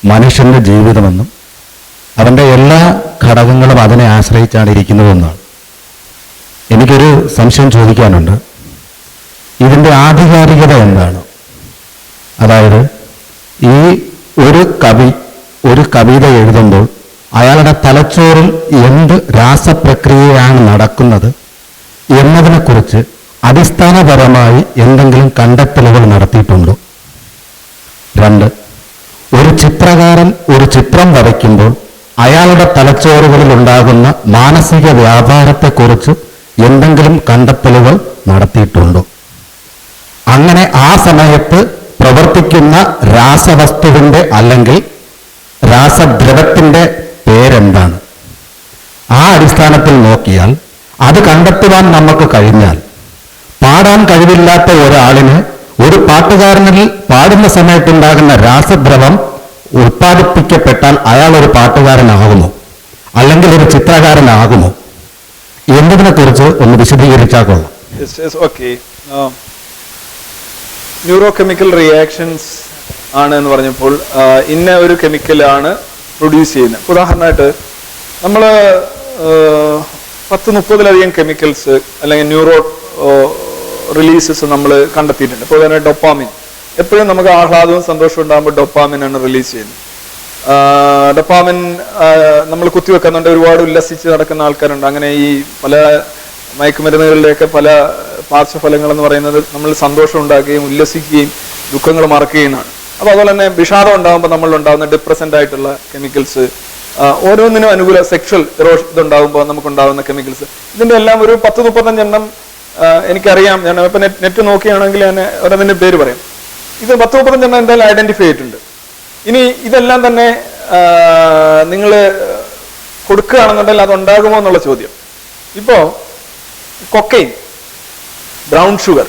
മനുഷ്യന്റെ ജീവിതമെന്നും അവന്റെ എല്ലാ ഘടകങ്ങളും അതിനെ ആശ്രയിച്ചാണ് ഇരിക്കുന്നതെന്നാണ്. എനിക്കൊരു സംശയം ചോദിക്കാനുണ്ട്. ഇതിൻ്റെ ആധികാരികത എന്താണ്? അതായത് ഈ ഒരു കവിത എഴുതുമ്പോൾ അയാളുടെ തലച്ചോറിൽ എന്ത് രാസപ്രക്രിയയാണ് നടക്കുന്നത് എന്നതിനെക്കുറിച്ച് അടിസ്ഥാനപരമായി എന്തെങ്കിലും കണ്ടെത്തലുകൾ നടത്തിയിട്ടുണ്ടോ? 2, ഒരു ചിത്രകാരൻ ഒരു ചിത്രം വരയ്ക്കുമ്പോൾ അയാളുടെ തലച്ചോറുകളിൽ ഉണ്ടാകുന്ന മാനസിക വ്യാപാരത്തെക്കുറിച്ച് എന്തെങ്കിലും കണ്ടെത്തലുകൾ നടത്തിയിട്ടുണ്ടോ? അങ്ങനെ ആ സമയത്ത് പ്രവർത്തിക്കുന്ന രാസവസ്തുവിൻ്റെ അല്ലെങ്കിൽ രാസദ്രവത്തിൻ്റെ പേരെന്താണ്? ആ അടിസ്ഥാനത്തിൽ നോക്കിയാൽ അത് കണ്ടെത്തുവാൻ നമുക്ക് കഴിഞ്ഞാൽ പാടാൻ കഴിവില്ലാത്ത ഒരാളിന് ഒരു പാട്ടുകാരനിൽ പാടുന്ന സമയത്തുണ്ടാകുന്ന രാസദ്രവം ഉത്പാദിപ്പിക്കപ്പെട്ടാൽ അയാൾ ഒരു പാട്ടുകാരനാകുമോ അല്ലെങ്കിൽ ഒരു ചിത്രകാരനാകുമോ എന്നതിനെ കുറിച്ച് ഒന്ന് വിശദീകരിച്ചാൽ കൊള്ളാം.
ന്യൂറോ കെമിക്കൽ റിയാക്ഷൻസ് ആണ് എന്ന് പറഞ്ഞപ്പോൾ ഇന്ന ഒരു കെമിക്കലാണ് പ്രൊഡ്യൂസ് ചെയ്യുന്നത്. ഉദാഹരണമായിട്ട് നമ്മൾ 10-30 കെമിക്കൽസ് അല്ലെങ്കിൽ ന്യൂറോ റിലീസസ് നമ്മൾ കണ്ടെത്തിയിട്ടുണ്ട്. ഇപ്പോൾ തന്നെ ഡൊപ്പാമിൻ, എപ്പോഴും നമുക്ക് ആഹ്ലാദവും സന്തോഷവും ഉണ്ടാകുമ്പോൾ ഡൊപ്പാമിനാണ് റിലീസ് ചെയ്യുന്നത്. ഡൊപ്പാമിൻ നമ്മൾ കുത്തിവെക്കുന്നുണ്ട്, ഒരുപാട് ഉല്ലസിച്ച് നടക്കുന്ന ആൾക്കാരുണ്ട്. അങ്ങനെ ഈ പല മയക്കുമരുന്നുകളുടെയൊക്കെ പല പാർശ്വഫലങ്ങൾ എന്ന് പറയുന്നത് നമ്മൾ സന്തോഷം ഉണ്ടാക്കുകയും ഉല്ലസിക്കുകയും ദുഃഖങ്ങൾ മറക്കുകയുമാണ്. അപ്പോൾ അതുപോലെ തന്നെ വിഷാദം ഉണ്ടാകുമ്പോൾ നമ്മളുണ്ടാകുന്ന ഡിപ്രസൻ്റ് ആയിട്ടുള്ള കെമിക്കൽസ്, ഓരോന്നിനും അനുകൂല സെക്ഷൽ ഇതുണ്ടാകുമ്പോൾ നമുക്കുണ്ടാകുന്ന കെമിക്കൽസ്, ഇതിൻ്റെ എല്ലാം ഒരു 10-35 എനിക്കറിയാം. ഞാൻ ഇപ്പം നെറ്റ് നോക്കുകയാണെങ്കിൽ ഞാൻ ഓരോന്നിൻ്റെ പേര് പറയാം. ഇത് 10-35 എന്തായാലും ഐഡൻറ്റിഫൈ ചെയ്തിട്ടുണ്ട്. ഇനി ഇതെല്ലാം തന്നെ നിങ്ങൾ കൊടുക്കുകയാണെന്നുണ്ടെങ്കിൽ അതുണ്ടാകുമോ എന്നുള്ള ചോദ്യം. ഇപ്പോൾ കൊക്കൈൻ, ബ്രൗൺ ഷുഗർ,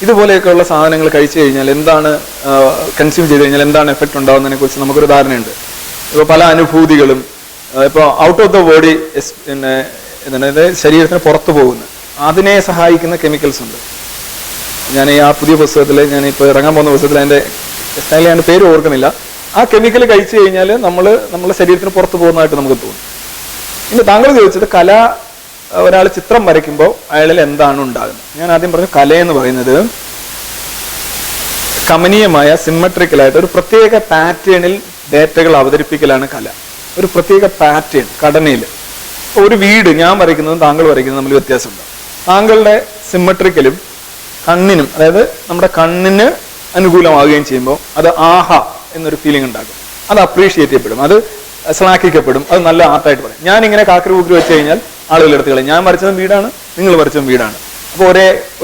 ഇതുപോലെയൊക്കെയുള്ള സാധനങ്ങൾ കഴിച്ചു കഴിഞ്ഞാൽ എന്താണ്, കൺസ്യൂം ചെയ്ത് കഴിഞ്ഞാൽ എന്താണ് എഫക്റ്റ് ഉണ്ടാകുന്നതിനെ കുറിച്ച് നമുക്കൊരു ധാരണയുണ്ട്. ഇപ്പോൾ പല അനുഭൂതികളും ഇപ്പോൾ ഔട്ട് ഓഫ് ദ ബോഡി പിന്നെ എന്താണ് ശരീരത്തിന് പുറത്തു പോകുന്ന അതിനെ സഹായിക്കുന്ന കെമിക്കൽസ് ഉണ്ട്. ഞാൻ ആ പുതിയ പുസ്തകത്തിൽ, ഞാനിപ്പോൾ ഇറങ്ങാൻ പോകുന്ന പുസ്തകത്തിൽ അതിൻ്റെ സ്റ്റൈലിൽ ഞാൻ പേര് ഓർക്കുന്നില്ല, ആ കെമിക്കൽ കഴിച്ചു കഴിഞ്ഞാൽ നമ്മളെ ശരീരത്തിന് പുറത്തു പോകുന്നതായിട്ട് നമുക്ക് തോന്നും. ഇനി താങ്കൾ ചോദിച്ചത് ഒരാൾ ചിത്രം വരയ്ക്കുമ്പോൾ അയാളിൽ എന്താണ് ഉണ്ടാകുന്നത്. ഞാൻ ആദ്യം പറഞ്ഞു, കലയെന്ന് പറയുന്നത് കമനീയമായ സിമ്മട്രിക്കലായിട്ട് ഒരു പ്രത്യേക പാറ്റേണിൽ ഡേറ്റകൾ അവതരിപ്പിക്കലാണ് കല. ഒരു പ്രത്യേക പാറ്റേൺ ഘടനയിൽ. ഒരു വീട് ഞാൻ വരയ്ക്കുന്നതും താങ്കൾ വരയ്ക്കുന്നതും തമ്മിൽ വ്യത്യാസമുണ്ട്. താങ്കളുടെ സിമ്മട്രിക്കലും കണ്ണിനും, അതായത് നമ്മുടെ കണ്ണിന് അനുകൂലമാവുകയും ചെയ്യുമ്പോൾ അത് ആഹാ എന്നൊരു ഫീലിംഗ് ഉണ്ടാകും, അത് അപ്രീഷിയേറ്റ് ചെയ്യപ്പെടും, അത് ശ്ലാഘിക്കപ്പെടും, അത് നല്ല ആർട്ടായിട്ട് പറയും. ഞാനിങ്ങനെ കാക്കരി കൂക്കരി വെച്ച് കഴിഞ്ഞാൽ ആളുകൾ എടുത്ത് കളയും. ഞാൻ വരച്ചതും വീടാണ്, നിങ്ങൾ വരച്ചതും വീടാണ്. അപ്പോൾ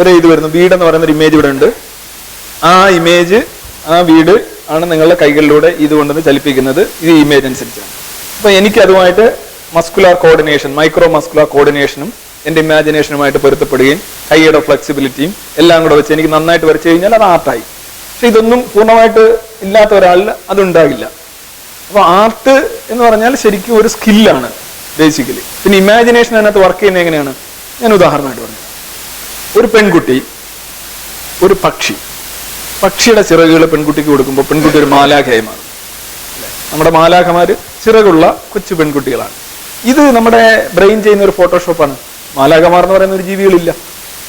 ഒരേ ഇത് വരുന്നു. വീടെന്ന് പറയുന്ന ഒരു ഇമേജ് ഇവിടെ ഉണ്ട്. ആ ഇമേജ്, ആ വീട് ആണ് നിങ്ങളുടെ കൈകളിലൂടെ ഇതുകൊണ്ടെന്ന് ചലിപ്പിക്കുന്നത്. ഇത് ഇമേജ് അനുസരിച്ചാണ്. അപ്പോൾ എനിക്ക് അതുമായിട്ട് മസ്കുലാർ കോർഡിനേഷൻ, മൈക്രോ മസ്കുലാർ കോർഡിനേഷനും എൻ്റെ ഇമാജിനേഷനുമായിട്ട് പൊരുത്തപ്പെടുകയും കൈയുടെ ഫ്ലെക്സിബിലിറ്റിയും എല്ലാം കൂടെ വെച്ച് എനിക്ക് നന്നായിട്ട് വരച്ചു കഴിഞ്ഞാൽ അത് ആർട്ടായി. പക്ഷെ ഇതൊന്നും പൂർണ്ണമായിട്ട് ഇല്ലാത്ത ഒരാളിൽ അതുണ്ടാകില്ല. അപ്പോൾ ആർട്ട് എന്ന് പറഞ്ഞാൽ ശരിക്കും ഒരു സ്കില്ലാണ് ബേസിക്കലി. പിന്നെ ഇമാജിനേഷൻ അതിനകത്ത് വർക്ക് ചെയ്യുന്നത് എങ്ങനെയാണ്? ഞാൻ ഉദാഹരണമായിട്ട് പറഞ്ഞു. ഒരു പെൺകുട്ടി, ഒരു പക്ഷിയുടെ ചിറകുകൾ പെൺകുട്ടിക്ക് കൊടുക്കുമ്പോൾ പെൺകുട്ടി ഒരു മാലാഖയായി മാറും. നമ്മുടെ മാലാഖമാർ ചിറകുള്ള കൊച്ചു പെൺകുട്ടികളാണ്. ഇത് നമ്മുടെ ബ്രെയിൻ ചെയ്യുന്ന ഒരു ഫോട്ടോഷോപ്പാണ്. മാലാഖമാർ എന്ന് പറയുന്ന ഒരു ജീവികളില്ല,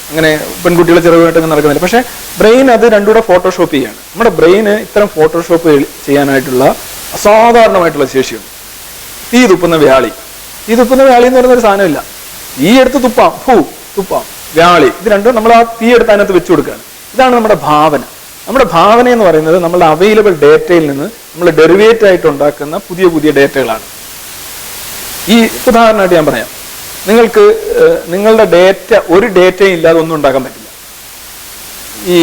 അങ്ങനെ പെൺകുട്ടികളെ ചിറകുമായിട്ടൊക്കെ നടക്കുന്നില്ല. പക്ഷേ ബ്രെയിൻ അത് രണ്ടുകൂടെ ഫോട്ടോഷോപ്പ് ചെയ്യാണ്. നമ്മുടെ ബ്രെയിന് ഇത്തരം ഫോട്ടോഷോപ്പ് ചെയ്യാനായിട്ടുള്ള അസാധാരണമായിട്ടുള്ള ശേഷിയുണ്ട്. തീ തുപ്പുന്ന വ്യാളി എന്ന് പറയുന്നൊരു സാധനമില്ല. തീ എടുത്ത് തുപ്പാം, വ്യാളി, ഇത് രണ്ടും നമ്മൾ ആ തീ എടുത്ത് അതിനകത്ത് വെച്ചു കൊടുക്കുകയാണ്. ഇതാണ് നമ്മുടെ ഭാവന. നമ്മുടെ ഭാവന എന്ന് പറയുന്നത് നമ്മളുടെ അവൈലബിൾ ഡേറ്റയിൽ നിന്ന് നമ്മൾ ഡെറിവേറ്റ് ആയിട്ട് ഉണ്ടാക്കുന്ന പുതിയ ഡേറ്റകളാണ്. ഈ ഉദാഹരണമായിട്ട് ഞാൻ പറയാം, നിങ്ങൾക്ക് നിങ്ങളുടെ ഡേറ്റ ഒരു ഡേറ്റയും ഇല്ലാതെ ഒന്നും ഉണ്ടാക്കാൻ പറ്റില്ല. ഈ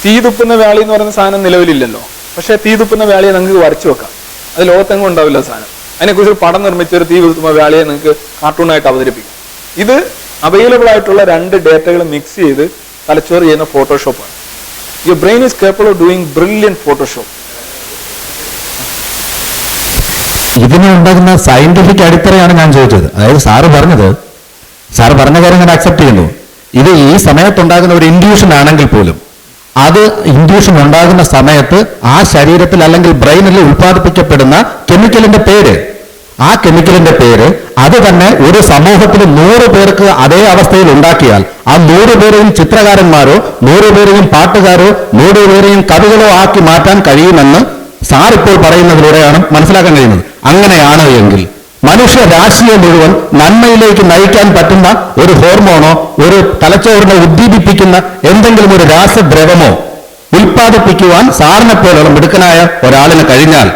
തീ തുപ്പുന്ന വ്യാളി എന്ന് പറയുന്ന സാധനം നിലവിലില്ലല്ലോ, പക്ഷേ തീ തുപ്പുന്ന വ്യാളിയെ നിങ്ങൾക്ക് വരച്ചു വെക്കാം. അത് ലോകത്തെങ്ങും ഉണ്ടാവില്ല സാധനം. അതിനെക്കുറിച്ച് ഒരു പടം നിർമ്മിച്ച ഒരു തീ തുപ്പുന്ന വ്യാളിയെ നിങ്ങൾക്ക് കാർട്ടൂണായിട്ട് അവതരിപ്പിക്കാം. ഇത് അവൈലബിൾ ആയിട്ടുള്ള 2 ഡേറ്റകൾ മിക്സ് ചെയ്ത് തലച്ചോറ് ചെയ്യുന്ന ഫോട്ടോഷോപ്പാണ്. Your brain is capable of doing brilliant Photoshop.
ഇതിനുണ്ടാകുന്ന സയന്റിഫിക് അടിത്തറയാണ് ഞാൻ ചോദിച്ചത്. അതായത് സാറ് പറഞ്ഞ കാര്യം ഞാൻ അക്സെപ്റ്റ് ചെയ്യുന്നു. ഇത് ഈ സമയത്തുണ്ടാകുന്ന ഒരു ഇൻഡ്യൂഷൻ ആണെങ്കിൽ പോലും അത് ഇൻഡ്യൂഷൻ ഉണ്ടാകുന്ന സമയത്ത് ആ ശരീരത്തിൽ അല്ലെങ്കിൽ ബ്രെയിനിൽ ഉൽപ്പാദിപ്പിക്കപ്പെടുന്ന കെമിക്കലിന്റെ പേര്, ആ കെമിക്കലിന്റെ പേര് അത് തന്നെ ഒരു സമൂഹത്തിൽ 100 പേർക്ക് അതേ അവസ്ഥയിൽ ഉണ്ടാക്കിയാൽ ആ 100 പേരെയും ചിത്രകാരന്മാരോ 100 പേരെയും പാട്ടുകാരോ 100 പേരെയും കവികളോ ആക്കി മാറ്റാൻ കഴിയുമെന്ന് സാർ ഇപ്പോൾ പറയുന്നതിലൂടെയാണ് മനസ്സിലാക്കാൻ കഴിയുന്നത്. അങ്ങനെയാണ് എങ്കിൽ മനുഷ്യരാശിയെ മുഴുവൻ നന്മയിലേക്ക് നയിക്കാൻ പറ്റുന്ന ഒരു ഹോർമോണോ ഒരു തലച്ചോറിനെ ഉദ്ദീപിപ്പിക്കുന്ന എന്തെങ്കിലും ഒരു രാസദ്രവമോ ഉൽപ്പാദിപ്പിക്കുവാൻ സാറിനെ പോലുള്ള മിടുക്കനായ ഒരാളിന് കഴിഞ്ഞാൽ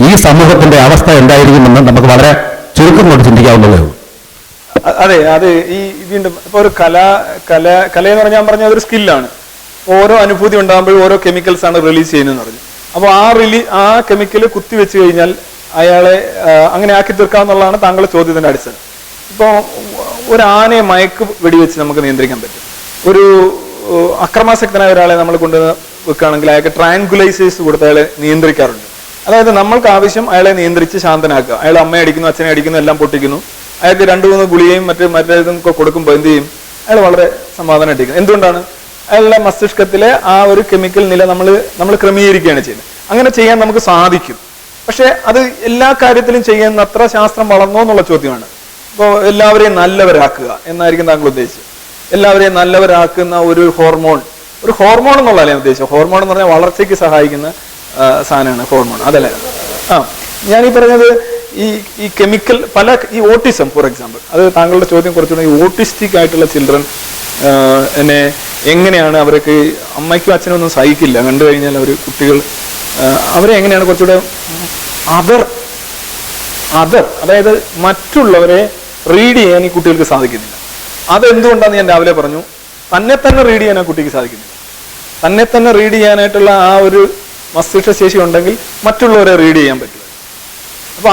ഈ സമൂഹത്തിന്റെ അവസ്ഥ എന്തായിരിക്കുമെന്ന് നമുക്ക് വളരെ ചുരുക്കം കൊണ്ട് ചിന്തിക്കാവുന്നതേ ഉള്ളൂ.
അതെ, അത് ഈ വീണ്ടും ഇപ്പൊ ഒരു കലയെന്ന് പറഞ്ഞാൽ ഞാൻ പറഞ്ഞ ഒരു സ്കില്ലാണ്. ഓരോ അനുഭൂതി ഉണ്ടാകുമ്പോഴും ഓരോ കെമിക്കൽസ് ആണ് റിലീസ് ചെയ്യുന്നതെന്ന് പറഞ്ഞു. അപ്പോൾ ആ കെമിക്കൽ കുത്തിവെച്ച് കഴിഞ്ഞാൽ അയാളെ അങ്ങനെ ആക്കി തീർക്കാമെന്നുള്ളതാണ് താങ്കളുടെ ചോദ്യത്തിന്റെ അടിസ്ഥാനം. ഇപ്പോൾ ഒരു ആനയെ മയക്ക് വെടിവെച്ച് നമുക്ക് നിയന്ത്രിക്കാൻ പറ്റും. ഒരു അക്രമാസക്തനായ ഒരാളെ നമ്മൾ കൊണ്ട് വെക്കുകയാണെങ്കിൽ അയാൾക്ക് ട്രാങ്കുലൈസേഴ്സ് കൊടുത്ത് അയാളെ നിയന്ത്രിക്കാറുണ്ട്. അതായത് നമ്മൾക്ക് ആവശ്യം അയാളെ നിയന്ത്രിച്ച് ശാന്തനാക്കുക. അയാൾ അമ്മയെ അടിക്കുന്നു, അച്ഛനെ അടിക്കുന്നു, എല്ലാം പൊട്ടിക്കുന്നു. അയാൾക്ക് 2-3 ഗുളികയും മറ്റേതും ഒക്കെ കൊടുക്കുമ്പോൾ എന്ത് ചെയ്യും? അയാൾ വളരെ സമാധാനമായിട്ടിരിക്കും. എന്തുകൊണ്ടാണ്? അയാളുടെ മസ്തിഷ്കത്തിലെ ആ ഒരു കെമിക്കൽ നില നമ്മൾ ക്രമീകരിക്കുകയാണ് ചെയ്യുന്നത്. അങ്ങനെ ചെയ്യാൻ നമുക്ക് സാധിക്കും. പക്ഷെ അത് എല്ലാ കാര്യത്തിലും ചെയ്യുന്ന അത്ര ശാസ്ത്രം വളർന്നോ എന്നുള്ള ചോദ്യമാണ്. ഇപ്പോൾ എല്ലാവരെയും നല്ലവരാക്കുക എന്നായിരിക്കും താങ്കൾ ഉദ്ദേശിച്ചത്. എല്ലാവരെയും നല്ലവരാക്കുന്ന ഒരു ഹോർമോൺ എന്നുള്ളതല്ലേ ഉദ്ദേശിച്ചത്? ഹോർമോൺ എന്ന് പറഞ്ഞാൽ വളർച്ചയ്ക്ക് സഹായിക്കുന്ന സാധനമാണ് ഹോർമോൺ, അതല്ലേ? ഞാനീ പറഞ്ഞത് ഈ കെമിക്കൽ ഈ ഓട്ടിസം ഫോർ എക്സാമ്പിൾ, അത് താങ്കളുടെ ചോദ്യം കുറച്ചുകൂടെ ഈ ഓട്ടിസ്റ്റിക് ആയിട്ടുള്ള ചിൽഡ്രൻ എങ്ങനെയാണ് അവർക്ക് അമ്മയ്ക്കും അച്ഛനും ഒന്നും സഹിക്കില്ല കണ്ടു കഴിഞ്ഞാൽ കുട്ടികൾ അവരെ എങ്ങനെയാണ് കുറച്ചുകൂടെ അതായത് മറ്റുള്ളവരെ റീഡ് ചെയ്യാൻ ഈ കുട്ടികൾക്ക് സാധിക്കുന്നില്ല. അതെന്തുകൊണ്ടാന്ന് ഞാൻ രാവിലെ പറഞ്ഞു. തന്നെ റീഡ് ചെയ്യാൻ ആ കുട്ടിക്ക് സാധിക്കുന്നില്ല. തന്നെ റീഡ് ചെയ്യാനായിട്ടുള്ള ആ ഒരു മസ്തിഷ്ക ശേഷി ഉണ്ടെങ്കിൽ മറ്റുള്ളവരെ റീഡ് ചെയ്യാൻ പറ്റും. അപ്പൊ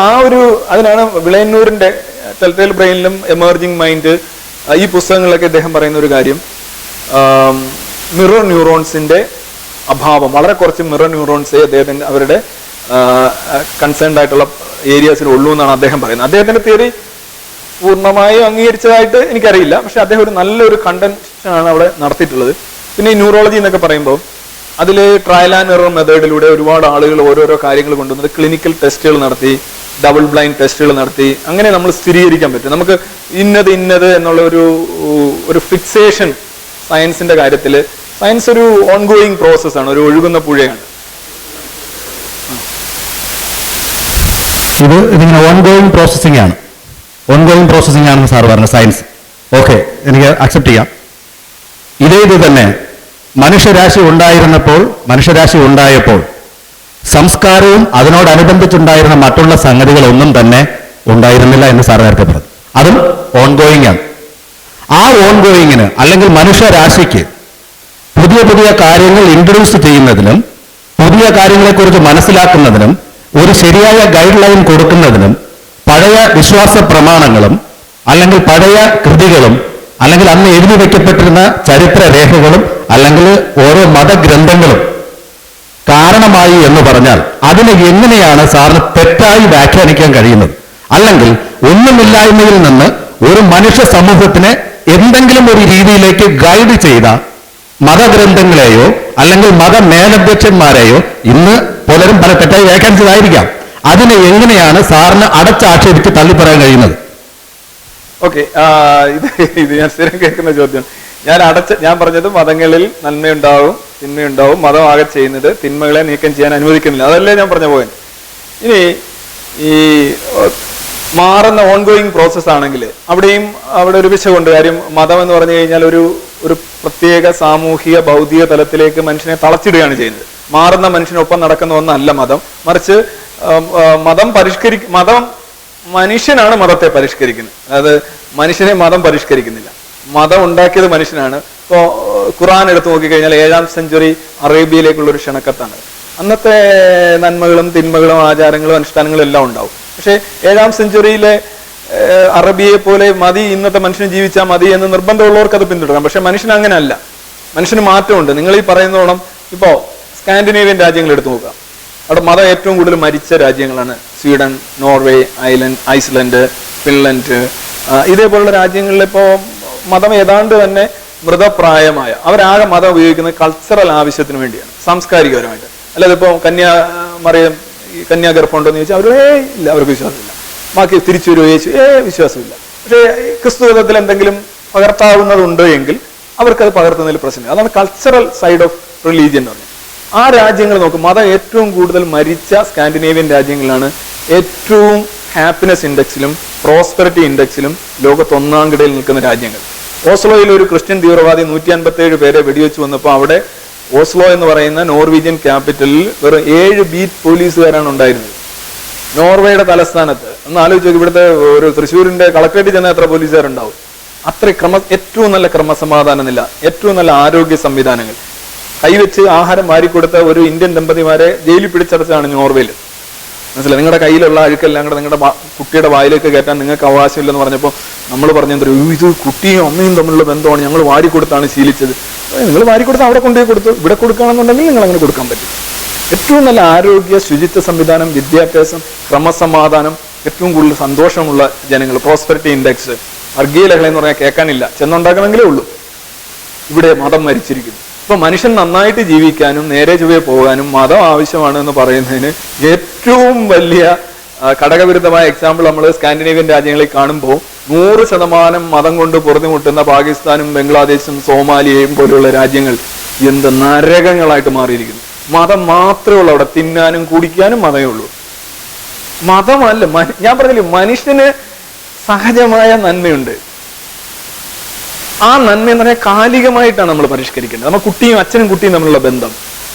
അതിനാണ് വിളയന്നൂരിന്റെ ടെൽറ്റൈൽ ബ്രെയിനിലും എമർജിങ് മൈൻഡ് ഈ പുസ്തകങ്ങളിലൊക്കെ അദ്ദേഹം പറയുന്ന ഒരു കാര്യം, മിറർ ന്യൂറോൺസിന്റെ അഭാവം, വളരെ കുറച്ച് മിറർ ന്യൂറോൺസേ അദ്ദേഹത്തിന് അവരുടെ കൺസേൺഡ് ആയിട്ടുള്ള ഏരിയാസിൽ ഉള്ളൂ എന്നാണ് അദ്ദേഹം പറയുന്നത്. അദ്ദേഹത്തിന്റെ തിയറി പൂർണ്ണമായും അംഗീകരിച്ചതായിട്ട് എനിക്കറിയില്ല, പക്ഷെ അദ്ദേഹം ഒരു നല്ലൊരു കണ്ടൻഷനാണ് അവിടെ നടത്തിയിട്ടുള്ളത്. പിന്നെ ഈ ന്യൂറോളജി എന്നൊക്കെ പറയുമ്പോൾ അതിൽ ട്രയൽ ആൻഡ് എറർ മെത്തേഡിലൂടെ ഒരുപാട് ആളുകൾ ഓരോരോ കാര്യങ്ങൾ കൊണ്ടുവന്നത് ക്ലിനിക്കൽ ടെസ്റ്റുകൾ നടത്തി, ഡബിൾ ബ്ലൈൻഡ് ടെസ്റ്റുകൾ നടത്തി, അങ്ങനെ നമ്മൾ സ്ഥിരീകരിക്കാൻ പറ്റും. നമുക്ക് ഇന്നത് എന്നുള്ള ഒരു ഫിക്സേഷൻ സയൻസിന്റെ കാര്യത്തിൽ, സയൻസ് ഒരു ഓൺഗോയിങ് പ്രോസസ്സാണ്, ഒരു ഒഴുകുന്ന പുഴയാണ്.
ഇതിങ്ങനെ ഓൺഗോയിങ് പ്രോസസ്സിംഗ് ആണെന്ന് സാർ പറഞ്ഞു സയൻസ്. ഓക്കെ, എനിക്ക് അക്സെപ്റ്റ് ചെയ്യാം. ഇത് തന്നെ മനുഷ്യരാശി ഉണ്ടായപ്പോൾ സംസ്കാരവും അതിനോടനുബന്ധിച്ചുണ്ടായിരുന്ന മറ്റുള്ള സംഗതികളൊന്നും തന്നെ ഉണ്ടായിരുന്നില്ല എന്ന് സാർ നേരത്തെ പറഞ്ഞു. അതും ഓൺഗോയിങ് ആണ്. ആ ഓൺഗോയിങ്ങിന് അല്ലെങ്കിൽ മനുഷ്യരാശിക്ക് പുതിയ കാര്യങ്ങൾ ഇൻട്രൊഡ്യൂസ് ചെയ്യുന്നതിനും പുതിയ കാര്യങ്ങളെക്കുറിച്ച് മനസ്സിലാക്കുന്നതിനും ഒരു ശരിയായ ഗൈഡ് ലൈൻ കൊടുക്കുന്നതിനും പഴയ വിശ്വാസ പ്രമാണങ്ങളും അല്ലെങ്കിൽ പഴയ കൃതികളും അല്ലെങ്കിൽ അന്ന് എഴുതി വയ്ക്കപ്പെട്ടിരുന്ന ചരിത്ര രേഖകളും അല്ലെങ്കിൽ ഓരോ മതഗ്രന്ഥങ്ങളും കാരണമായി എന്ന് പറഞ്ഞാൽ അതിനെ എങ്ങനെയാണ് സാറിന് തെറ്റായി വ്യാഖ്യാനിക്കാൻ കഴിയുന്നത്? അല്ലെങ്കിൽ ഒന്നുമില്ലായ്മയിൽ നിന്ന് ഒരു മനുഷ്യ സമൂഹത്തിനെ എന്തെങ്കിലും ഒരു രീതിയിലേക്ക് ഗൈഡ് ചെയ്ത മതഗ്രന്ഥങ്ങളെയോ അല്ലെങ്കിൽ മതമേലധ്യക്ഷന്മാരെയോ ഇന്ന് പലരും പല തെറ്റായി വ്യാഖ്യാനിച്ചതായിരിക്കാം. അതിനെ എങ്ങനെയാണ് സാറിന് അടച്ചാക്ഷേപിച്ച് തള്ളിപ്പറയാൻ കഴിയുന്നത്?
ഓക്കെ, ഇത് ഞാൻ സ്ഥിരം കേൾക്കുന്ന ചോദ്യം. ഞാൻ പറഞ്ഞത് മതങ്ങളിൽ നന്മയുണ്ടാവും തിന്മയുണ്ടാവും, മതം ആകെ ചെയ്യുന്നത് തിന്മകളെ നീക്കം ചെയ്യാൻ അനുവദിക്കുന്നില്ല, അതല്ലേ ഞാൻ പറഞ്ഞ പോയിന്റ്. ഇനി ഈ മാറുന്ന ഓൺഗോയിങ് പ്രോസസ് ആണെങ്കിൽ അവിടെ ഒരു വിഷയമുണ്ട്. കാര്യം മതം എന്ന് പറഞ്ഞു കഴിഞ്ഞാൽ ഒരു പ്രത്യേക സാമൂഹിക ഭൗതിക തലത്തിലേക്ക് മനുഷ്യനെ തളച്ചിടുകയാണ് ചെയ്യുന്നത്. മാറുന്ന മനുഷ്യനൊപ്പം നടക്കുന്ന ഒന്നല്ല മതം, മറിച്ച് മതം മനുഷ്യനാണ് മതത്തെ പരിഷ്കരിക്കുന്നത്. അതായത് മനുഷ്യനെ മതം പരിഷ്കരിക്കുന്നില്ല. മതം ഉണ്ടാക്കിയത് മനുഷ്യനാണ്. ഇപ്പോൾ ഖുർആൻ എടുത്തു നോക്കിക്കഴിഞ്ഞാൽ 7ാം സെഞ്ചുറി അറേബ്യയിലേക്കുള്ള ഒരു ക്ഷണക്കത്താണ്. അന്നത്തെ നന്മകളും തിന്മകളും ആചാരങ്ങളും അനുഷ്ഠാനങ്ങളും എല്ലാം ഉണ്ടാവും. പക്ഷേ 7ാം സെഞ്ചുറിയിലെ അറബിയെ പോലെ മതി, ഇന്നത്തെ മനുഷ്യന് ജീവിച്ചാൽ മതി എന്ന് നിർബന്ധമുള്ളവർക്ക് അത് പിന്തുടരാം. പക്ഷെ മനുഷ്യൻ അങ്ങനെയല്ല. മനുഷ്യന് മാറ്റമുണ്ട്. നിങ്ങൾ ഈ പറയുന്നതോളം ഇപ്പോൾ സ്കാൻഡിനേവിയൻ രാജ്യങ്ങൾ എടുത്തു നോക്കുക. അവിടെ മതം ഏറ്റവും കൂടുതൽ മരിച്ച രാജ്യങ്ങളാണ് സ്വീഡൻ, നോർവേ, ഐസ്ലൻഡ്, ഫിൻലൻഡ്. ഇതേപോലുള്ള രാജ്യങ്ങളിൽ ഇപ്പോൾ മതം ഏതാണ്ട് തന്നെ മൃതപ്രായമായ, അവരാകെ മതം ഉപയോഗിക്കുന്നത് കൾച്ചറൽ ആവശ്യത്തിന് വേണ്ടിയാണ്, സാംസ്കാരികപരമായിട്ട്. അല്ലാതെ ഇപ്പോൾ കന്യാഗർഭം ഉണ്ടോ എന്ന് ചോദിച്ചാൽ അവരേ ഇല്ല, അവർക്ക് വിശ്വാസമില്ല. ബാക്കി തിരിച്ചു വരുമോ യേശു വിശ്വാസമില്ല. പക്ഷേ ക്രിസ്തുമതത്തിൽ എന്തെങ്കിലും പകർത്താവുന്നതുണ്ടോ എങ്കിൽ അവർക്കത് പകർത്തുന്നതിൽ പ്രശ്നമില്ല. അതാണ് കൾച്ചറൽ സൈഡ് ഓഫ് റിലീജിയൻ എന്ന് പറഞ്ഞത്. ആ രാജ്യങ്ങൾ നോക്കും. മതം ഏറ്റവും കൂടുതൽ മരിച്ച സ്കാൻഡിനേവിയൻ രാജ്യങ്ങളിലാണ് ഏറ്റവും ഹാപ്പിനെസ് ഇൻഡെക്സിലും പ്രോസ്പെറിറ്റി ഇൻഡെക്സിലും ലോകത്ത് 1ാം കിടയിൽ നിൽക്കുന്ന രാജ്യങ്ങൾ. ഓസ്ലോയിൽ ഒരു ക്രിസ്ത്യൻ തീവ്രവാദി 157 പേരെ വെടിവെച്ച് വന്നപ്പോൾ അവിടെ ഓസ്ലോ എന്ന് പറയുന്ന നോർവീജിയൻ ക്യാപിറ്റലിൽ വെറും 7 ബീറ്റ് പോലീസുകാരാണ് ഉണ്ടായിരുന്നത്. നോർവേയുടെ തലസ്ഥാനത്ത് ഒന്ന് ആലോചിച്ച് നോക്കി, ഇവിടുത്തെ ഒരു തൃശ്ശൂരിന്റെ കളക്ടറേറ്റിൽ ചെന്ന എത്ര പോലീസുകാരുണ്ടാവും? അത്ര ഏറ്റവും നല്ല ക്രമസമാധാന നില, ഏറ്റവും നല്ല ആരോഗ്യ സംവിധാനങ്ങൾ, കൈവച്ച് ആഹാരം വാരിക്കൊടുത്ത ഒരു ഇന്ത്യൻ ദമ്പതിമാരെ ജയിലിൽ പിടിച്ചടച്ചാണ് നോർവേയിൽ. മനസ്സിലായി? നിങ്ങളുടെ കയ്യിലുള്ള അഴുക്കെല്ലാം കൂടെ നിങ്ങളുടെ കുട്ടിയുടെ വായിലേക്ക് കയറ്റാൻ നിങ്ങൾക്ക് അവകാശമില്ലെന്ന് പറഞ്ഞപ്പോൾ നമ്മൾ പറഞ്ഞെന്തോ, ഇത് കുട്ടിയും അമ്മയും തമ്മിലുള്ള ബന്ധമാണ്, ഞങ്ങൾ വാരിക്കൊടുത്താണ് ശീലിച്ചത്. നിങ്ങൾ വാരിക്കൊടുത്ത് അവിടെ കൊണ്ടുപോയി കൊടുത്തു, ഇവിടെ കൊടുക്കുകയാണെന്നുണ്ടെങ്കിൽ നിങ്ങൾ അങ്ങനെ കൊടുക്കാൻ പറ്റും. ഏറ്റവും നല്ല ആരോഗ്യ ശുചിത്വ സംവിധാനം, വിദ്യാഭ്യാസം, ക്രമസമാധാനം, ഏറ്റവും കൂടുതൽ സന്തോഷമുള്ള ജനങ്ങൾ, പ്രോസ്പെറിറ്റി ഇൻഡെക്സ്. വർഗീയ ലഹള എന്ന് പറഞ്ഞാൽ കേൾക്കാനില്ല, ചെന്നുണ്ടാക്കണമെങ്കിലേ ഉള്ളൂ. ഇവിടെ മതം മരിച്ചിരിക്കുന്നു. ഇപ്പൊ മനുഷ്യൻ നന്നായിട്ട് ജീവിക്കാനും നേരെ ചൊവ്വേ പോകാനും മതം ആവശ്യമാണ് എന്ന് പറയുന്നതിന് ഏറ്റവും വലിയ ഘടകവിരുദ്ധമായ എക്സാമ്പിൾ നമ്മൾ സ്കാൻഡിനേവിയൻ രാജ്യങ്ങളിൽ കാണുമ്പോൾ 100% മതം കൊണ്ട് പൊറുതിമുട്ടുന്ന പാകിസ്ഥാനും ബംഗ്ലാദേശും സോമാലിയയും പോലെയുള്ള രാജ്യങ്ങൾ എന്ത് നരകങ്ങളായിട്ട് മാറിയിരിക്കുന്നു. മതം മാത്രമേ ഉള്ളൂ അവിടെ, തിന്നാനും കുടിക്കാനും മതമേ ഉള്ളൂ. മതമല്ല, ഞാൻ പറഞ്ഞില്ലേ, മനുഷ്യന് സഹജമായ നന്മയുണ്ട്. ആ നന്മ എന്ന് പറഞ്ഞാൽ കാലികമായിട്ടാണ് നമ്മൾ പരിഷ്കരിക്കേണ്ടത്. നമ്മൾ കുട്ടിയും അച്ഛനും കുട്ടിയും തമ്മിലുള്ള ബന്ധം,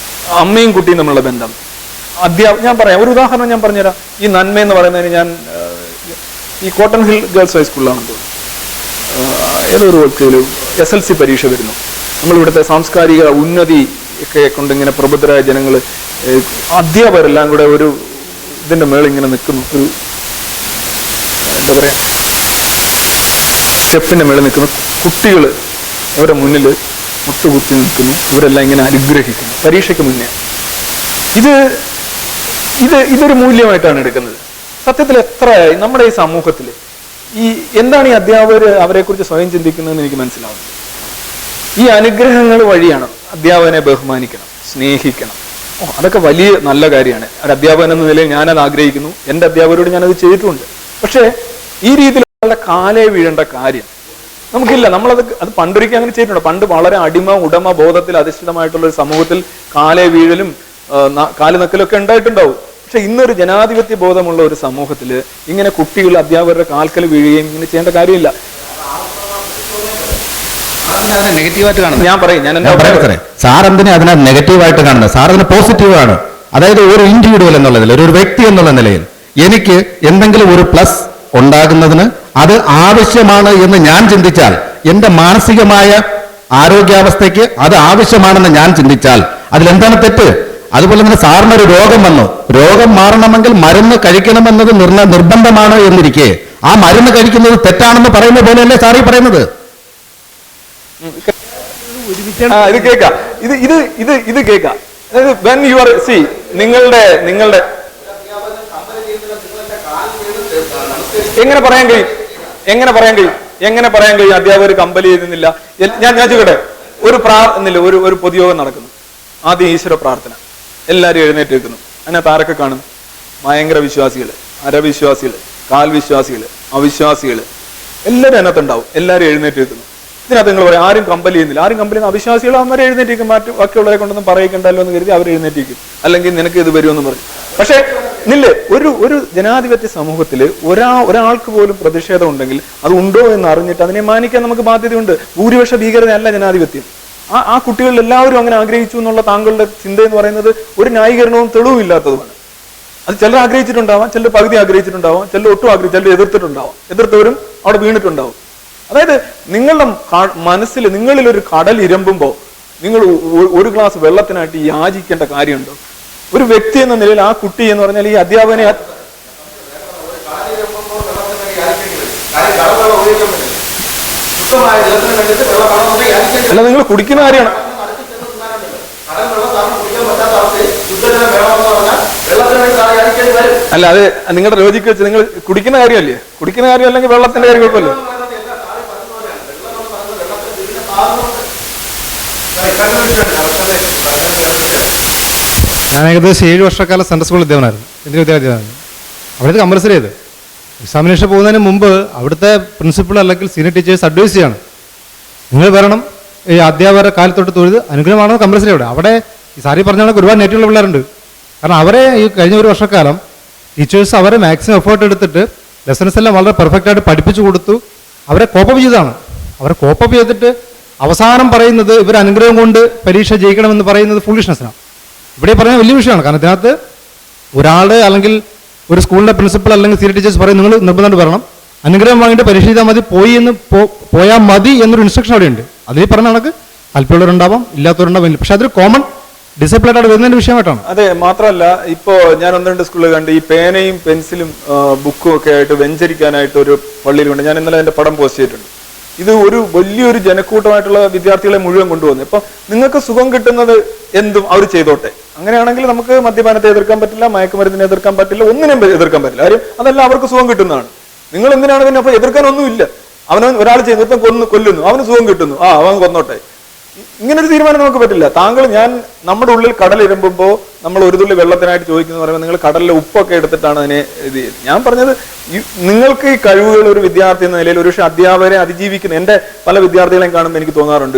അമ്മയും കുട്ടിയും തമ്മിലുള്ള ബന്ധം, ഞാൻ പറയാം, ഒരു ഉദാഹരണം ഞാൻ പറഞ്ഞുതരാം. ഈ നന്മ എന്ന് പറയുന്നതിന് ഞാൻ ഈ കോട്ടൺ ഹിൽ ഗേൾസ് ഹൈസ്കൂളിലാണെന്ന് തോന്നുന്നു, ഏതോ ഒരു SLC പരീക്ഷ വരുന്നു. നമ്മളിവിടുത്തെ സാംസ്കാരിക ഉന്നതി ഒക്കെ കൊണ്ട് ഇങ്ങനെ പ്രബുദ്ധരായ ജനങ്ങൾ, അധ്യാപകരെല്ലാം കൂടെ ഒരു ഇതിന്റെ മേളിൽ ഇങ്ങനെ നിൽക്കുന്നു, ഒരു എന്താ പറയാ, സ്റ്റെപ്പിന്റെ മേളിൽ നിൽക്കുന്നു. കുട്ടികൾ അവരുടെ മുന്നിൽ മുട്ടുകുത്തി നിൽക്കുന്നു. ഇവരെല്ലാം ഇങ്ങനെ അനുഗ്രഹിക്കുന്നു പരീക്ഷയ്ക്ക് മുന്നേ. ഇതൊരു മൂല്യമായിട്ടാണ് എടുക്കുന്നത്. സത്യത്തിൽ എത്രയായി നമ്മുടെ ഈ സമൂഹത്തിൽ എന്താണ് ഈ അധ്യാപകർ അവരെക്കുറിച്ച് സ്വയം ചിന്തിക്കുന്നതെന്ന് എനിക്ക് മനസ്സിലാവുന്നത്. ഈ അനുഗ്രഹങ്ങൾ വഴിയാണ് അധ്യാപകനെ ബഹുമാനിക്കണം, സ്നേഹിക്കണം. അതൊക്കെ വലിയ നല്ല കാര്യമാണ്. ഒരു അധ്യാപകൻ എന്ന നിലയിൽ ഞാനത് ആഗ്രഹിക്കുന്നു. എൻ്റെ അധ്യാപകരോട് ഞാനത് ചെയ്തിട്ടുണ്ട്. പക്ഷേ ഈ രീതിയിലുള്ള കാലേ വീഴേണ്ട കാര്യം നമുക്കില്ല. അത് പണ്ടൊരിക്കൽ അങ്ങനെ ചെയ്തിട്ടുണ്ട്. പണ്ട് വളരെ ഉടമ ബോധത്തിൽ അധിഷ്ഠിതമായിട്ടുള്ള ഒരു സമൂഹത്തിൽ കാലേ വീഴലും കാല് നക്കലൊക്കെ ഉണ്ടായിട്ടുണ്ടാവും. പക്ഷെ ഇന്നൊരു ജനാധിപത്യ ബോധമുള്ള ഒരു സമൂഹത്തിൽ ഇങ്ങനെ കുട്ടികൾ അധ്യാപകരുടെ കാൽക്കൽ വീഴുകയും ഇങ്ങനെ ചെയ്യേണ്ട കാര്യമില്ല.
നെഗറ്റീവായിട്ട് കാണുന്നത്
ഞാൻ പറയും,
സാർ എന്തിനാ അതിനെ നെഗറ്റീവായിട്ട് കാണുന്നത്? സാർ അതിന് പോസിറ്റീവാണ്. അതായത് ഒരു ഇൻഡിവിജ്വൽ എന്നുള്ളതിൽ, ഒരു വ്യക്തി എന്നുള്ള നിലയിൽ എനിക്ക് എന്തെങ്കിലും ഒരു പ്ലസ് ഉണ്ടാകുന്നതിന് അത് ആവശ്യമാണ് എന്ന് ഞാൻ ചിന്തിച്ചാൽ, എന്റെ മാനസികമായ ആരോഗ്യാവസ്ഥയ്ക്ക് അത് ആവശ്യമാണെന്ന് ഞാൻ ചിന്തിച്ചാൽ അതിലെന്താണ് തെറ്റ്? അതുപോലെ തന്നെ സാറിനൊരു രോഗം വന്നു, രോഗം മാറണമെങ്കിൽ മരുന്ന് കഴിക്കണമെന്നത് നിർബന്ധമാണ് എന്നിരിക്കെ ആ മരുന്ന് കഴിക്കുന്നത് തെറ്റാണെന്ന് പറയുന്ന പോലെയല്ലേ സാറി പറയുന്നത്?
ഇത് കേൾക്കാം, ഇത് കേൾക്കാം. അതായത് when you are നിങ്ങളുടെ എങ്ങനെ പറയാൻ കഴിയും അധ്യാപകർ കമ്പൽ ചെയ്യുന്നില്ല? ഞാൻ ചോദിക്കട്ടെ, ഒരു പൊതുയോഗം നടക്കുന്നു. ആദ്യം ഈശ്വര പ്രാർത്ഥന, എല്ലാവരും എഴുന്നേറ്റ് വെക്കുന്നു. അതിനകത്ത് ആരൊക്കെ കാണും? ഭയങ്കര വിശ്വാസികൾ, അരവിശ്വാസികൾ, കാൽവിശ്വാസികൾ, അവിശ്വാസികൾ, എല്ലാവരും അതിനകത്തുണ്ടാവും. എല്ലാവരും എഴുന്നേറ്റ് വെക്കുന്നു. ഇതിനകത്ത് നിങ്ങൾ പറയും ആരും കമ്പൽ ചെയ്യുന്നില്ല. ആരും കമ്പൽ ചെയ്യുന്ന അവിശ്വാസികൾ അവന്മാരെ എഴുന്നേറ്റിരിക്കും. ബാക്കിയുള്ളവരെ കൊണ്ടൊന്നും പറയിക്കണ്ടല്ലോ എന്ന് കരുതി അവർ എഴുന്നേറ്റിരിക്കും. അല്ലെങ്കിൽ നിനക്ക് ഇത് വരുമെന്ന് പറയും. പക്ഷെ ഒരു ജനാധിപത്യ സമൂഹത്തിൽ ഒരാൾക്ക് പോലും പ്രതിഷേധം ഉണ്ടെങ്കിൽ അത് ഉണ്ടോ എന്ന് അറിഞ്ഞിട്ട് അതിനെ മാനിക്കാൻ നമുക്ക് ബാധ്യതയുണ്ട്. ഭൂരിപക്ഷ ഭീകരതയല്ല ജനാധിപത്യം. ആ കുട്ടികളിൽ എല്ലാവരും അങ്ങനെ ആഗ്രഹിച്ചു എന്നുള്ള താങ്കളുടെ ചിന്ത എന്ന് പറയുന്നത് ഒരു ന്യായീകരണവും തെളിവും ഇല്ലാത്തതുമാണ്. അത് ചിലർ ആഗ്രഹിച്ചിട്ടുണ്ടാവാം, ചിലർ പകുതി ആഗ്രഹിച്ചിട്ടുണ്ടാവാം, ചിലർ ഒട്ടും ചിലർ എതിർത്തിട്ടുണ്ടാവാം, എതിർത്തവരും അവിടെ വീണിട്ടുണ്ടാവും. അതായത് നിങ്ങളുടെ മനസ്സിൽ നിങ്ങളിൽ ഒരു കടൽ ഇരമ്പുമ്പോൾ നിങ്ങൾ ഒരു ഗ്ലാസ് വെള്ളത്തിനായിട്ട് യാചിക്കേണ്ട കാര്യമുണ്ടോ? ഒരു വ്യക്തി എന്ന നിലയിൽ ആ കുട്ടി എന്ന് പറഞ്ഞാൽ ഈ അധ്യാപകനെ അല്ല, നിങ്ങൾ കുടിക്കുന്ന കാര്യമാണ്. അല്ല, അത് നിങ്ങളുടെ ലോജിക്ക് വെച്ച് നിങ്ങൾ കുടിക്കുന്ന കാര്യമല്ലേ? കുടിക്കുന്ന കാര്യം അല്ലെങ്കിൽ വെള്ളത്തിന്റെ കാര്യം കുഴപ്പമില്ല.
ഞാൻ ഏകദേശം 7 വർഷക്കാലം സെൻട്രൽ സ്കൂൾ വിദ്യാഭ്യാസമായിരുന്നു, എൻ്റെ വിദ്യാർത്ഥിയായിരുന്നു. അവിടുത്തെ കമ്പൽസറി ചെയ്ത് എക്സാമിനേഷൻ പോകുന്നതിന് മുമ്പ് അവിടുത്തെ പ്രിൻസിപ്പൾ അല്ലെങ്കിൽ സീനിയർ ടീച്ചേഴ്സ് അഡ്വൈസ് ചെയ്യാണ്, നിങ്ങൾ വരണം ഈ അധ്യാപകരുടെ കാലത്തൊട്ട് തൊഴുത് അനുഗ്രഹമാണോ കമ്പൽസറി. അവിടെ ഈ സാറി പറഞ്ഞ ഒരുപാട് നെറ്റുള്ള പിള്ളേരുണ്ട്. കാരണം അവരെ ഈ കഴിഞ്ഞ ഒരു വർഷക്കാലം ടീച്ചേഴ്സ് അവരെ മാക്സിമം എഫേർട്ട് എടുത്തിട്ട് ലെസൺസ് എല്ലാം വളരെ പെർഫെക്റ്റായിട്ട് പഠിപ്പിച്ചു കൊടുത്തു. അവരെ കോപ്പപ്പ് ചെയ്തതാണ്. അവരെ കോപ്പപ്പ് ചെയ്തിട്ട് അവസാനം പറയുന്നത് ഇവർ അനുഗ്രഹം കൊണ്ട് പരീക്ഷ ജയിക്കണമെന്ന് പറയുന്നത് ഫൂളിഷ്നെസ്സാണ്. ഇവിടെ പറയുന്ന വലിയ വിഷയമാണ്. കാരണം ഇതിനകത്ത് ഒരാൾ അല്ലെങ്കിൽ ഒരു സ്കൂളിൻ്റെ പ്രിൻസിപ്പൾ അല്ലെങ്കിൽ സീനിയർ ടീച്ചേഴ്സ് പറയും നിങ്ങൾ നിർബന്ധമായിട്ട് വരണം, അനുഗ്രഹം വാങ്ങിയിട്ട് പരീക്ഷ ചെയ്താൽ മതി, പോയാൽ മതി എന്നൊരു ഇൻസ്ട്രക്ഷൻ അവിടെയുണ്ട്. അതിൽ പറഞ്ഞ കണക്ക് താല്പര്യമുള്ളവരുണ്ടാവാം, ഇല്ലാത്തവരുണ്ടാവും. പക്ഷെ അതൊരു കോമൺ ഡിസിപ്ലിനായിട്ട് വരുന്നതിന്റെ വിഷയമായിട്ടാണ്.
അതെ, മാത്രമല്ല ഇപ്പോ ഞാൻ 1-2 സ്കൂളിൽ കണ്ട് ഈ പേനയും പെൻസിലും ബുക്കും ഒക്കെ ആയിട്ട് വെഞ്ചരിക്കാനായിട്ട് ഒരു പള്ളിയിലുണ്ട്. ഞാൻ ഇന്നലെ അതിന്റെ പടം പോസ്റ്റ് ചെയ്തിട്ടുണ്ട്. ഇത് ഒരു വലിയൊരു ജനക്കൂട്ടമായിട്ടുള്ള വിദ്യാർത്ഥികളെ മുഴുവൻ കൊണ്ടുവന്നു. ഇപ്പൊ നിങ്ങൾക്ക് സുഖം കിട്ടുന്നത് എന്തും അവർ ചെയ്തോട്ടെ. അങ്ങനെയാണെങ്കിൽ നമുക്ക് മദ്യപാനത്തെ എതിർക്കാൻ പറ്റില്ല, മയക്കുമരുന്നിനെ എതിർക്കാൻ പറ്റില്ല, ഒന്നിനും എതിർക്കാൻ പറ്റില്ല. കാര്യം അതെല്ലാം അവർക്ക് സുഖം കിട്ടുന്നതാണ്. നിങ്ങൾ എന്തിനാണ് പിന്നെ അപ്പൊ എതിർക്കാനൊന്നുമില്ല. അവനവൻ ഒരാൾ ചെയ്യുന്നു, കൊല്ലുന്നു, അവന് സുഖം കിട്ടുന്നു, അവൻ കൊന്നോട്ടെ. ഇങ്ങനൊരു തീരുമാനം നമുക്ക് പറ്റില്ല. ഞാൻ നമ്മുടെ ഉള്ളിൽ കടൽ ഇരമ്പുമ്പോൾ നമ്മൾ ഒരു തുള്ളി വെള്ളത്തിനായിട്ട് ചോദിക്കുന്നു പറയുമ്പോൾ നിങ്ങൾ കടലിലെ ഉപ്പൊക്കെ എടുത്തിട്ടാണ് അതിനെ ഇത് ചെയ്യുന്നത്. ഞാൻ പറഞ്ഞത് നിങ്ങൾക്ക് ഈ കഴിവുകൾ ഒരു വിദ്യാർത്ഥി എന്ന നിലയിൽ ഒരു പക്ഷേ അധ്യാപകരെ അതിജീവിക്കുന്ന എൻ്റെ പല വിദ്യാർത്ഥികളെയും കാണുമ്പോൾ എനിക്ക് തോന്നാറുണ്ട്,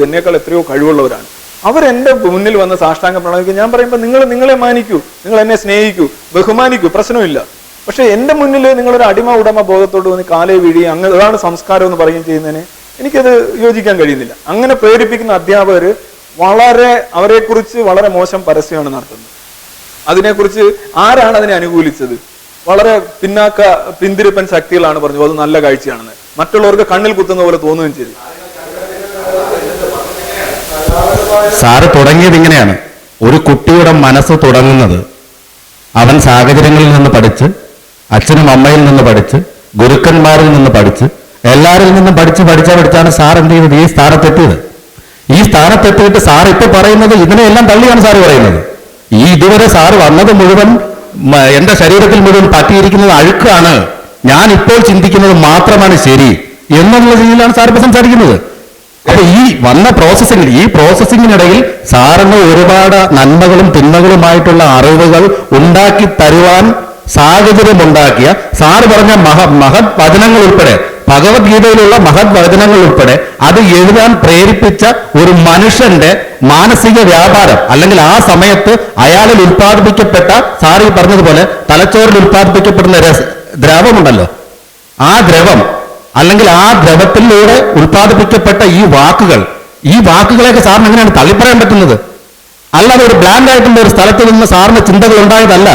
എന്നേക്കാൾ എത്രയോ കഴിവുള്ളവരാണ്. അവരെന്റെ മുന്നിൽ വന്ന് സാഷ്ടാംഗം പ്രണമിക്കും. ഞാൻ പറയുമ്പോൾ നിങ്ങളെ മാനിക്കൂ, നിങ്ങൾ എന്നെ സ്നേഹിക്കൂ, ബഹുമാനിക്കൂ, പ്രശ്നമില്ല. പക്ഷെ എൻ്റെ മുന്നിൽ നിങ്ങളൊരു അടിമ ഉടമ ബോധത്തോട് വന്ന് കാലേ വീഴി അതാണ് സംസ്കാരം എന്ന് പറയുകയും ചെയ്യുന്നതിന് എനിക്കത് യോജിക്കാൻ കഴിയുന്നില്ല. അങ്ങനെ പ്രേരിപ്പിക്കുന്ന അധ്യാപകർ അവരെക്കുറിച്ച് വളരെ മോശം പരസ്യമാണ് നടത്തുന്നത്. അതിനെക്കുറിച്ച് ആരാണ് അതിനെ അനുകൂലിച്ചത്? വളരെ പിന്തിരിപ്പൻ ശക്തികളാണ് പറഞ്ഞത് അത് നല്ല കാഴ്ചയാണെന്ന്. മറ്റുള്ളവർക്ക് കണ്ണിൽ കുത്തുന്ന പോലെ തോന്നുകയും ചെയ്തു.
സാറ് തുടങ്ങിയത് ഇങ്ങനെയാണ്. ഒരു കുട്ടിയുടെ മനസ്സ് തുടങ്ങുന്നത് അവൻ സാഹചര്യങ്ങളിൽ നിന്ന് പഠിച്ച്, അച്ഛനും അമ്മയിൽ നിന്ന് പഠിച്ച്, ഗുരുക്കന്മാരിൽ നിന്ന് പഠിച്ച്, എല്ലാവരിൽ നിന്നും പഠിച്ചാണ് സാർ എന്ത് ചെയ്തത് ഈ സ്ഥാനത്തെത്തിയത്. ഈ സ്ഥാനത്തെത്തിയിട്ട് സാർ ഇപ്പൊ പറയുന്നത് ഇതിനെല്ലാം തള്ളിയാണ് സാറ് പറയുന്നത്. ഇതുവരെ സാറ് വന്നത് മുഴുവൻ എന്റെ ശരീരത്തിൽ മുഴുവൻ പറ്റിയിരിക്കുന്നത് അഴുക്കാണ്, ഞാൻ ഇപ്പോൾ ചിന്തിക്കുന്നത് മാത്രമാണ് ശരി എന്നുള്ള രീതിയിലാണ് സാർ ഇപ്പൊ സംസാരിക്കുന്നത്. അപ്പൊ ഈ വന്ന പ്രോസസ്സിങ്ങിനിടയിൽ സാറിന് ഒരുപാട് നന്മകളും തിന്മകളുമായിട്ടുള്ള അറിവുകൾ ഉണ്ടാക്കി തരുവാൻ സാഹചര്യമുണ്ടാക്കിയ സാറ് പറഞ്ഞ മഹത് വചനങ്ങൾ ഉൾപ്പെടെ, ഭഗവത്ഗീതയിലുള്ള മഹത് വചനങ്ങൾ ഉൾപ്പെടെ അത് എഴുതാൻ പ്രേരിപ്പിച്ച ഒരു മനുഷ്യന്റെ മാനസിക വ്യാപാരം, അല്ലെങ്കിൽ ആ സമയത്ത് അയാളിൽ ഉൽപ്പാദിപ്പിക്കപ്പെട്ട, സാർ ഈ പറഞ്ഞതുപോലെ തലച്ചോറിൽ ഉൽപ്പാദിപ്പിക്കപ്പെടുന്ന ദ്രവമുണ്ടല്ലോ, ആ ദ്രവം അല്ലെങ്കിൽ ആ ദ്രവത്തിലൂടെ ഉൽപ്പാദിപ്പിക്കപ്പെട്ട ഈ വാക്കുകളെയൊക്കെ സാറിന് എങ്ങനെയാണ് തള്ളിപ്പറയാൻ പറ്റുന്നത്? അല്ലാതെ ഒരു ബ്ലാങ്ക് ആയിട്ടുള്ള ഒരു സ്ഥലത്ത് നിന്ന് സാറിന് ചിന്തകൾ ഉണ്ടായതല്ല.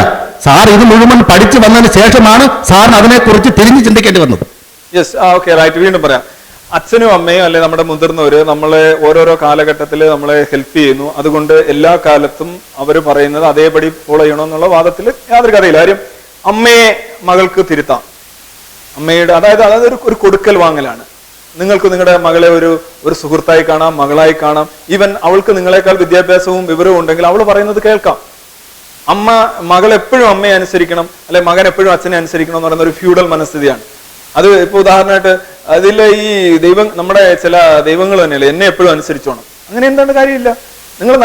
സാർ ഇത് മുഴുവൻ പഠിച്ചു വന്നതിന് ശേഷമാണ് സാറിന് അതിനെക്കുറിച്ച് തിരിഞ്ഞു ചിന്തിക്കേണ്ടി വന്നത്.
Yes, okay, right. വീണ്ടും പറയാം. അച്ഛനും അമ്മയും അല്ലെ നമ്മുടെ മുതിർന്നവര് നമ്മളെ ഓരോരോ കാലഘട്ടത്തിൽ നമ്മളെ ഹെൽപ്പ് ചെയ്യുന്നു. അതുകൊണ്ട് എല്ലാ കാലത്തും അവർ പറയുന്നത് അതേപടി ഫോളോ ചെയ്യണമെന്നുള്ള വാദത്തിൽ യാതൊരു കഥയില്ല. കാര്യം അമ്മയെ മകൾക്ക് തിരുത്താം. അമ്മയുടെ അതായത് ഒരു കൊടുക്കൽ വാങ്ങലാണ്. നിങ്ങൾക്ക് നിങ്ങളുടെ മകളെ ഒരു സുഹൃത്തായി കാണാം, മകളായി കാണാം. ഈവൻ അവൾക്ക് നിങ്ങളെക്കാൾ വിദ്യാഭ്യാസവും വിവരവും ഉണ്ടെങ്കിൽ അവൾ പറയുന്നത് കേൾക്കാം. മകൾ എപ്പോഴും അമ്മയെ അനുസരിക്കണം, അല്ലെ മകൻ എപ്പോഴും അച്ഛനെ അനുസരിക്കണം എന്ന് പറയുന്ന ഒരു ഫ്യൂഡൽ മനസ്ഥിതിയാണ്. അത് ഇപ്പൊ ഉദാഹരണമായിട്ട് അതിൽ ഈ നമ്മുടെ ചില ദൈവങ്ങൾ തന്നെയല്ലേ എന്നെ എപ്പോഴും അനുസരിച്ചോണം, അങ്ങനെ എന്താണ് കാര്യമില്ല. നിങ്ങൾ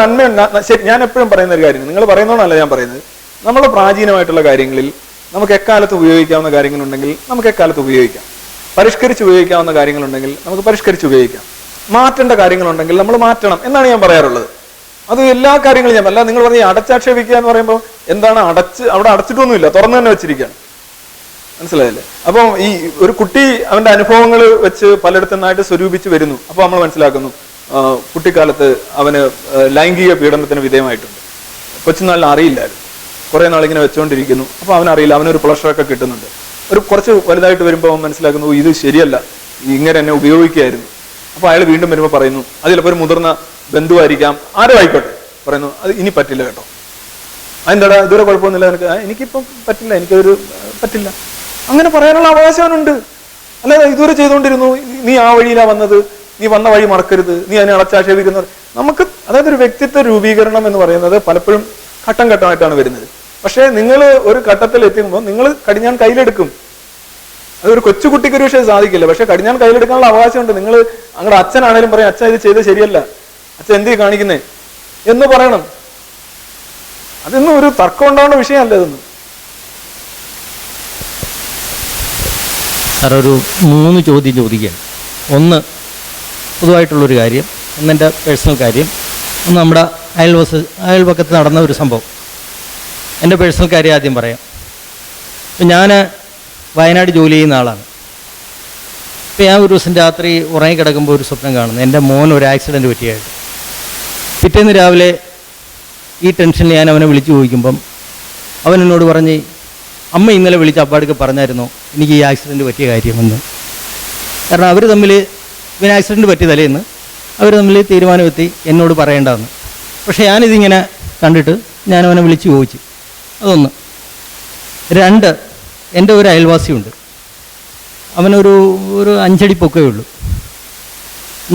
ശരി, ഞാൻ എപ്പോഴും പറയുന്ന ഒരു കാര്യം, നിങ്ങൾ പറയുന്നോണല്ല ഞാൻ പറയുന്നത്, നമ്മൾ പ്രാചീനമായിട്ടുള്ള കാര്യങ്ങളിൽ നമുക്ക് എക്കാലത്ത് ഉപയോഗിക്കാവുന്ന കാര്യങ്ങളുണ്ടെങ്കിൽ നമുക്ക് എക്കാലത്ത് ഉപയോഗിക്കാം. പരിഷ്കരിച്ച് ഉപയോഗിക്കാവുന്ന കാര്യങ്ങളുണ്ടെങ്കിൽ നമുക്ക് പരിഷ്കരിച്ച് ഉപയോഗിക്കാം. മാറ്റേണ്ട കാര്യങ്ങളുണ്ടെങ്കിൽ നമ്മൾ മാറ്റണം എന്നാണ് ഞാൻ പറയാറുള്ളത്. അത് എല്ലാ കാര്യങ്ങളും അല്ല. നിങ്ങൾ പറഞ്ഞ അടച്ചാക്ഷേപിക്കുക എന്ന് പറയുമ്പോൾ എന്താണ് അവിടെ അടച്ചിട്ടൊന്നുമില്ല, തുറന്നു തന്നെ വെച്ചിരിക്കുകയാണ്. മനസ്സിലായില്ലേ? അപ്പം ഈ ഒരു കുട്ടി അവന്റെ അനുഭവങ്ങൾ വെച്ച് പലയിടത്തു നിന്നായിട്ട് സ്വരൂപിച്ച് വരുന്നു. അപ്പോൾ നമ്മൾ മനസ്സിലാക്കുന്നു കുട്ടിക്കാലത്ത് അവന് ലൈംഗിക പീഡനത്തിന് വിധേയമായിട്ടുണ്ട്. കൊച്ചുനാളിൽ അറിയില്ലായിരുന്നു. കുറേ നാളിങ്ങനെ വെച്ചുകൊണ്ടിരിക്കുന്നു. അപ്പോൾ അവനറിയില്ല, അവനൊരു പ്ലഷറൊക്കെ കിട്ടുന്നുണ്ട്. ഒരു കുറച്ച് വലുതായിട്ട് വരുമ്പോൾ അവൻ മനസ്സിലാക്കുന്നു ഇത് ശരിയല്ല, ഇങ്ങനെ എന്നെ ഉപയോഗിക്കുകയായിരുന്നു. അപ്പോൾ അയാൾ വീണ്ടും വരുമ്പോൾ പറയുന്നു, അത് ചിലപ്പോൾ ഒരു മുതിർന്ന ബന്ധുവായിരിക്കാം, ആരും ആയിക്കോട്ടെ, പറയുന്നു അത് ഇനി പറ്റില്ല കേട്ടോ. അതെന്താടാ ഇതുവരെ കുഴപ്പമൊന്നുമില്ല നിനക്ക്? എനിക്കിപ്പം പറ്റില്ല, എനിക്കതൊരു പറ്റില്ല. അങ്ങനെ പറയാനുള്ള അവകാശം അവനുണ്ട്. അല്ലാതെ ഇതുവരെ ചെയ്തുകൊണ്ടിരുന്നു, നീ ആ വഴിയിലാണ് വന്നത്, നീ വന്ന വഴി മറക്കരുത്, നീ അതിനെ അളച്ചാക്ഷേപിക്കുന്നത്. നമുക്ക് അതായത് ഒരു വ്യക്തിത്വ രൂപീകരണം എന്ന് പറയുന്നത് പലപ്പോഴും ഘട്ടം ഘട്ടമായിട്ടാണ് വരുന്നത്. പക്ഷേ നിങ്ങൾ ഒരു ഘട്ടത്തിൽ എത്തിക്കുമ്പോൾ നിങ്ങൾ കടിഞ്ഞാൻ കയ്യിലെടുക്കും. അതൊരു കൊച്ചുകുട്ടിക്ക് ഒരു പക്ഷേ സാധിക്കില്ല, പക്ഷെ കടിഞ്ഞാൻ കയ്യിലെടുക്കാനുള്ള അവകാശമുണ്ട്. നിങ്ങൾ അങ്ങടെ അച്ഛനാണേലും പറയും, അച്ഛൻ ഇത് ചെയ്ത് ശരിയല്ല, അച്ഛൻ എന്തീ കാണിക്കുന്നേ എന്ന് പറയണം. അതൊന്നും ഒരു തർക്കം ഉണ്ടാവുന്ന വിഷയമല്ല ഇതൊന്നും.
സാർ, ഒരു 3 ചോദ്യം ചോദിക്കുകയാണ്. ഒന്ന് പൊതുവായിട്ടുള്ളൊരു കാര്യം, ഒന്ന് എൻ്റെ പേഴ്സണൽ കാര്യം, ഒന്ന് നമ്മുടെ അയൽപക്കത്ത് നടന്ന ഒരു സംഭവം. എൻ്റെ പേഴ്സണൽ കാര്യം ആദ്യം പറയാം. ഇപ്പം ഞാൻ വയനാട് ജോലി ചെയ്യുന്ന ആളാണ്. ഇപ്പം ഞാൻ ഒരു ദിവസം രാത്രി ഉറങ്ങിക്കിടക്കുമ്പോൾ ഒരു സ്വപ്നം കാണുന്നു, എൻ്റെ മോൻ ഒരു ആക്സിഡൻറ്റ് പറ്റിയായിട്ട്. പിറ്റേന്ന് രാവിലെ ഈ ടെൻഷനിൽ ഞാൻ അവനെ വിളിച്ചു ചോദിക്കുമ്പം അവൻ എന്നോട് പറഞ്ഞ്, അമ്മ ഇന്നലെ വിളിച്ച് അപ്പാടേക്ക് പറഞ്ഞായിരുന്നോ എനിക്ക് ഈ ആക്സിഡൻറ്റ് പറ്റിയ കാര്യമെന്ന്. കാരണം അവർ തമ്മിൽ, ഇവന് ആക്സിഡൻറ്റ് പറ്റിയതല്ലേന്ന് അവർ തമ്മിൽ തീരുമാനമെത്തി എന്നോട് പറയേണ്ടതെന്ന്. പക്ഷേ ഞാനിതിങ്ങനെ കണ്ടിട്ട് ഞാൻ അവനെ വിളിച്ച് ചോദിച്ചു. അതൊന്ന്. 2, എൻ്റെ ഒരു അയൽവാസിയുണ്ട്. അവനൊരു 5 അടി പൊക്കേ ഉള്ളൂ.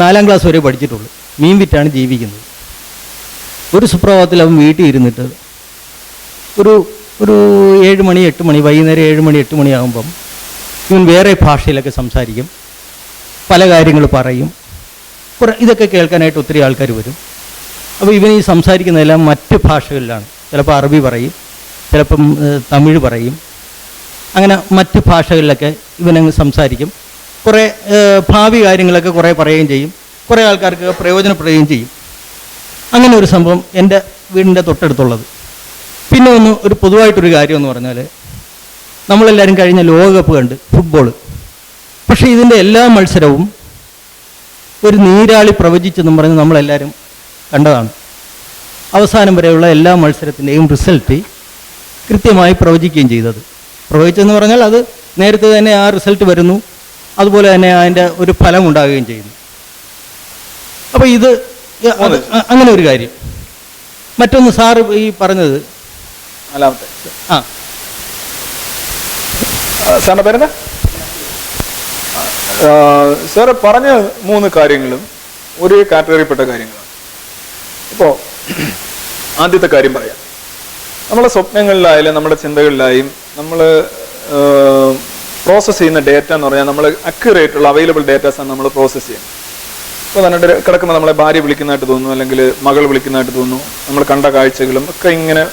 4ാം ക്ലാസ് വരെ പഠിച്ചിട്ടുള്ളൂ. മീൻ വിറ്റാണ് ജീവിക്കുന്നത്. ഒരു സുപ്രഭാതത്തിൽ അവൻ വീട്ടിൽ ഇരുന്നിട്ട് ഒരു 7 മണി 8 മണി, വൈകുന്നേരം 7 മണി 8 മണിയാകുമ്പം ഇവൻ വേറെ ഭാഷയിലൊക്കെ സംസാരിക്കും, പല കാര്യങ്ങൾ പറയും. ഇതൊക്കെ കേൾക്കാനായിട്ട് ഒത്തിരി ആൾക്കാർ വരും. അപ്പോൾ ഇവൻ ഈ സംസാരിക്കുന്നതെല്ലാം മറ്റ് ഭാഷകളിലാണ്. ചിലപ്പോൾ അറബി പറയും, ചിലപ്പം തമിഴ് പറയും, അങ്ങനെ മറ്റ് ഭാഷകളിലൊക്കെ ഇവനങ്ങ് സംസാരിക്കും. കുറേ ഭാവി കാര്യങ്ങളൊക്കെ കുറേ പറയുകയും ചെയ്യും, കുറേ ആൾക്കാർക്ക് പ്രയോജനപ്പെടുകയും ചെയ്യും. അങ്ങനെ ഒരു സംഭവം എൻ്റെ വീടിൻ്റെ തൊട്ടടുത്തുള്ളത്. പിന്നെ ഒരു പൊതുവായിട്ടൊരു കാര്യം എന്ന് പറഞ്ഞാൽ, നമ്മളെല്ലാവരും കഴിഞ്ഞ ലോകകപ്പ് കണ്ട് ഫുട്ബോൾ. പക്ഷേ ഇതിൻ്റെ എല്ലാ മത്സരവും ഒരു നീരാളി പ്രവചിച്ചെന്നും പറഞ്ഞ് നമ്മളെല്ലാവരും കണ്ടതാണ്. അവസാനം വരെയുള്ള എല്ലാ മത്സരത്തിൻ്റെയും റിസൾട്ട് കൃത്യമായി പ്രവചിക്കുകയും ചെയ്തത്. പ്രവചിച്ചെന്ന് പറഞ്ഞാൽ അത് നേരത്തെ തന്നെ ആ റിസൾട്ട് വരുന്നു, അതുപോലെ തന്നെ അതിൻ്റെ ഒരു ഫലം ഉണ്ടാകുകയും ചെയ്യുന്നു. അപ്പോൾ ഇത് അങ്ങനെ ഒരു കാര്യം. മറ്റൊന്ന് സാറ് ഈ പറഞ്ഞത്,
സാറിന്റെ പേരെന്താ? സാറ് പറഞ്ഞ 3 കാര്യങ്ങളും ഒരേ കാറ്റഗറിയിൽപ്പെട്ട കാര്യങ്ങളാണ്. ഇപ്പോൾ ആദ്യത്തെ കാര്യം പറയാം. നമ്മളെ സ്വപ്നങ്ങളിലായാലും നമ്മുടെ ചിന്തകളിലായും നമ്മൾ പ്രോസസ്സ് ചെയ്യുന്ന ഡേറ്റ എന്ന് പറഞ്ഞാൽ നമ്മൾ അക്യുറേറ്റുള്ള അവൈലബിൾ ഡേറ്റാസാണ് നമ്മൾ പ്രോസസ്സ് ചെയ്യുന്നത്. ഇപ്പോൾ തന്നെ കിടക്കുമ്പോൾ നമ്മളെ ഭാര്യ വിളിക്കുന്നതായിട്ട് തോന്നുന്നു, അല്ലെങ്കിൽ മകൾ വിളിക്കുന്നതായിട്ട് തോന്നുന്നു, നമ്മൾ കണ്ട കാഴ്ചകളും ഒക്കെ ഇങ്ങനെ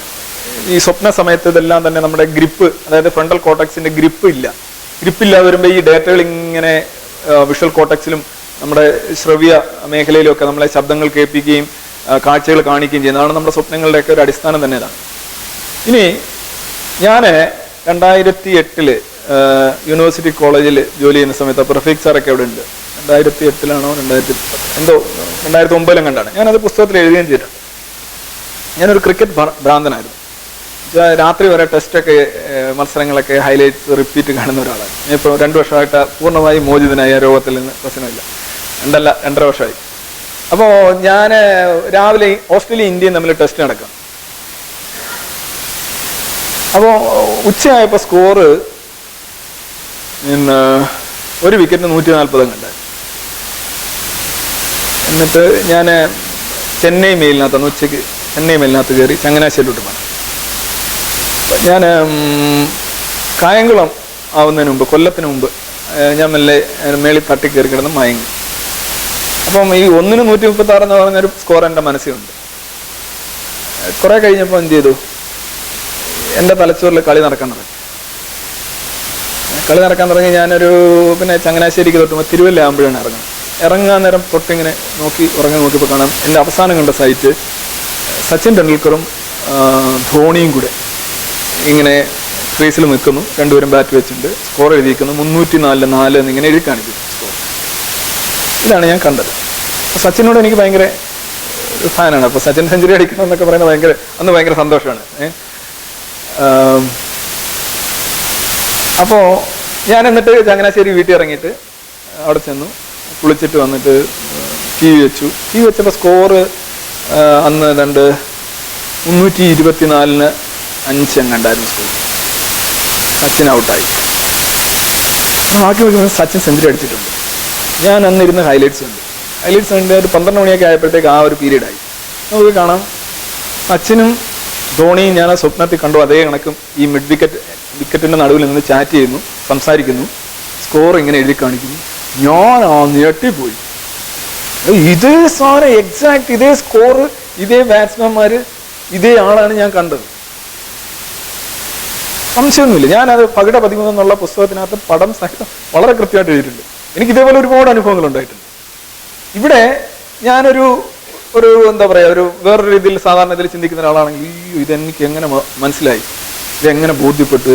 ഈ സ്വപ്ന സമയത്ത് ഇതെല്ലാം തന്നെ നമ്മുടെ ഗ്രിപ്പ്, അതായത് ഫ്രണ്ടൽ കോർട്ടക്സിന്റെ ഗ്രിപ്പില്ലാതെ വരുമ്പോൾ ഈ ഡേറ്റകൾ ഇങ്ങനെ വിഷ്വൽ കോർട്ടക്സിലും നമ്മുടെ ശ്രവ്യ മേഖലയിലും ഒക്കെ നമ്മളെ ശബ്ദങ്ങൾ കേൾപ്പിക്കുകയും കാഴ്ചകൾ കാണിക്കുകയും ചെയ്യുന്നതാണ് നമ്മുടെ സ്വപ്നങ്ങളുടെയൊക്കെ ഒരു അടിസ്ഥാനം തന്നെ ഇതാണ്. ഇനി ഞാൻ 2008 യൂണിവേഴ്സിറ്റി കോളേജിൽ ജോലി ചെയ്യുന്ന സമയത്ത്, അപ്പോൾ റഫീഖ് സാറൊക്കെ അവിടെ ഉണ്ട്. 2008 2009 കണ്ടാണ്. ഞാനത് പുസ്തകത്തിൽ എഴുതുകയും ചെയ്തിട്ടുണ്ട്. ഞാനൊരു ക്രിക്കറ്റ് ഭ്രാന്തനായിരുന്നു. രാത്രി വരെ ടെസ്റ്റൊക്കെ മത്സരങ്ങളൊക്കെ ഹൈലൈറ്റ്സ് റിപ്പീറ്റ് കാണുന്ന ഒരാളാണ്. ഇപ്പോൾ 2 വർഷമായിട്ട് പൂർണ്ണമായി മോചിതനായി ആ രോഗത്തിൽ നിന്ന്. പ്രശ്നമില്ല, 2.5 വർഷമായി. അപ്പോൾ ഞാൻ രാവിലെ ഓസ്ട്രേലിയ ഇന്ത്യയും തമ്മിൽ ടെസ്റ്റ് നടക്കാം. അപ്പോൾ ഉച്ചയായപ്പോൾ സ്കോറ് ഒരു വിക്കറ്റിന് 140 കണ്ടായി. എന്നിട്ട് ഞാൻ ചെന്നൈ മെയിലിനകത്താണ് ഉച്ചയ്ക്ക് ചെന്നൈ മെയിലിനകത്ത് കയറി ചങ്ങനാശ്ശേരിയിലോട്ട് പോകണം. ഞാൻ കായംകുളം ആവുന്നതിന് മുമ്പ്, കൊല്ലത്തിന് മുമ്പ് ഞാൻ മെല്ലെ മേളിൽ തട്ടി കയറി കിടന്ന് മയങ്ങി. അപ്പം ഈ 1-ന് 136 എന്ന് പറഞ്ഞൊരു സ്കോർ എൻ്റെ മനസ്സിലുണ്ട്. കുറെ കഴിഞ്ഞപ്പോൾ എന്ത് ചെയ്തു, എൻ്റെ തലച്ചോറിൽ കളി നടക്കാൻ തുടങ്ങി. ഞാനൊരു പിന്നെ ചങ്ങനാശ്ശേരിക്ക് തൊട്ടുമ്പോൾ തിരുവല്ല ആകുമ്പോഴാണ് ഇറങ്ങാൻ നേരം തൊട്ടിങ്ങനെ നോക്കിയപ്പോൾ കാണാം എൻ്റെ അവസാനം കണ്ട സൈറ്റ് സച്ചിൻ ടെണ്ടുൽക്കറും ധോണിയും കൂടെ ഇങ്ങനെ ക്രീസിൽ നിൽക്കുന്നു. 2 പേരും ബാറ്റ് വെച്ചിട്ടുണ്ട്. സ്കോർ എഴുതിയിരിക്കുന്നു 304 എന്നിങ്ങനെ എഴുതി കാണിക്കുന്നു സ്കോർ. ഇതാണ് ഞാൻ കണ്ടത്. സച്ചിനോട് എനിക്ക് ഭയങ്കര ഫാനാണ്. അപ്പോൾ സച്ചിൻ സെഞ്ചുറി അടിക്കണം എന്നൊക്കെ പറയുന്നത് അന്ന് ഭയങ്കര സന്തോഷമാണ്. അപ്പോൾ ഞാൻ എന്നിട്ട് ചങ്ങനാശ്ശേരി വീട്ടിൽ ഇറങ്ങിയിട്ട് അവിടെ ചെന്നു, കുളിച്ചിട്ട് വന്നിട്ട് ടി വി വെച്ചു. ടി വി വെച്ചപ്പോൾ സ്കോറ് അന്ന് 324-5 എങ്ങാണ്ടായിരുന്നു സ്കോർ. സച്ചിൻ ഔട്ടായി. ബാക്കി നോക്കുമ്പോൾ സച്ചിൻ സെഞ്ചുറി അടിച്ചിട്ടുണ്ട്. ഞാൻ അന്നിരുന്ന് ഹൈലൈറ്റ്സ് ഉണ്ട്. ഹൈലൈറ്റ്സ് ഉണ്ട് ഒരു 12 മണിയൊക്കെ ആയപ്പോഴത്തേക്ക് ആ ഒരു പീരീഡായി. നമുക്ക് കാണാം സച്ചിനും ധോണിയും ഞാൻ ആ സ്വപ്നത്തിൽ കണ്ടു. അതേ കണക്കും ഈ മിഡ് വിക്കറ്റിൻ്റെ നടുവിൽ നിന്ന് ചാറ്റ് ചെയ്യുന്നു, സംസാരിക്കുന്നു, സ്കോർ ഇങ്ങനെ എഴുതി കാണിക്കുന്നു. ഞാൻ ഞെട്ടിപ്പോയി. ഇതേ സാധനം എക്സാക്ട് ഇതേ സ്കോർ, ഇതേ ബാറ്റ്സ്മാൻമാർ, ഇതേ ആളാണ് ഞാൻ കണ്ടത്. സംശയമൊന്നുമില്ല. ഞാനത് പകിട 13 എന്നുള്ള പുസ്തകത്തിനകത്ത് പടം സഹിതം വളരെ കൃത്യമായിട്ട് എഴുതിയിട്ടുണ്ട്. എനിക്ക് ഇതേപോലെ ഒരുപാട് അനുഭവങ്ങൾ ഉണ്ടായിട്ടുണ്ട്. ഇവിടെ ഞാനൊരു എന്താ പറയുക, ഒരു വേറൊരു രീതിയിൽ സാധാരണ ഇതിൽ ചിന്തിക്കുന്ന ഒരാളാണെങ്കിൽ ഇതെനിക്ക് എങ്ങനെ മനസ്സിലായി, ഇതെങ്ങനെ ബോധ്യപ്പെട്ടു,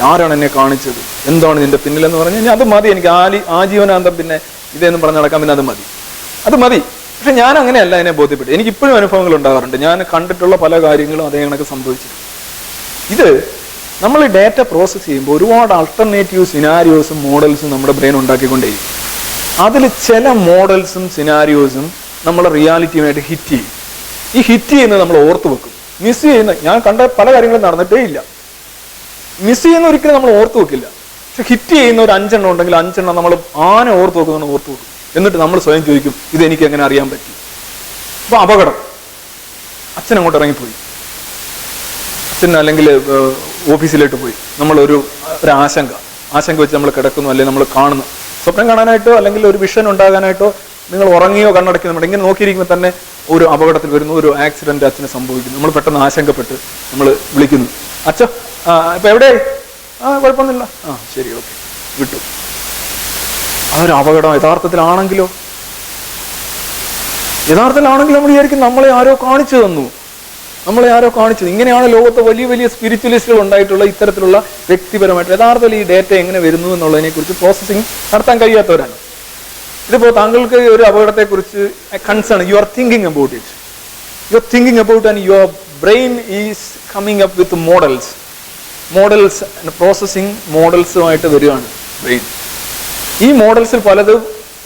ആരാണ് എന്നെ കാണിച്ചത്, എന്താണ് ഇതിൻ്റെ പിന്നിലെന്ന് പറഞ്ഞു കഴിഞ്ഞാൽ അത് മതി എനിക്ക്. ആജീവനാന്തം പിന്നെ ഇതെന്ന് പറഞ്ഞ് നടക്കാൻ പിന്നെ അത് മതി. പക്ഷെ ഞാൻ അങ്ങനെയല്ല അതിനെ ബോധ്യപ്പെട്ടു. എനിക്കിപ്പോഴും അനുഭവങ്ങൾ ഉണ്ടാകാറുണ്ട്. ഞാൻ കണ്ടിട്ടുള്ള പല കാര്യങ്ങളും അതേ കണക്ക് സംഭവിച്ചിട്ടുണ്ട്. ഇത് നമ്മൾ ഡേറ്റ പ്രോസസ്സ് ചെയ്യുമ്പോൾ ഒരുപാട് ആൾട്ടർനേറ്റീവ് സിനാരിയോസും മോഡൽസും നമ്മുടെ ബ്രെയിൻ ഉണ്ടാക്കിക്കൊണ്ടേയിരിക്കും. അതിൽ ചില മോഡൽസും സിനാരിയോസും നമ്മളെ റിയാലിറ്റിയുമായിട്ട് ഹിറ്റ് ചെയ്യും. ഈ ഹിറ്റ് ചെയ്യുന്നത് നമ്മൾ ഓർത്ത് വെക്കും. മിസ് ചെയ്യുന്ന ഞാൻ കണ്ട പല കാര്യങ്ങളും നടന്നിട്ടേ ഇല്ല. മിസ് ചെയ്യുന്ന ഒരിക്കലും നമ്മൾ ഓർത്ത് വെക്കില്ല. പക്ഷെ ഹിറ്റ് ചെയ്യുന്ന ഒരു 5 എണ്ണം ഉണ്ടെങ്കിൽ 5 എണ്ണം നമ്മൾ ഓർത്ത് വെക്കുന്നതാണ് ഓർത്ത് വെക്കും. എന്നിട്ട് നമ്മൾ സ്വയം ചോദിക്കും ഇതെനിക്ക് എങ്ങനെ അറിയാൻ പറ്റി. അപ്പോൾ അപകടം. അച്ഛൻ അങ്ങോട്ട് ഇറങ്ങിപ്പോയി, അച്ഛൻ അല്ലെങ്കിൽ ഓഫീസിലേക്ക് പോയി, നമ്മളൊരു ആശങ്ക വെച്ച് നമ്മൾ കിടക്കുന്നു, അല്ലെങ്കിൽ നമ്മൾ കാണുന്നു. സ്വപ്നം കാണാനായിട്ടോ അല്ലെങ്കിൽ ഒരു വിഷൻ ഉണ്ടാകാനായിട്ടോ നിങ്ങൾ ഉറങ്ങിയോ കണ്ണടയ്ക്കുന്നുണ്ട്. ഇങ്ങനെ നോക്കിയിരിക്കുമ്പോൾ തന്നെ ഒരു അപകടത്തിൽ വരുന്നു, ഒരു ആക്സിഡന്റ് അച്ഛന് സംഭവിക്കുന്നു. നമ്മൾ പെട്ടെന്ന് ആശങ്കപ്പെട്ട് നമ്മൾ വിളിക്കുന്നു, അച്ഛ ഇപ്പം എവിടെ? കുഴപ്പമൊന്നുമില്ല, ശരി, ഓക്കെ, വിട്ടു. അതൊരു അപകടം യഥാർത്ഥത്തിലാണെങ്കിലോ നമ്മൾ വിചാരിക്കും നമ്മളെ ആരോ കാണിച്ചു തന്നു. ഇങ്ങനെയാണ് ലോകത്ത് വലിയ വലിയ സ്പിരിച്വലിസ്റ്റുകൾ ഉണ്ടായിട്ടുള്ള ഇത്തരത്തിലുള്ള വ്യക്തിപരമായിട്ട് യഥാർത്ഥത്തിൽ ഈ ഡേറ്റ എങ്ങനെ വരുന്നു എന്നുള്ളതിനെ കുറിച്ച് പ്രോസസ്സിങ് നടത്താൻ കഴിയാത്തവരാണ്. ഇതിപ്പോൾ താങ്കൾക്ക് ഒരു അപകടത്തെക്കുറിച്ച് concern, you are thinking about and your brain is coming up with models processing മോഡൽസുമായിട്ട് വരികയാണ് ബ്രെയിൻ. ഈ മോഡൽസിൽ പലതും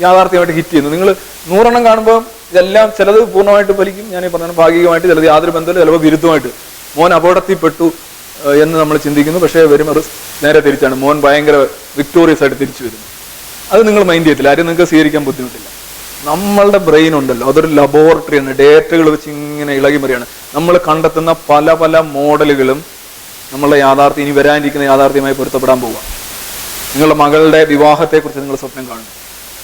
യാഥാർത്ഥ്യമായിട്ട് ഹിറ്റ് ചെയ്യുന്നു. നിങ്ങൾ 100 എണ്ണം കാണുമ്പോൾ ഇതെല്ലാം ചിലത് പൂർണ്ണമായിട്ട് ഫലിക്കും. ഞാൻ ഈ പറഞ്ഞ ഭാഗികമായിട്ട്, ചിലത് യാതൊരു ബന്ധമില്ല, ചിലപ്പോൾ വിരുദ്ധമായിട്ട്. മോൻ അപകടത്തിൽപ്പെട്ടു എന്ന് നമ്മൾ ചിന്തിക്കുന്നു, പക്ഷേ വരുമ്പോൾ നേരെ തിരിച്ചാണ്. മോൻ ഭയങ്കര വിക്ടോറിയസ് ആയിട്ട് തിരിച്ചു വരുന്നു. അത് നിങ്ങൾ മൈൻഡ് ചെയ്യത്തില്ല, ആരും നിങ്ങൾക്ക് സ്വീകരിക്കാൻ ബുദ്ധിമുട്ടില്ല. നമ്മളുടെ ബ്രെയിൻ ഉണ്ടല്ലോ, അതൊരു ലബോറട്ടറിയാണ്. ഡേറ്റകൾ വെച്ച് ഇങ്ങനെ ഇളകി മറിയാണ്. നമ്മൾ കണ്ടെത്തുന്ന പല പല മോഡലുകളും നമ്മളെ യാഥാർത്ഥ്യം, ഇനി വരാനിരിക്കുന്ന യാഥാർത്ഥ്യമായി പൊരുത്തപ്പെടാൻ പോവുക. നിങ്ങളുടെ മകളുടെ വിവാഹത്തെക്കുറിച്ച് നിങ്ങൾ സ്വപ്നം കാണും,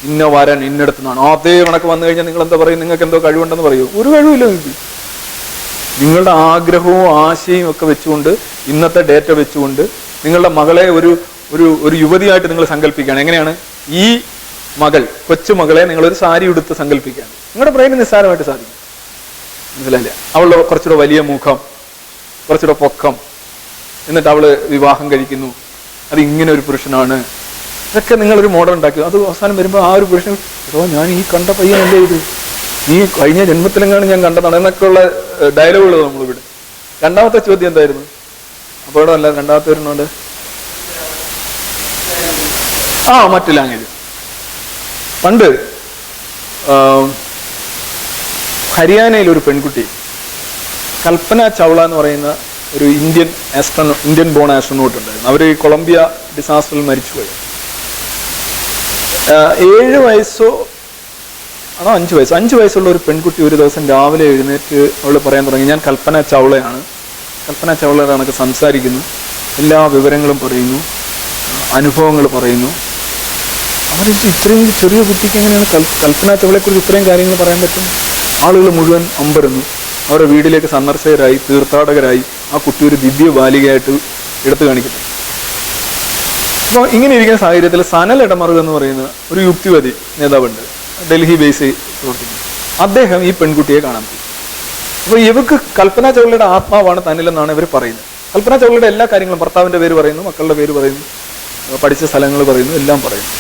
ഇന്ന വരൻ ഇന്നടത്തു നിന്നാണ്. അതേ കണക്ക് വന്നു കഴിഞ്ഞാൽ നിങ്ങൾ എന്താ പറയും? നിങ്ങൾക്ക് എന്തോ കഴിവുണ്ടെന്ന് പറയൂ? ഒരു കഴിവില്ല നിങ്ങൾക്ക്. നിങ്ങളുടെ ആഗ്രഹവും ആശയും ഒക്കെ വെച്ചുകൊണ്ട്, ഇന്നത്തെ ഡേറ്റ വെച്ചുകൊണ്ട് നിങ്ങളുടെ മകളെ ഒരു യുവതിയായിട്ട് നിങ്ങൾ സങ്കല്പിക്കുകയാണ്. എങ്ങനെയാണ്? ഈ കൊച്ചുമകളെ നിങ്ങളൊരു സാരി ഉടുത്ത് സങ്കല്പിക്കുകയാണ്. നിങ്ങളുടെ ബ്രെയിന് നിസ്സാരമായിട്ട് സാധിക്കും. മനസ്സിലായില്ല? അവളുടെ കുറച്ചുകൂടെ വലിയ മുഖം, കുറച്ചുകൂടെ പൊക്കം, എന്നിട്ട് അവള് വിവാഹം കഴിക്കുന്നു, അത് ഇങ്ങനെ ഒരു പുരുഷനാണ്. ഇതൊക്കെ നിങ്ങളൊരു മോഡൽ ഉണ്ടാക്കി. അത് അവസാനം വരുമ്പോൾ ആ ഒരു പുരുഷൻ, ഞാൻ ഈ കണ്ട പയ്യനല്ലേ ഇത്, നീ കഴിഞ്ഞ ജന്മത്തിലെങ്ങാണ് ഞാൻ കണ്ടതാണ് എന്നൊക്കെയുള്ള ഡയലോഗുകൾ നമ്മളിവിടെ. രണ്ടാമത്തെ ചോദ്യം എന്തായിരുന്നു? അപകടമല്ല, രണ്ടാമത്തെ വരുന്നുണ്ട് മറ്റു ലാംഗ്വേജ്. പണ്ട് ഹരിയാനയിൽ ഒരു പെൺകുട്ടി, കൽപ്പന ചൗള എന്ന് പറയുന്ന ഒരു ഇന്ത്യൻ ബോൺ ആസ്ട്രോനോട്ട് ഉണ്ടായിരുന്നു. അവർ കൊളംബിയ ഡിസാസ്റ്ററിൽ മരിച്ചുപോയി. 7 വയസ്സോ അതോ 5 വയസ്സോ 5 വയസ്സുള്ള ഒരു പെൺകുട്ടി ഒരു ദിവസം രാവിലെ എഴുന്നേറ്റ് അവൾ പറയാൻ തുടങ്ങി, ഞാൻ കൽപ്പന ചൗളയാണ്, കൽപ്പന ചൗളയുടെ കണക്ക് സംസാരിക്കുന്നു, എല്ലാ വിവരങ്ങളും പറയുന്നു, അനുഭവങ്ങൾ പറയുന്നു. അവരിത് ഇത്രയും ചെറിയ കുട്ടിക്ക് എങ്ങനെയാണ് കൽപ്പന ചൗളയെക്കുറിച്ച് ഇത്രയും കാര്യങ്ങൾ പറയാൻ പറ്റും? ആളുകൾ മുഴുവൻ അമ്പരന്നു. അവരുടെ വീട്ടിലേക്ക് സന്ദർശകരായി, തീർത്ഥാടകരായി ആ കുട്ടി ഒരു ദിവ്യ ബാലികയായിട്ട് എടുത്തു കാണിക്കുന്നു. അപ്പോൾ ഇങ്ങനെ ഇരിക്കുന്ന സാഹചര്യത്തിൽ സനൽ ഇടമറുക എന്ന് പറയുന്ന ഒരു യുക്തിവാദി നേതാവുണ്ട്, ഡൽഹി ബേസ് പ്രവർത്തിക്കുന്നു. അദ്ദേഹം ഈ പെൺകുട്ടിയെ കാണാൻ പോയി. അപ്പോൾ ഇവർക്ക് കൽപ്പന ചൗളയുടെ ആത്മാവാണ് തന്നിലെന്നാണ് ഇവർ പറയുന്നത്. കൽപ്പന ചൗളയുടെ എല്ലാ കാര്യങ്ങളും, ഭർത്താവിൻ്റെ പേര് പറയുന്നു, മക്കളുടെ പേര് പറയുന്നു, പഠിച്ച സ്ഥലങ്ങൾ പറയുന്നു, എല്ലാം പറയുന്നു,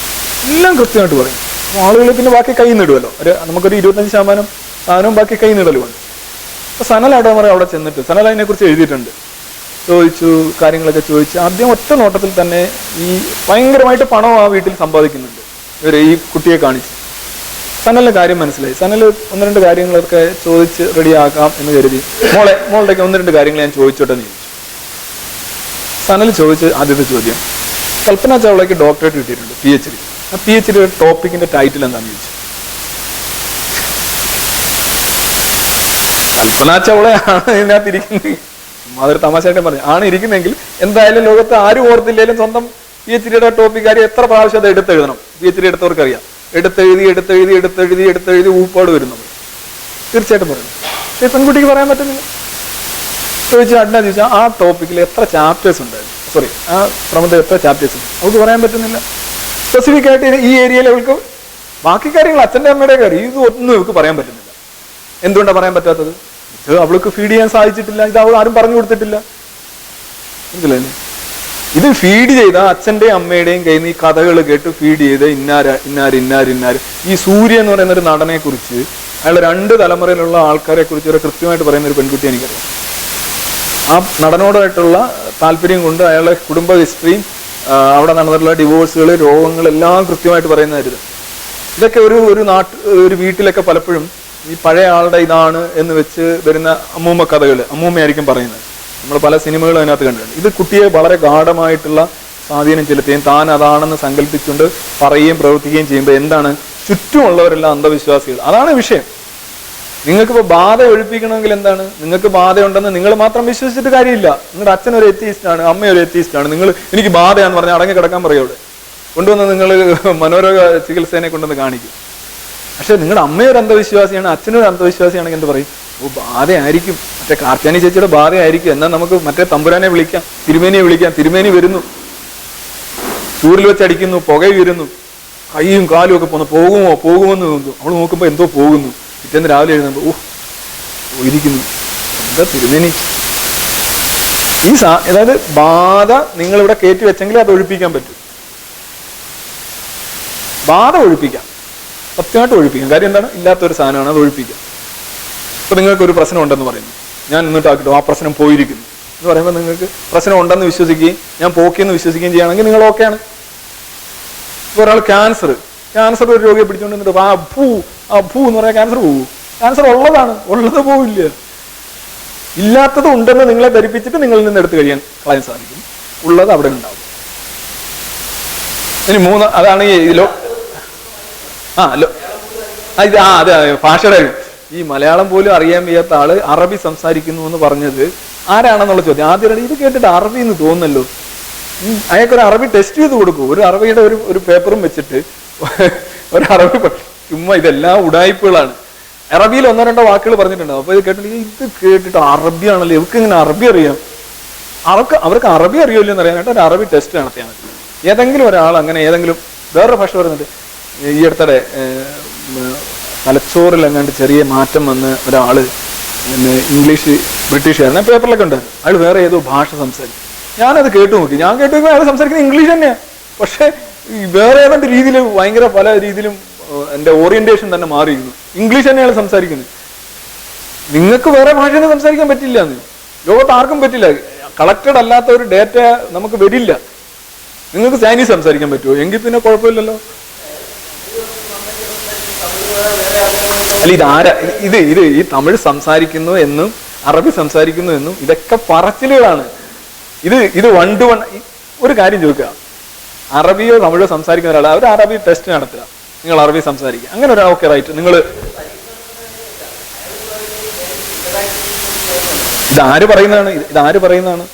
എല്ലാം കൃത്യമായിട്ട് പറയും. അപ്പോൾ ആളുകൾ പിന്നെ ബാക്കി കൈ നിടുമല്ലോ, നമുക്കൊരു 25% സാധനവും ബാക്കി കൈ നിടലുമാണ്. അപ്പോൾ സനൽ ഇടമറ അവിടെ ചെന്നിട്ട്, സനൽ അതിനെക്കുറിച്ച് എഴുതിയിട്ടുണ്ട്, ചോദിച്ചു, കാര്യങ്ങളൊക്കെ ചോദിച്ചു. ആദ്യം ഒറ്റ നോട്ടത്തിൽ തന്നെ ഈ ഭയങ്കരമായിട്ട് പണം ആ വീട്ടിൽ സമ്പാദിക്കുന്നുണ്ട് ഇവർ ഈ കുട്ടിയെ കാണിച്ച്. സനലിന് കാര്യം മനസ്സിലായി. സനൽ 1-2 കാര്യങ്ങളൊക്കെ ചോദിച്ച് റെഡിയാക്കാം എന്ന് കരുതി. മോളുടെയൊക്കെ 1-2 കാര്യങ്ങൾ ഞാൻ ചോദിച്ചോട്ടെ എന്ന് ചോദിച്ചു. സനൽ ചോദിച്ച ആദ്യത്തെ ചോദ്യം, കൽപ്പന ചാവളയ്ക്ക് ഡോക്ടറേറ്റ് കിട്ടിയിട്ടുണ്ട്, PhD. ആ PhD ടോപ്പിക്കിന്റെ ടൈറ്റിൽ എന്താണെന്ന് ചോദിച്ചു. കൽപ്പന ചാവളയാണ് ഇതിനകത്ത് ഇരിക്കുന്നത്. അതൊരു തമാശയായിട്ട് പറഞ്ഞു ആണ് ഇരിക്കുന്നെങ്കിൽ എന്തായാലും ലോകത്ത് ആരും ഓർത്തില്ലെങ്കിലും സ്വന്തം PhD ടോപ്പിക് കാര്യം എത്ര പ്രാവശ്യം അത് എടുത്തെഴുതണം. PhD എടുത്തവർക്കറിയാം. എടുത്തെഴുതി ഊപ്പാട് വരുന്നത് തീർച്ചയായിട്ടും പറയുന്നു. പക്ഷേ പെൺകുട്ടിക്ക് പറയാൻ പറ്റുന്നില്ല. ചോദിച്ചാൽ അഡ്ന ചോദിച്ചാൽ ആ ടോപ്പിക്കിൽ എത്ര ചാപ്റ്റേഴ്സ് ഉണ്ടായിരുന്നു, സോറി ആ പ്രബന്ധം എത്ര ചാപ്റ്റേഴ്സ് ഉണ്ട്, അവർക്ക് പറയാൻ പറ്റുന്നില്ല. സ്പെസിഫിക് ആയിട്ട് ഈ ഏരിയയിൽ അവൾക്ക് ബാക്കി കാര്യങ്ങൾ അച്ഛൻ്റെ അമ്മയുടെ കാര്യം ഇതൊന്നും ഇവർക്ക് പറയാൻ പറ്റുന്നില്ല. എന്തുകൊണ്ടാണ് പറയാൻ പറ്റാത്തത്? ഇത് അവൾക്ക് ഫീഡ് ചെയ്യാൻ സാധിച്ചിട്ടില്ല. ഇത് അവൾ ആരും പറഞ്ഞു കൊടുത്തിട്ടില്ല. മനസ്സിലല്ലേ? ഇത് ഫീഡ് ചെയ്ത അച്ഛൻ്റെയും അമ്മയുടെയും കയ്യിൽ നിന്ന് ഈ കഥകൾ കേട്ട് ഫീഡ് ചെയ്ത് ഇന്നാര് ഈ സൂര്യ എന്ന് പറയുന്ന ഒരു നടനെ കുറിച്ച്, അയാൾ 2 തലമുറയിലുള്ള ആൾക്കാരെ കുറിച്ച് ഒരു കൃത്യമായിട്ട് പറയുന്ന ഒരു പെൺകുട്ടി എനിക്കറിയാം. ആ നടനോടായിട്ടുള്ള താല്പര്യം കൊണ്ട് അയാളുടെ കുടുംബ ഹിസ്റ്ററിയും അവിടെ നടന്നിട്ടുള്ള ഡിവോഴ്സുകൾ, രോഗങ്ങളെല്ലാം കൃത്യമായിട്ട് പറയുന്നതായിരുന്നു. ഇതൊക്കെ ഒരു വീട്ടിലൊക്കെ പലപ്പോഴും ഈ പഴയ ആളുടെ ഇതാണ് എന്ന് വെച്ച് വരുന്ന അമ്മൂമ്മ കഥകൾ അമ്മൂമ്മയായിരിക്കും പറയുന്നത്. നമ്മൾ പല സിനിമകളും അതിനകത്ത് കണ്ടിട്ടുണ്ട്. ഇത് കുട്ടിയെ വളരെ ഗാഢമായിട്ടുള്ള സ്വാധീനം ചെലുത്തുകയും താൻ അതാണെന്ന് സങ്കല്പിച്ചുകൊണ്ട് പറയുകയും പ്രവർത്തിക്കുകയും ചെയ്യുമ്പോൾ എന്താണ്, ചുറ്റുമുള്ളവരെല്ലാം അന്ധവിശ്വാസികൾ. അതാണ് വിഷയം. നിങ്ങൾക്കിപ്പോൾ ബാധ ഒഴിപ്പിക്കണമെങ്കിൽ എന്താണ്, നിങ്ങൾക്ക് ബാധയുണ്ടെന്ന് നിങ്ങൾ മാത്രം വിശ്വസിച്ചിട്ട് കാര്യമില്ല. നിങ്ങളുടെ അച്ഛൻ ഒരു എത്തീസ്റ്റാണ്, അമ്മ ഒരു എത്തീസ്റ്റാണ്. നിങ്ങൾ എനിക്ക് ബാധയാന്ന് പറഞ്ഞാൽ അടങ്ങി കിടക്കാൻ പറയും. അവിടെ കൊണ്ടുവന്ന് നിങ്ങൾ മനോരോഗ ചികിത്സേനെ കൊണ്ടുവന്ന് കാണിക്കും. പക്ഷെ നിങ്ങളുടെ അമ്മയൊരു അന്ധവിശ്വാസിയാണ്, അച്ഛനൊരു അന്ധവിശ്വാസിയാണെങ്കിൽ എന്ത് പറയും? ഓ ബാധയായിരിക്കും, മറ്റേ കാർത്തിയാനി ചേച്ചിയുടെ ബാധയായിരിക്കും, എന്നാൽ നമുക്ക് മറ്റേ തമ്പുരാനെ വിളിക്കാം, തിരുമേനിയെ വിളിക്കാം. തിരുമേനി വരുന്നു, ചൂരിൽ വെച്ച് അടിക്കുന്നു, പുക വീരുന്നു, കൈയും കാലും ഒക്കെ പോകുമെന്ന് തോന്നുന്നു. അവൾ നോക്കുമ്പോൾ എന്തോ പോകുന്നു. പിറ്റേന്ന് രാവിലെ എഴുതുമ്പോൾ ഇരിക്കുന്നു, എന്താ തിരുമേനി. അതായത് ബാധ നിങ്ങളിവിടെ കയറ്റി വെച്ചെങ്കിൽ അത് ഒഴിപ്പിക്കാൻ പറ്റും. ബാധ ഒഴിപ്പിക്കാം, സത്യമായിട്ട് ഒഴിപ്പിക്കാം. കാര്യം എന്താണ്, ഇല്ലാത്തൊരു സാധനമാണ്, അത് ഒഴിപ്പിക്കാം. ഇപ്പൊ നിങ്ങൾക്കൊരു പ്രശ്നം ഉണ്ടെന്ന് പറയുന്നു, ഞാൻ എന്നിട്ടാക്കിട്ടോ ആ പ്രശ്നം പോയിരിക്കുന്നു എന്ന് പറയുമ്പോൾ നിങ്ങൾക്ക് പ്രശ്നം ഉണ്ടെന്ന് വിശ്വസിക്കുകയും ഞാൻ പോക്കിയെന്ന് വിശ്വസിക്കുകയും ചെയ്യുകയാണെങ്കിൽ നിങ്ങൾ ഓക്കെയാണ്. ഇപ്പോൾ ഒരാൾ ക്യാൻസർ ഒരു രോഗിയെ പിടിച്ചുകൊണ്ട് നിന്നിട്ട് ആ ഭൂ എന്ന് പറയാൻ ക്യാൻസർ പോകും. ക്യാൻസർ ഉള്ളത് പോവില്ല. ഇല്ലാത്തത് ഉണ്ടെന്ന് നിങ്ങളെ ധരിപ്പിച്ചിട്ട് നിങ്ങളിൽ നിന്ന് എടുത്തു കളയാൻ സാധിക്കും. ഉള്ളത് അവിടെ ഉണ്ടാവും. ഇനി 3 അതാണ് അതെ ഭാഷയുടെ ഈ മലയാളം പോലും അറിയാൻ വയ്യാത്ത ആള് അറബി സംസാരിക്കുന്നു എന്ന് പറഞ്ഞത് ആരാണെന്നുള്ള ചോദ്യം ആദ്യം ഇത് കേട്ടിട്ട് അറബി എന്ന് തോന്നുന്നല്ലോ. അയാൾക്കൊരു അറബി ടെസ്റ്റ് ചെയ്ത് കൊടുക്കൂ. ഒരു അറബിയുടെ ഒരു പേപ്പറും വെച്ചിട്ട് ഒരു അറബി ചുമ്മാ ഇതെല്ലാം ഉടായ്പകളാണ്. അറബിയിൽ 1-2 വാക്കുകൾ പറഞ്ഞിട്ടുണ്ടാവും. അപ്പൊ ഇത് കേട്ടിട്ട് അറബിയാണല്ലോ, ഇവർക്ക് ഇങ്ങനെ അറബി അറിയാം. അവർക്ക് അറബി അറിയില്ലോ എന്ന് അറിയാനായിട്ട് ഒരു അറബി ടെസ്റ്റ് നടത്തിയാൽ മതി. ഏതെങ്കിലും ഒരാൾ അങ്ങനെ ഏതെങ്കിലും വേറൊരു ഭാഷ പറയുന്നുണ്ട്. ഈ അടുത്തിടെ തലച്ചോറിൽ എങ്ങാണ്ട് ചെറിയ മാറ്റം വന്ന് ഒരാള് ഇംഗ്ലീഷ് ബ്രിട്ടീഷുകാരനെ പേപ്പറിലൊക്കെ ഉണ്ട്. അയാൾ വേറെ ഏതോ ഭാഷ സംസാരിക്കും. ഞാനത് കേട്ടു നോക്കി. അയാൾ സംസാരിക്കുന്നത് ഇംഗ്ലീഷ് തന്നെയാണ്. പക്ഷെ വേറെ ഏതാണ്ട് രീതിയിൽ ഭയങ്കര പല രീതിയിലും എൻ്റെ ഓറിയന്റേഷൻ തന്നെ മാറിയിരുന്നു. ഇംഗ്ലീഷ് തന്നെ അയാൾ സംസാരിക്കുന്നത്. നിങ്ങൾക്ക് വേറെ ഭാഷയൊന്നും സംസാരിക്കാൻ പറ്റില്ല എന്ന് ലോകത്ത് ആർക്കും പറ്റില്ല. കളക്റ്റഡ് അല്ലാത്ത ഒരു ഡേറ്റ നമുക്ക് വരില്ല. നിങ്ങൾക്ക് ചൈനീസ് സംസാരിക്കാൻ പറ്റുമോ? എങ്കിൽ പിന്നെ കുഴപ്പമില്ലല്ലോ. അല്ല ഇത് ഈ തമിഴ് സംസാരിക്കുന്നു എന്നും അറബി സംസാരിക്കുന്നു എന്നും ഇതൊക്കെ പറച്ചിലുകളാണ്. ഇത് 1 to 1. ഒരു കാര്യം ചോദിക്കുക, അറബിയോ തമിഴോ സംസാരിക്കുന്ന ഒരാൾ അവർ അറബി ടെസ്റ്റ് നടത്തുക, നിങ്ങൾ അറബി സംസാരിക്കുക, അങ്ങനെ ഒരാൾ ഓക്കെ റൈറ്റ്. നിങ്ങൾ ഇതാര് പറയുന്നതാണ്?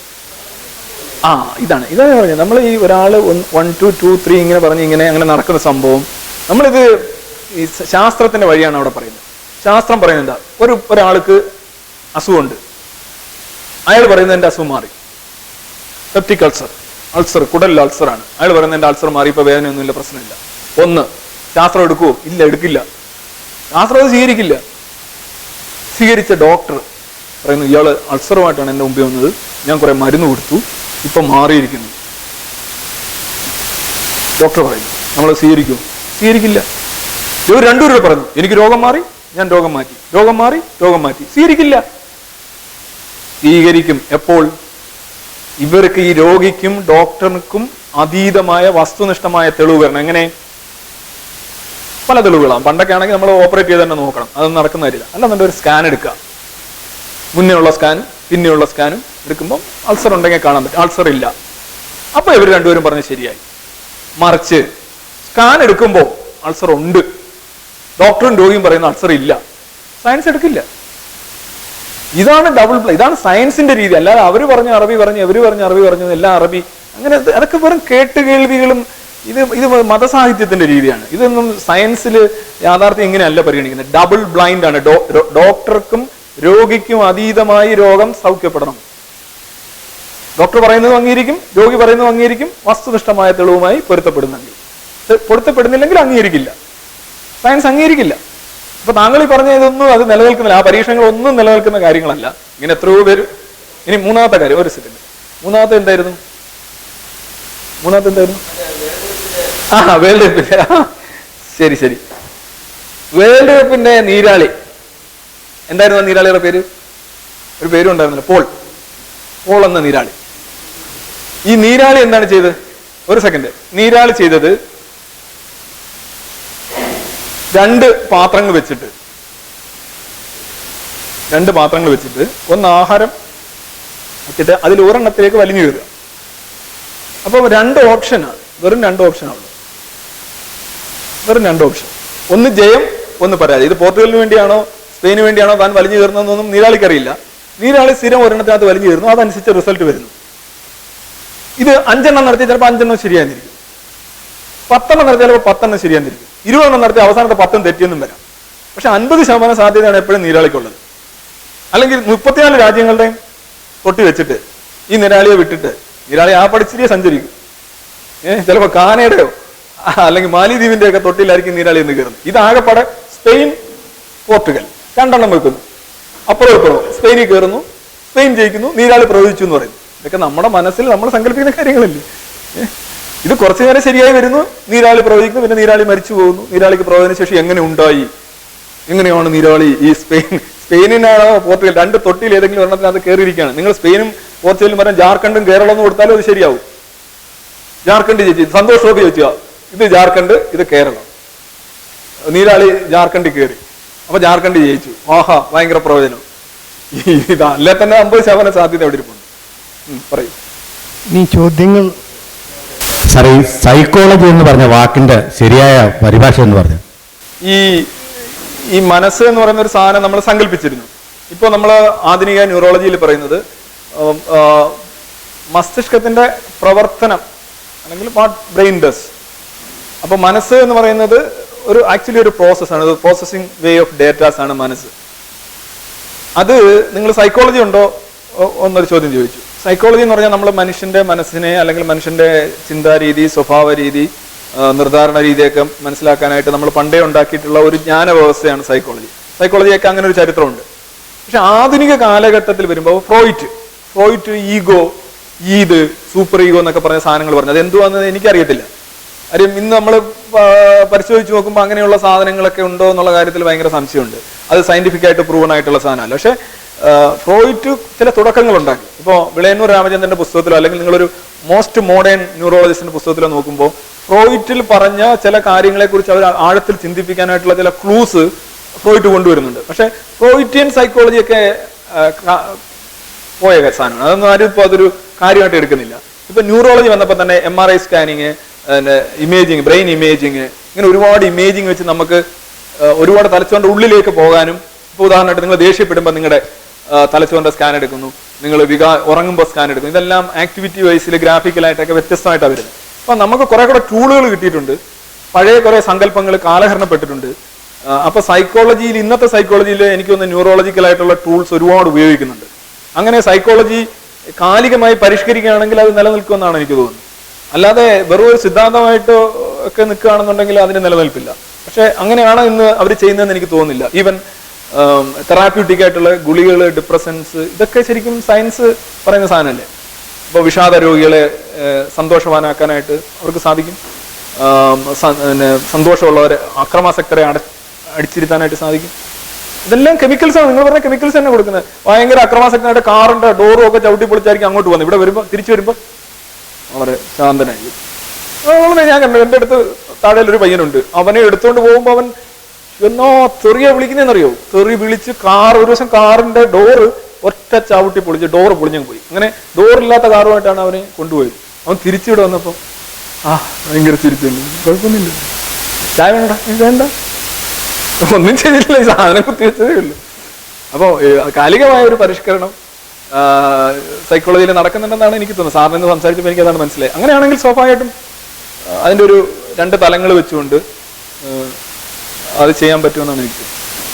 ഇതാണ് പറഞ്ഞത്. നമ്മൾ ഈ ഒരാൾ 1 2 2 3 ഇങ്ങനെ പറഞ്ഞ് അങ്ങനെ നടക്കുന്ന സംഭവം നമ്മളിത് ഈ ശാസ്ത്രത്തിന്റെ വഴിയാണ് അവിടെ പറയുന്നത്. ശാസ്ത്രം പറയുന്നത് എന്താ, ഒരാൾക്ക് അസുഖമുണ്ട്, അയാൾ പറയുന്നത് എൻ്റെ അസുഖം മാറി, പെപ്റ്റിക് അൾസർ കുടലിൽ അൾസറാണ്. അയാൾ പറയുന്നത് എൻ്റെ അൾസർ മാറി, ഇപ്പോൾ വേദനയൊന്നുമില്ല, പ്രശ്നമില്ല. ശാസ്ത്രം എടുക്കുമോ? ഇല്ല, എടുക്കില്ല. ശാസ്ത്രം അത് സ്വീകരിക്കില്ല. സ്വീകരിച്ച ഡോക്ടർ പറയുന്നു ഇയാൾ അൾസറുമായിട്ടാണ് എൻ്റെ മുമ്പിൽ വന്നത്, ഞാൻ കുറെ മരുന്ന് കൊടുത്തു, ഇപ്പം മാറിയിരിക്കുന്നു. ഡോക്ടർ പറയുന്നു നമ്മൾ സ്വീകരിക്കും? സ്വീകരിക്കില്ല. ഇവർ 2 പേരും പറഞ്ഞു എനിക്ക് രോഗം മാറി, ഞാൻ രോഗം മാറ്റി, രോഗം മാറി, രോഗം മാറ്റി. സ്വീകരിക്കില്ല. സ്വീകരിക്കും എപ്പോൾ? ഇവർക്ക് ഈ രോഗിക്കും ഡോക്ടർക്കും അതീതമായ വസ്തുനിഷ്ഠമായ തെളിവ് വരണം. എങ്ങനെ? പല തെളിവുകളാണ്. പണ്ടൊക്കെ ആണെങ്കിൽ നമ്മൾ ഓപ്പറേറ്റ് ചെയ്ത് തന്നെ നോക്കണം, അതൊന്നും നടക്കുന്ന കാര്യമില്ല. അല്ലെന്നുണ്ടെങ്കിൽ ഒരു സ്കാൻ എടുക്കുക, മുന്നേ ഉള്ള സ്കാനും പിന്നെയുള്ള സ്കാനും എടുക്കുമ്പോൾ അൾസർ ഉണ്ടെങ്കിൽ കാണാൻ പറ്റും, അൾസർ ഇല്ല, അപ്പോൾ ഇവർ രണ്ടുപേരും പറഞ്ഞ് ശരിയായി. മറിച്ച് സ്കാൻ എടുക്കുമ്പോൾ അൾസർ ഉണ്ട്, ഡോക്ടറും രോഗിയും പറയുന്ന അൾസർ ഇല്ല, സയൻസ് എടുക്കില്ല. ഇതാണ് ഡബിൾ പ്ലേ, ഇതാണ് സയൻസിന്റെ രീതി. അല്ലാതെ അവർ പറഞ്ഞ അറബി പറഞ്ഞു, ഇവർ പറഞ്ഞ അറബി പറഞ്ഞു, എല്ലാം അറബി, അങ്ങനെ അതൊക്കെ വെറും കേട്ടുകേൾവികളും. ഇത് മതസാഹിത്യത്തിന്റെ രീതിയാണ്. ഇതൊന്നും സയൻസിൽ യാഥാർത്ഥ്യം ഇങ്ങനെയല്ല പരിഗണിക്കുന്നത്. ഡബിൾ ബ്ലൈൻഡ് ആണ്. ഡോക്ടർക്കും രോഗിക്കും അതീതമായി രോഗം സൗഖ്യപ്പെടണം. ഡോക്ടർ പറയുന്നതും അംഗീകരിക്കും, രോഗി പറയുന്നതും അംഗീകരിക്കും, വസ്തുനിഷ്ഠമായ തെളിവുമായി പൊരുത്തപ്പെടുന്നില്ലെങ്കിൽ അംഗീകരിക്കില്ല, സയൻസ് അംഗീകരിക്കില്ല. അപ്പൊ താങ്കൾ ഈ പറഞ്ഞ ഇതൊന്നും അത് നിലനിൽക്കുന്നില്ല, ആ പരീക്ഷണങ്ങളൊന്നും നിലനിൽക്കുന്ന കാര്യങ്ങളല്ല. ഇങ്ങനെ എത്രയോ പേര്. ഇനി മൂന്നാമത്തെ കാര്യം, ഒരു സെക്കൻഡ്, മൂന്നാമത്തെ എന്തായിരുന്നു? വേൾഡ് കപ്പിന്റെ, ശരി ശരി, വേൾഡ് കപ്പിന്റെ നീരാളി എന്തായിരുന്നു? നീരാളിയുടെ പേര്, ഒരു പേരും ഉണ്ടായിരുന്നില്ല, പോൾ എന്ന നീരാളി. ഈ നീരാളി എന്താണ് ചെയ്തത്? ഒരു സെക്കൻഡ്. നീരാളി ചെയ്തത് രണ്ട് പാത്രങ്ങൾ വെച്ചിട്ട് ഒന്ന് ആഹാരം വെച്ചിട്ട് അതിൽ ഒരെണ്ണത്തിലേക്ക് വലിഞ്ഞു കയറുക. അപ്പൊ രണ്ട് ഓപ്ഷനാണ്, വെറും രണ്ട് ഓപ്ഷൻ. ഒന്ന് ജയം, ഒന്ന് പരാജയം. ഇത് പോർച്ചുഗലിന് വേണ്ടിയാണോ സ്പെയിന് വേണ്ടിയാണോ താൻ വലിഞ്ഞു കയറുന്നതെന്നൊന്നും നീരാളിക്കറിയില്ല. നീരാളി സ്ഥിരം ഒരെണ്ണത്തിനകത്ത് വലിഞ്ഞു കയറുന്നു, അതനുസരിച്ച് റിസൾട്ട് വരുന്നു. ഇത് 5 എണ്ണം നടത്തി ചിലപ്പോൾ 5 എണ്ണം ശരിയായിരിക്കും, 10 എണ്ണം നടത്തി ചിലപ്പോൾ 10 എണ്ണം ശരിയായിരിക്കും, 20 എണ്ണം നടത്തി അവസാനത്തെ 10 തെറ്റിയെന്നും വരാം. പക്ഷെ 50% സാധ്യതയാണ് എപ്പോഴും നീരാളിക്കുള്ളത്. അല്ലെങ്കിൽ 34 രാജ്യങ്ങളുടെയും തൊട്ടി വെച്ചിട്ട് ഈ നീരാളിയെ വിട്ടിട്ട് നീരാളി ആ പഠിച്ചിരിയെ സഞ്ചരിക്കും. ചിലപ്പോൾ കാനയുടെയോ അല്ലെങ്കിൽ മാലിദ്വീപിന്റെ ഒക്കെ തൊട്ടിലായിരിക്കും നീരാളി എന്ന് കയറുന്നത്. ഇതാകെപ്പാടെ സ്പെയിൻ പോർട്ടുഗൽ 2 എണ്ണം വെക്കുന്നു, അപ്പുറം സ്പെയിനിൽ കയറുന്നു, സ്പെയിൻ ജയിക്കുന്നു, നീരാളി പ്രവചിച്ചു എന്ന് പറയുന്നു. ഇതൊക്കെ നമ്മുടെ മനസ്സിൽ നമ്മൾ സങ്കല്പിക്കുന്ന കാര്യങ്ങളല്ലേ. ഇത് കുറച്ചു നേരം ശരിയായി വരുന്നു, നീരാളി പ്രവചിക്കുന്നു, പിന്നെ നീരാളി മരിച്ചു പോകുന്നു. നീരാളിക്ക് പ്രവചനശേഷി എങ്ങനെ ഉണ്ടായി, എങ്ങനെയാണ് നീരാളി ഈ സ്പെയിനിനാണോ പോർച്ചുഗൽ, 2 തൊട്ടിയിൽ ഏതെങ്കിലും ഒരെണ്ണത്തിനകത്ത് കയറിയിരിക്കുകയാണ്. നിങ്ങൾ സ്പെയിനും പോർച്ചുഗലും പറഞ്ഞാൽ ജാർഖണ്ഡും കേരളം എന്ന് കൊടുത്താലും അത് ശരിയാവും. ജാർഖണ്ഡ് ജയിച്ചു, സന്തോഷ് ട്രോഫി ചോദിച്ചാൽ ഇത് ജാർഖണ്ഡ്, ഇത് കേരളം. നീരാളി ജാർഖണ്ഡിൽ കയറി, അപ്പൊ ജാർഖണ്ഡ് ജയിച്ചു. ആഹാ, ഭയങ്കര പ്രവചനം. ഇതല്ലേ തന്നെ 50% സാധ്യത എവിടെ ഇരിപ്പുണ്ട്. പറയൂ.
ഈ ചോദ്യങ്ങൾ
സാർ, ഈ സൈക്കോളജി എന്ന് പറഞ്ഞ വാക്കിന്റെ ശരിയായ പരിഭാഷ എന്ന് പറഞ്ഞു.
ഈ മനസ്സ് എന്ന് പറയുന്ന ഒരു സാധനം നമ്മൾ സങ്കല്പിച്ചിരുന്നു. ഇപ്പോൾ നമ്മൾ ആധുനിക ന്യൂറോളജിയിൽ പറയുന്നത് മസ്തിഷ്കത്തിന്റെ പ്രവർത്തനം, അല്ലെങ്കിൽ വാട്ട് ബ്രെയിൻ ഡസ്. അപ്പൊ മനസ്സ് എന്ന് പറയുന്നത് ആക്ച്വലി ഒരു പ്രോസസ്സാണ്, പ്രോസസ്സിംഗ് വേ ഓഫ് ഡേറ്റാസ് ആണ് മനസ്സ്. അത് നിങ്ങൾ സൈക്കോളജി ഉണ്ടോ എന്നൊരു ചോദ്യം ചോദിച്ചു. സൈക്കോളജി എന്ന് പറഞ്ഞാൽ നമ്മൾ മനുഷ്യന്റെ മനസ്സിനെ, അല്ലെങ്കിൽ മനുഷ്യന്റെ ചിന്താരീതി, സ്വഭാവ രീതി, നിർദ്ധാരണ രീതിയൊക്കെ മനസ്സിലാക്കാനായിട്ട് നമ്മൾ പണ്ടേ ഉണ്ടാക്കിയിട്ടുള്ള ഒരു ജ്ഞാന വ്യവസ്ഥയാണ് സൈക്കോളജി. സൈക്കോളജിയൊക്കെ അങ്ങനെ ഒരു ചരിത്രമുണ്ട്. പക്ഷെ ആധുനിക കാലഘട്ടത്തിൽ വരുമ്പോൾ ഫ്രോയിറ്റ് ഈഗോ, സൂപ്പർ ഈഗോ എന്നൊക്കെ പറഞ്ഞ സാധനങ്ങൾ പറഞ്ഞു. അത് എന്തുവാന്ന് എനിക്കറിയത്തില്ല. കാര്യം ഇന്ന് നമ്മൾ പരിശോധിച്ച് നോക്കുമ്പോൾ അങ്ങനെയുള്ള സാധനങ്ങളൊക്കെ ഉണ്ടോ എന്നുള്ള കാര്യത്തിൽ ഭയങ്കര സംശയമുണ്ട്. അത് സയന്റിഫിക് ആയിട്ട് പ്രൂവൺ ആയിട്ടുള്ള സാധനമല്ല. പക്ഷെ ഫ്രോയിറ്റ് ചില തുടക്കങ്ങൾ ഉണ്ടാക്കി. ഇപ്പോൾ വിളയന്നൂർ രാമചന്ദ്രന്റെ പുസ്തകത്തിലോ അല്ലെങ്കിൽ നിങ്ങളൊരു മോസ്റ്റ് മോഡേൺ ന്യൂറോളജിസ്റ്റിന്റെ പുസ്തകത്തിലോ നോക്കുമ്പോൾ ഫ്രോയിറ്റിൽ പറഞ്ഞ ചില കാര്യങ്ങളെക്കുറിച്ച് അവർ ആഴത്തിൽ ചിന്തിപ്പിക്കാനായിട്ടുള്ള ചില ക്ലൂസ് ഫ്രോയിറ്റ് കൊണ്ടുവരുന്നുണ്ട്. പക്ഷെ ഫ്രോയിറ്റിയൻ സൈക്കോളജിയൊക്കെ പോയ സാധനമാണ്. അതൊന്നും ആരും ഇപ്പോൾ അതൊരു കാര്യമായിട്ട് എടുക്കുന്നില്ല. ഇപ്പൊ ന്യൂറോളജി വന്നപ്പോൾ തന്നെ MRI scanning, imaging, brain imaging, ഇങ്ങനെ ഒരുപാട് ഇമേജിങ് വെച്ച് നമുക്ക് ഒരുപാട് തലച്ചോറിന്റെ ഉള്ളിലേക്ക് പോകാനും. ഇപ്പോൾ ഉദാഹരണമായിട്ട് നിങ്ങൾ ദേഷ്യപ്പെടുമ്പോൾ നിങ്ങളുടെ തലച്ചോറിന്റെ സ്കാൻ എടുക്കുന്നു, നിങ്ങൾ ഉറങ്ങുമ്പോൾ സ്കാൻ എടുക്കുന്നു. ഇതെല്ലാം ആക്ടിവിറ്റി വൈസിൽ ഗ്രാഫിക്കലായിട്ടൊക്കെ വ്യത്യസ്തമായിട്ടാണ് വരുന്നത്. അപ്പൊ നമുക്ക് കുറെ കൂടെ ടൂളുകൾ കിട്ടിയിട്ടുണ്ട്, പഴയ കുറെ സങ്കല്പങ്ങൾ കാലഹരണപ്പെട്ടിട്ടുണ്ട്. അപ്പൊ സൈക്കോളജിയിൽ, ഇന്നത്തെ സൈക്കോളജിയിൽ എനിക്ക് തോന്നുന്നു ന്യൂറോളജിക്കലായിട്ടുള്ള ടൂൾസ് ഒരുപാട് ഉപയോഗിക്കുന്നുണ്ട്. അങ്ങനെ സൈക്കോളജി കാലികമായി പരിഷ്കരിക്കുകയാണെങ്കിൽ അത് നിലനിൽക്കുമെന്നാണ് എനിക്ക് തോന്നുന്നത്. അല്ലാതെ വെറും ഒരു സിദ്ധാന്തമായിട്ട് ഒക്കെ നിൽക്കുകയാണെന്നുണ്ടെങ്കിൽ അതിന് നിലനിൽപ്പില്ല. പക്ഷെ അങ്ങനെയാണ് ഇന്ന് അവർ ചെയ്യുന്നതെന്ന് എനിക്ക് തോന്നുന്നില്ല. ഈവൻ തെറാപ്യൂട്ടിക് ആയിട്ടുള്ള ഗുളികൾ, ഡിപ്രസൻസ്, ഇതൊക്കെ ശരിക്കും സയൻസ് പറയുന്ന സാധനമല്ലേ. ഇപ്പോൾ വിഷാദ രോഗികളെ സന്തോഷവാനാക്കാനായിട്ട് അവർക്ക് സാധിക്കും. സന്തോഷമുള്ളവരെ, അക്രമാസക്തരെ അടിച്ചിരുത്താനായിട്ട് സാധിക്കും. ഇതെല്ലാം കെമിക്കൽസ് ആണ്. നിങ്ങൾ പറഞ്ഞ കെമിക്കൽസ് തന്നെ കൊടുക്കുന്നത്. ഭയങ്കര അക്രമാസക്തനായിട്ട് കാറിന്റെ ഡോറും ഒക്കെ ചവിട്ടി പൊളിച്ചായിരിക്കും അങ്ങോട്ട് വന്നത്. ഇവിടെ വരുമ്പോൾ തിരിച്ചു വരുമ്പോൾ വളരെ ശാന്തനായി. ഞാൻ കണ്ടു. എൻ്റെ അടുത്ത് താഴെയൊരു പയ്യനുണ്ട്. അവനെ എടുത്തുകൊണ്ട് പോകുമ്പോൾ അവൻ എന്നോ തെറിയ വിളിക്കുന്നതെന്നറിയോ? തെറി വിളിച്ച് ഒരു ദിവസം കാറിന്റെ ഡോറ് ഒറ്റ ചവിട്ടി പൊളിച്ച് ഡോറ് പൊളിഞ്ഞങ്ങ് പോയി. അങ്ങനെ ഡോറില്ലാത്ത കാറുമായിട്ടാണ് അവനെ കൊണ്ടുപോയത്. അവൻ തിരിച്ചിവിടെ വന്നപ്പോൾ ഭയങ്കര തിരിച്ചുണ്ട്. കുഴപ്പമൊന്നുമില്ല, ചായ വേണ്ട, വേണ്ട, ഒന്നും ചെയ്തിട്ടില്ല, ഈ സാധനം കുത്തിവെച്ചതേ ഉള്ളൂ. അപ്പോൾ കാലികമായ ഒരു പരിഷ്കരണം സൈക്കോളജിയിൽ നടക്കുന്നുണ്ടെന്നാണ് എനിക്ക് തോന്നുന്നത്. സാറിന് ഇന്ന് സംസാരിച്ചപ്പോൾ എനിക്ക് അതാണ് മനസ്സിലായി. അങ്ങനെയാണെങ്കിൽ സ്വാഭാവികമായിട്ടും അതിൻ്റെ ഒരു 2 തലങ്ങൾ വെച്ചുകൊണ്ട് അത് ചെയ്യാൻ പറ്റുമെന്നാണ് എനിക്ക്